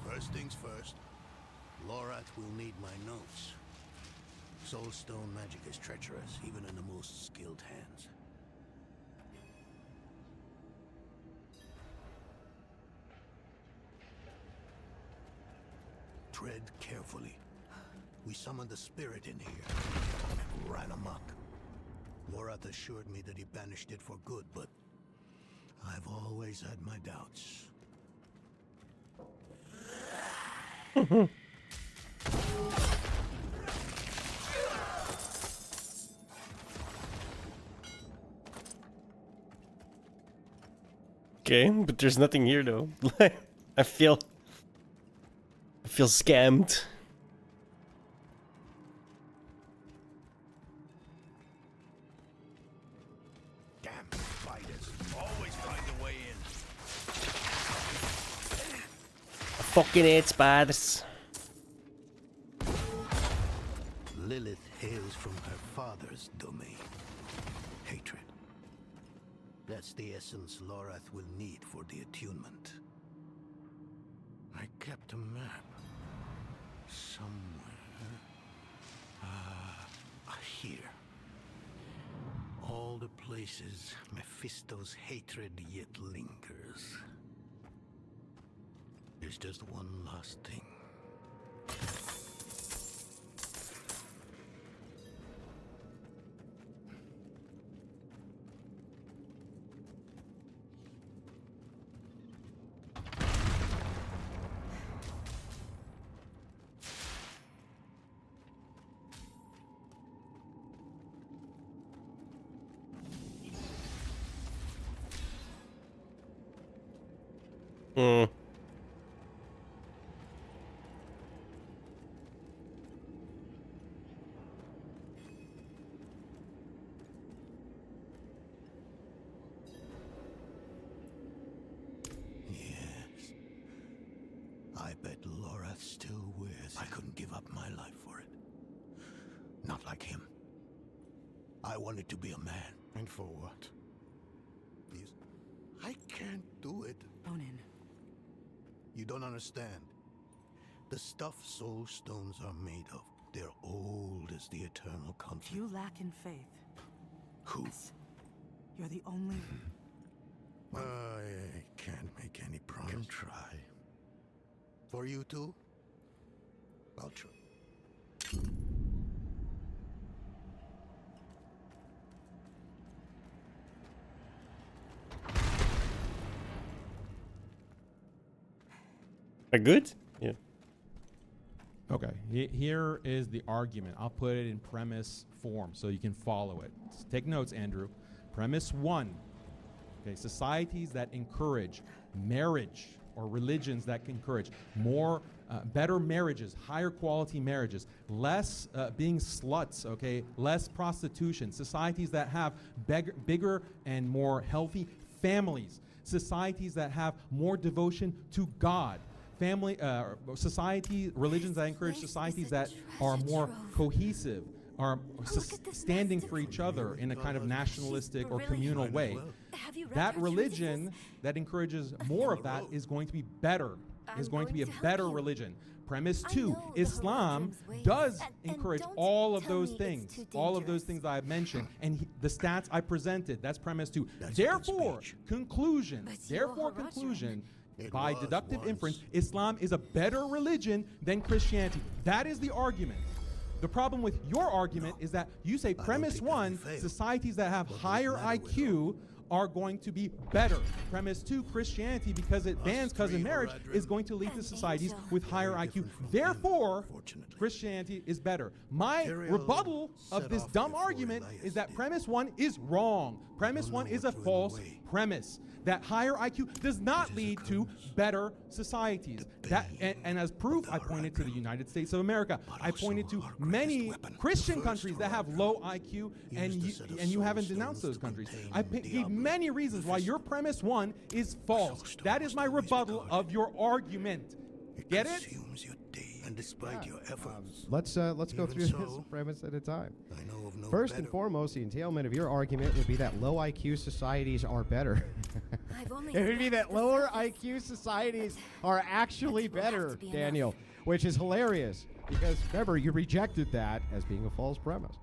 First things first, Lorath will need my notes. Soulstone magic is treacherous, even in the most skilled hands. Tread carefully. We summoned the spirit in here and ran amok. Lorath assured me that he banished it for good, but I've always had my doubts. Okay, but there's nothing here though. I feel scammed. Damn spiders. Always find a way in. I fucking expats. Lilith hails from her father's domain. Hatred. That's the essence Lorath will need for the attunement. I kept a map. Somewhere. Here. All the places Mephisto's hatred yet lingers. There's just one last thing. Hmm. Yes. I bet Lorath still wears it. I couldn't give up my life for it. Not like him. I wanted to be a man. And for what? Because I can't do it. Onin. You don't understand. The stuff soul stones are made of, they're old as the eternal conflict. If you lack in faith, who? You're the only... I can't make any promise. Can try. For you too? I'll try. Good? Yeah. Okay, here is the argument. I'll put it in premise form so you can follow it. Take notes, Andrew. Premise 1. Okay, societies that encourage marriage, or religions that encourage more, better marriages, higher quality marriages, less being sluts, okay, less prostitution, societies that have bigger and more healthy families, societies that have more devotion to God, family, society, religions that encourage societies that are more cohesive, are standing for each other in a kind of nationalistic or communal way. That religion that encourages more of that is going to be better, is going to be a better religion. Premise 2, Islam does encourage all of those things, all of those things I've mentioned, and the stats I presented, that's premise 2. Therefore, conclusion, by deductive inference, Islam is a better religion than Christianity. That is the argument. The problem with your argument is that you say premise 1, societies that have higher IQ are going to be better. Premise 2, Christianity, because it bans cousin marriage, is going to lead to societies with higher IQ. Therefore, Christianity is better. My rebuttal of this dumb argument is that premise 1 is wrong. Premise 1 is a false premise. That higher IQ does not lead to better societies. And as proof, I pointed to the United States of America. I pointed to many Christian countries that have low IQ, and you haven't denounced those countries. I gave many reasons why your premise 1 is false. That is my rebuttal of your argument. Get it? And despite your efforts, let's go through this premise at a time. First and foremost, the entailment of your argument would be that low IQ societies are better. It would be that lower IQ societies are actually better, Daniel, which is hilarious because, remember, you rejected that as being a false premise.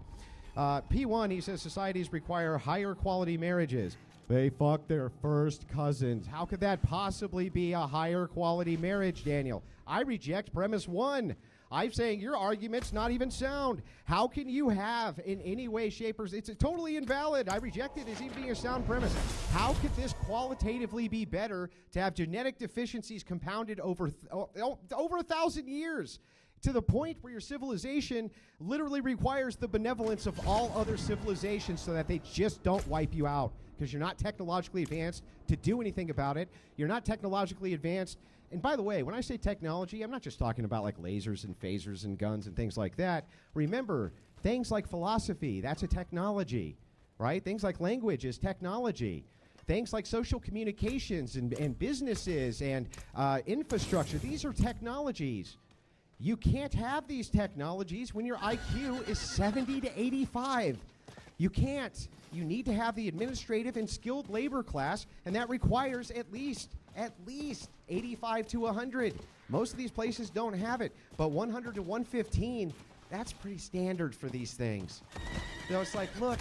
P1, he says societies require higher quality marriages. They fuck their first cousins. How could that possibly be a higher quality marriage, Daniel? I reject premise 1. I'm saying your argument's not even sound. How can you have, in any way, shape, or it's totally invalid. I reject it as even being a sound premise. How could this qualitatively be better to have genetic deficiencies compounded over 1,000 years? To the point where your civilization literally requires the benevolence of all other civilizations so that they just don't wipe you out because you're not technologically advanced to do anything about it. You're not technologically advanced. And by the way, when I say technology, I'm not just talking about like lasers and phasers and guns and things like that. Remember, things like philosophy, that's a technology, right? Things like language is technology. things like social communications and businesses and infrastructure. These are technologies. You can't have these technologies when your IQ is 70 to 85. You can't. You need to have the administrative and skilled labor class, and that requires at least 85 to 100. Most of these places don't have it, but 100 to 115, that's pretty standard for these things. So it's like, look,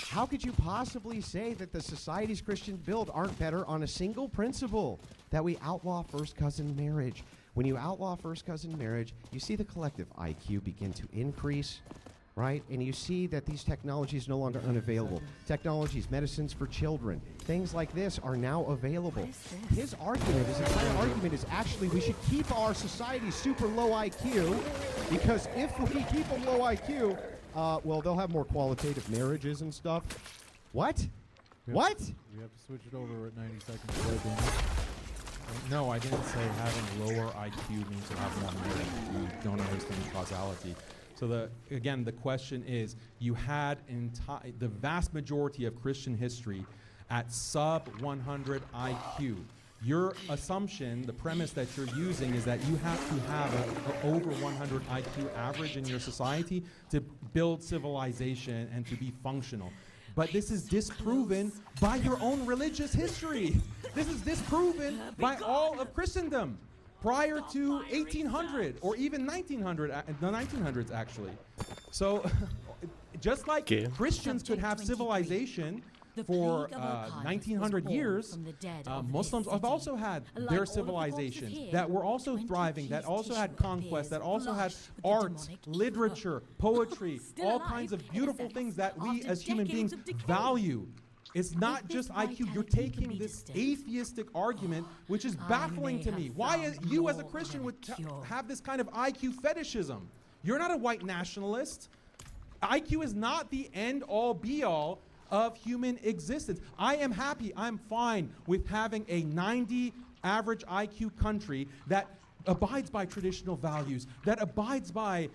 how could you possibly say that the societies Christians build aren't better on a single principle, that we outlaw first cousin marriage? When you outlaw first cousin marriage, you see the collective IQ begin to increase, right? And you see that these technologies are no longer unavailable. Technologies, medicines for children, things like this are now available. His argument, his entire argument is actually we should keep our society super low IQ, because if we keep them low IQ, well, they'll have more qualitative marriages and stuff. What? What? We have to switch it over at 90 seconds. No, I didn't say having lower IQ means you have more marriage. You don't understand causality. So again, the question is, you had the vast majority of Christian history at sub 100 IQ. Your assumption, the premise that you're using, is that you have to have an over 100 IQ average in your society to build civilization and to be functional. But this is disproven by your own religious history. This is disproven by all of Christendom prior to 1800 or even 1900, the 1900s actually. So just like Christians could have civilization for 1900 years, Muslims have also had their civilizations that were also thriving, that also had conquest, that also had art, literature, poetry, all kinds of beautiful things that we as human beings value. It's not just IQ. You're taking this atheistic argument, which is baffling to me. Why you as a Christian would have this kind of IQ fetishism? You're not a white nationalist. IQ is not the end-all, be-all of human existence. I am happy, I'm fine with having a 90 average IQ country that abides by traditional values, that abides by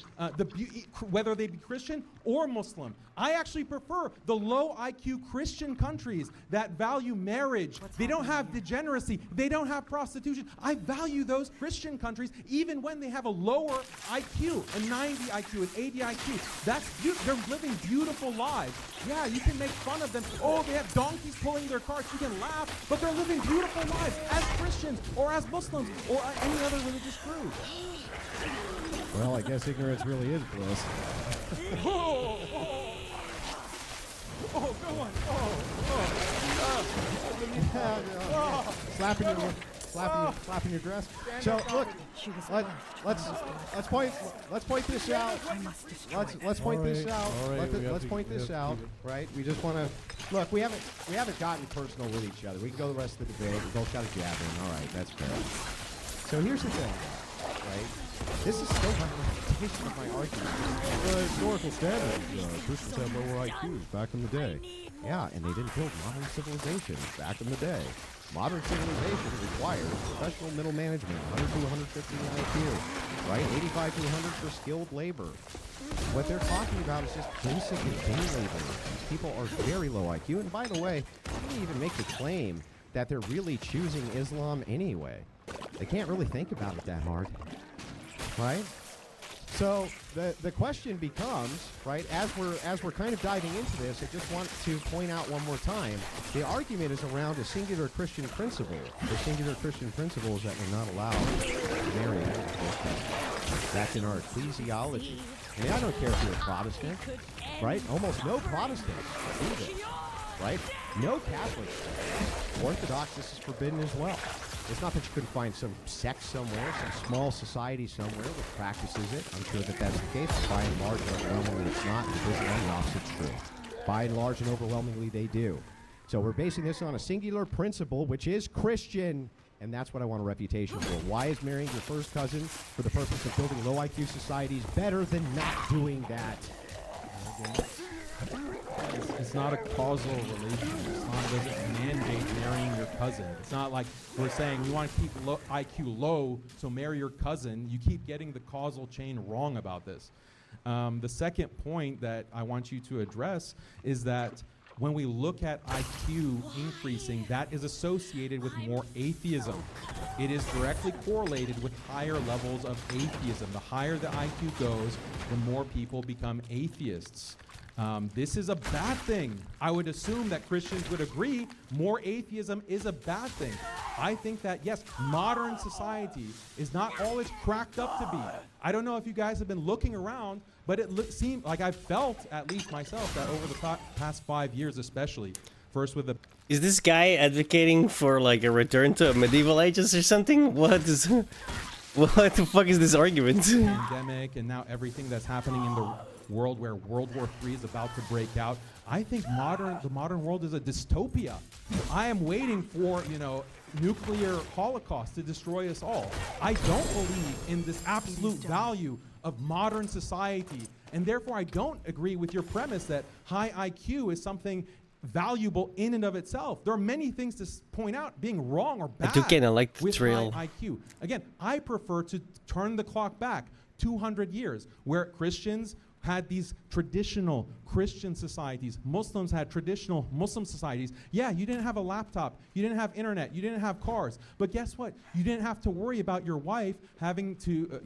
whether they be Christian or Muslim. I actually prefer the low IQ Christian countries that value marriage. They don't have degeneracy. They don't have prostitution. I value those Christian countries even when they have a lower IQ, a 90 IQ, an 80 IQ. They're living beautiful lives. Yeah, you can make fun of them. Oh, they have donkeys pulling their carts. You can laugh, but they're living beautiful lives as Christians or as Muslims or any other religious group. Well, I guess ignorance really is bliss. Oh, go on. Slapping your dress. So look, let's point this out. Let's point this out. Let's point this out. Right? We just want to look. We haven't gotten personal with each other. We can go the rest of the debate. We both got a jab in. All right, that's fair. So here's the thing, right? This is still my reputation of my argument. The historical standards, Christians had lower IQs back in the day. Yeah, and they didn't build modern civilization back in the day. Modern civilization requires professional middle management, 100 to 150 IQ, right? 85 to 100 for skilled labor. What they're talking about is just basically day labor. These people are very low IQ, and by the way, they didn't even make the claim that they're really choosing Islam anyway. They can't really think about it that hard. Right? So the question becomes, right, as we're kind of diving into this, I just want to point out one more time, the argument is around a singular Christian principle. The singular Christian principle is that we're not allowed to marry. That's in our ecclesiology. I mean, I don't care if you're a Protestant, right? Almost no Protestants do this, right? No Catholics. Orthodox, this is forbidden as well. It's not that you couldn't find some sect somewhere, some small society somewhere that practices it. I'm sure that that's the case, but by and large, overwhelmingly it's not, and the opposite's true. By and large and overwhelmingly they do. So we're basing this on a singular principle, which is Christian, and that's what I want a reputation for. Why is marrying your first cousin for the purpose of building low IQ societies better than not doing that? It's not a causal relation. Islam doesn't mandate marrying your cousin. It's not like we're saying we want to keep IQ low, so marry your cousin. You keep getting the causal chain wrong about this. The second point that I want you to address is that when we look at IQ increasing, that is associated with more atheism. It is directly correlated with higher levels of atheism. The higher the IQ goes, the more people become atheists. This is a bad thing. I would assume that Christians would agree more atheism is a bad thing. I think that, yes, modern society is not all it's cracked up to be. I don't know if you guys have been looking around, but it seemed like I've felt, at least myself, that over the past 5 years especially, first with the... Is this guy advocating for like a return to medieval ages or something? What the fuck is this argument? Pandemic and now everything that's happening in the world where World War III is about to break out. I think the modern world is a dystopia. I am waiting for, nuclear holocaust to destroy us all. I don't believe in this absolute value of modern society, and therefore I don't agree with your premise that high IQ is something valuable in and of itself. There are many things to point out being wrong or bad with high IQ. Again, I prefer to turn the clock back 200 years where Christians had these traditional Christian societies. Muslims had traditional Muslim societies. Yeah, you didn't have a laptop. You didn't have internet. You didn't have cars. But guess what? You didn't have to worry about your wife having to,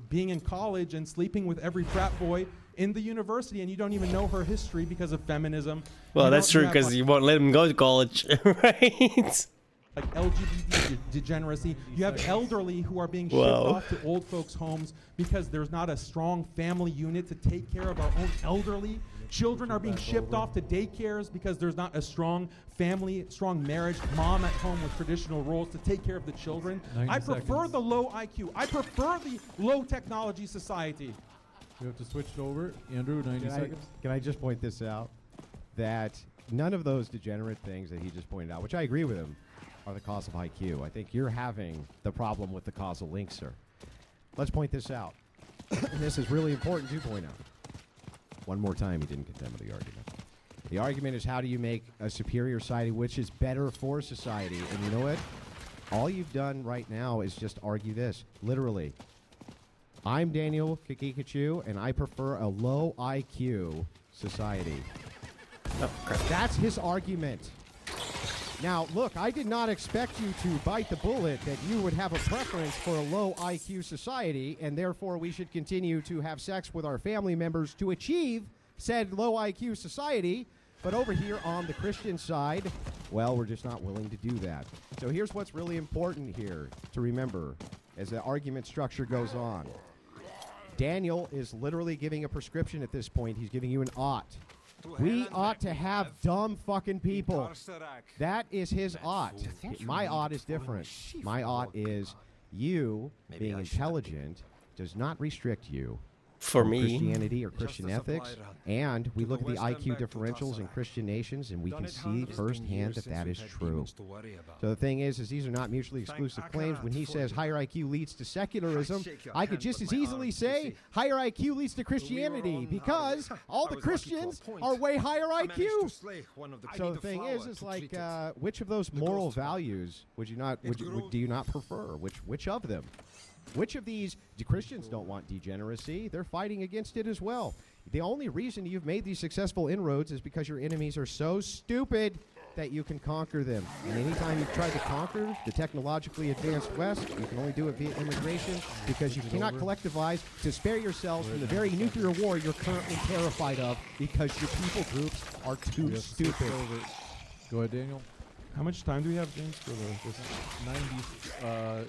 being in college and sleeping with every frat boy in the university, and you don't even know her history because of feminism. Well, that's true, because you won't let them go to college, right? Like LGBT degeneracy. You have elderly who are being shipped off to old folks' homes because there's not a strong family unit to take care of our own elderly. Children are being shipped off to daycares because there's not a strong family, strong marriage, mom at home with traditional roles to take care of the children. I prefer the low IQ. I prefer the low technology society. You have to switch it over. Andrew, 90 seconds. Can I just point this out? That none of those degenerate things that he just pointed out, which I agree with him, are the cause of IQ. I think you're having the problem with the causal link, sir. Let's point this out. And this is really important to point out. One more time, he didn't condemn the argument. The argument is, how do you make a superior society which is better for society? And you know what? All you've done right now is just argue this. Literally. I'm Daniel Kikikachu, and I prefer a low IQ society. Oh, crap. That's his argument. Now, look, I did not expect you to bite the bullet that you would have a preference for a low IQ society, and therefore we should continue to have sex with our family members to achieve said low IQ society. But over here on the Christian side, well, we're just not willing to do that. So here's what's really important here to remember as the argument structure goes on. Daniel is literally giving a prescription at this point. He's giving you an ought. We ought to have dumb fucking people. That is his ought. My ought is different. My ought is you being intelligent does not restrict you for from me Christianity or Christian ethics. And we look at the IQ differentials in Christian nations, and we can see firsthand that that is true. So the thing is these are not mutually exclusive claims. When he says higher IQ leads to secularism, I could just as easily say higher IQ leads to Christianity, because all the Christians are way higher IQ. So the thing is like, which of those moral values would you not do you not prefer? Which of them? Which of these Christians don't want degeneracy? They're fighting against it as well. The only reason you've made these successful inroads is because your enemies are so stupid that you can conquer them. And anytime you've tried to conquer the technologically advanced West, you can only do it via immigration, because you cannot collectivize to spare yourselves from the very nuclear war you're currently terrified of, because your people groups are too stupid. Go ahead, Daniel. How much time do we have, James, for this 90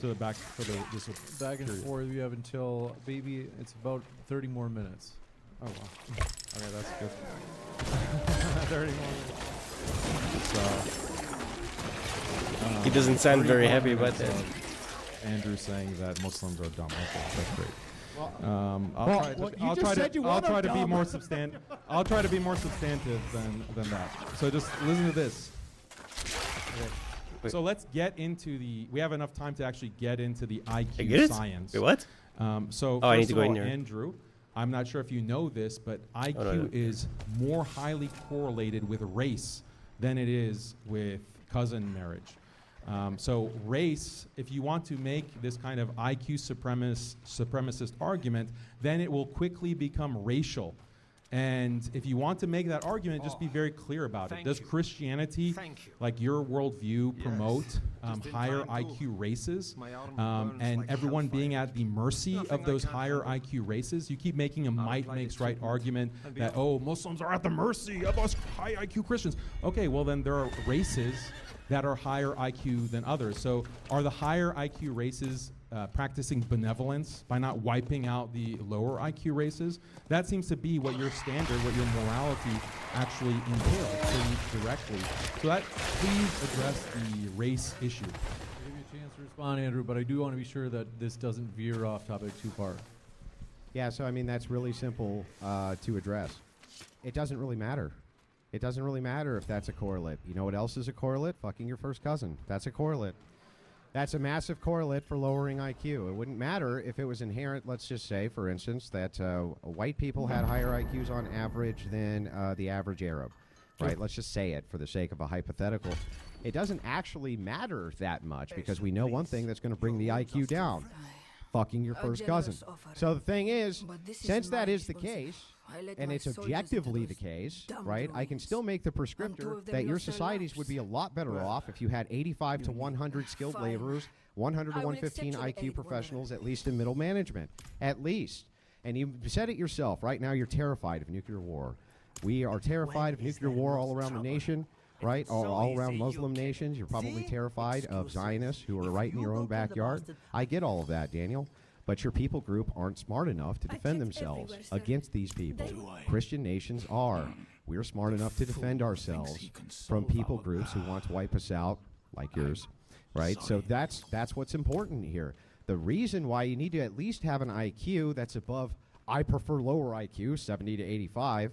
to the back for this back and period? forth? We have until it's about 30 more minutes. Oh wow. Okay, that's good. 30 more minutes. He doesn't sound very happy about that. Andrew saying that Muslims are dumb. Okay, that's great. I'll try to be more substantive. I'll try to be more substantive than that. So just listen to this. So let's get into we have enough time to actually get into the IQ science. Wait, what? So I need first to of go all, in here. Andrew, I'm not sure if you know this, but IQ is more highly correlated with race than it is with cousin marriage. So race, if you want to make this kind of IQ supremacist argument, then it will quickly become racial. And if you want to make that argument, just be very clear about it. Does Christianity, like your worldview, promote higher IQ races and everyone being at the mercy of those higher IQ races? You keep making a might makes right argument that, oh, Muslims are at the mercy of us high IQ Christians. Okay, well then there are races that are higher IQ than others. So are the higher IQ races practicing benevolence by not wiping out the lower IQ races? That seems to be what your standard, what your morality actually entails pretty directly. So that, please address the race issue. I'll give you a chance to respond, Andrew, but I do want to be sure that this doesn't veer off topic too far. Yeah, so I mean, that's really simple to address. It doesn't really matter. It doesn't really matter if that's a correlate. You know what else is a correlate? Fucking your first cousin. That's a correlate. That's a massive correlate for lowering IQ. It wouldn't matter if it was inherent, let's just say, for instance, that white people had higher IQs on average than the average Arab, right? Let's just say it for the sake of a hypothetical. It doesn't actually matter that much because we know one thing that's going to bring the IQ down. Fucking your first cousin. So the thing is, since that is the case, and it's objectively the case, right, I can still make the prescriptor that your societies would be a lot better off if you had 85 to 100 skilled laborers, 100 to 115 IQ professionals, at least in middle management. At least. And you said it yourself. Right now you're terrified of nuclear war. We are terrified of nuclear war all around the nation. Right, all around Muslim nations. You're probably terrified of Zionists who are right in your own backyard. I get all of that, Daniel. But your people group aren't smart enough to defend themselves against these people. Christian nations are. We're smart enough to defend ourselves from people groups who want to wipe us out, like yours. Right? So that's what's important here. The reason why you need to at least have an IQ that's above, I prefer lower IQ, 70 to 85.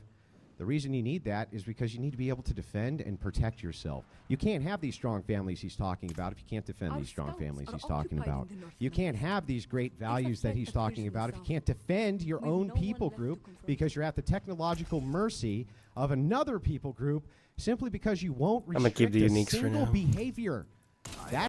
The reason you need that is because you need to be able to defend and protect yourself. You can't have these strong families he's talking about if you can't defend these strong families he's talking about. You can't have these great values that he's talking about if you can't defend your own people group because you're at the technological mercy of another people group simply because you won't restrict a single behavior. That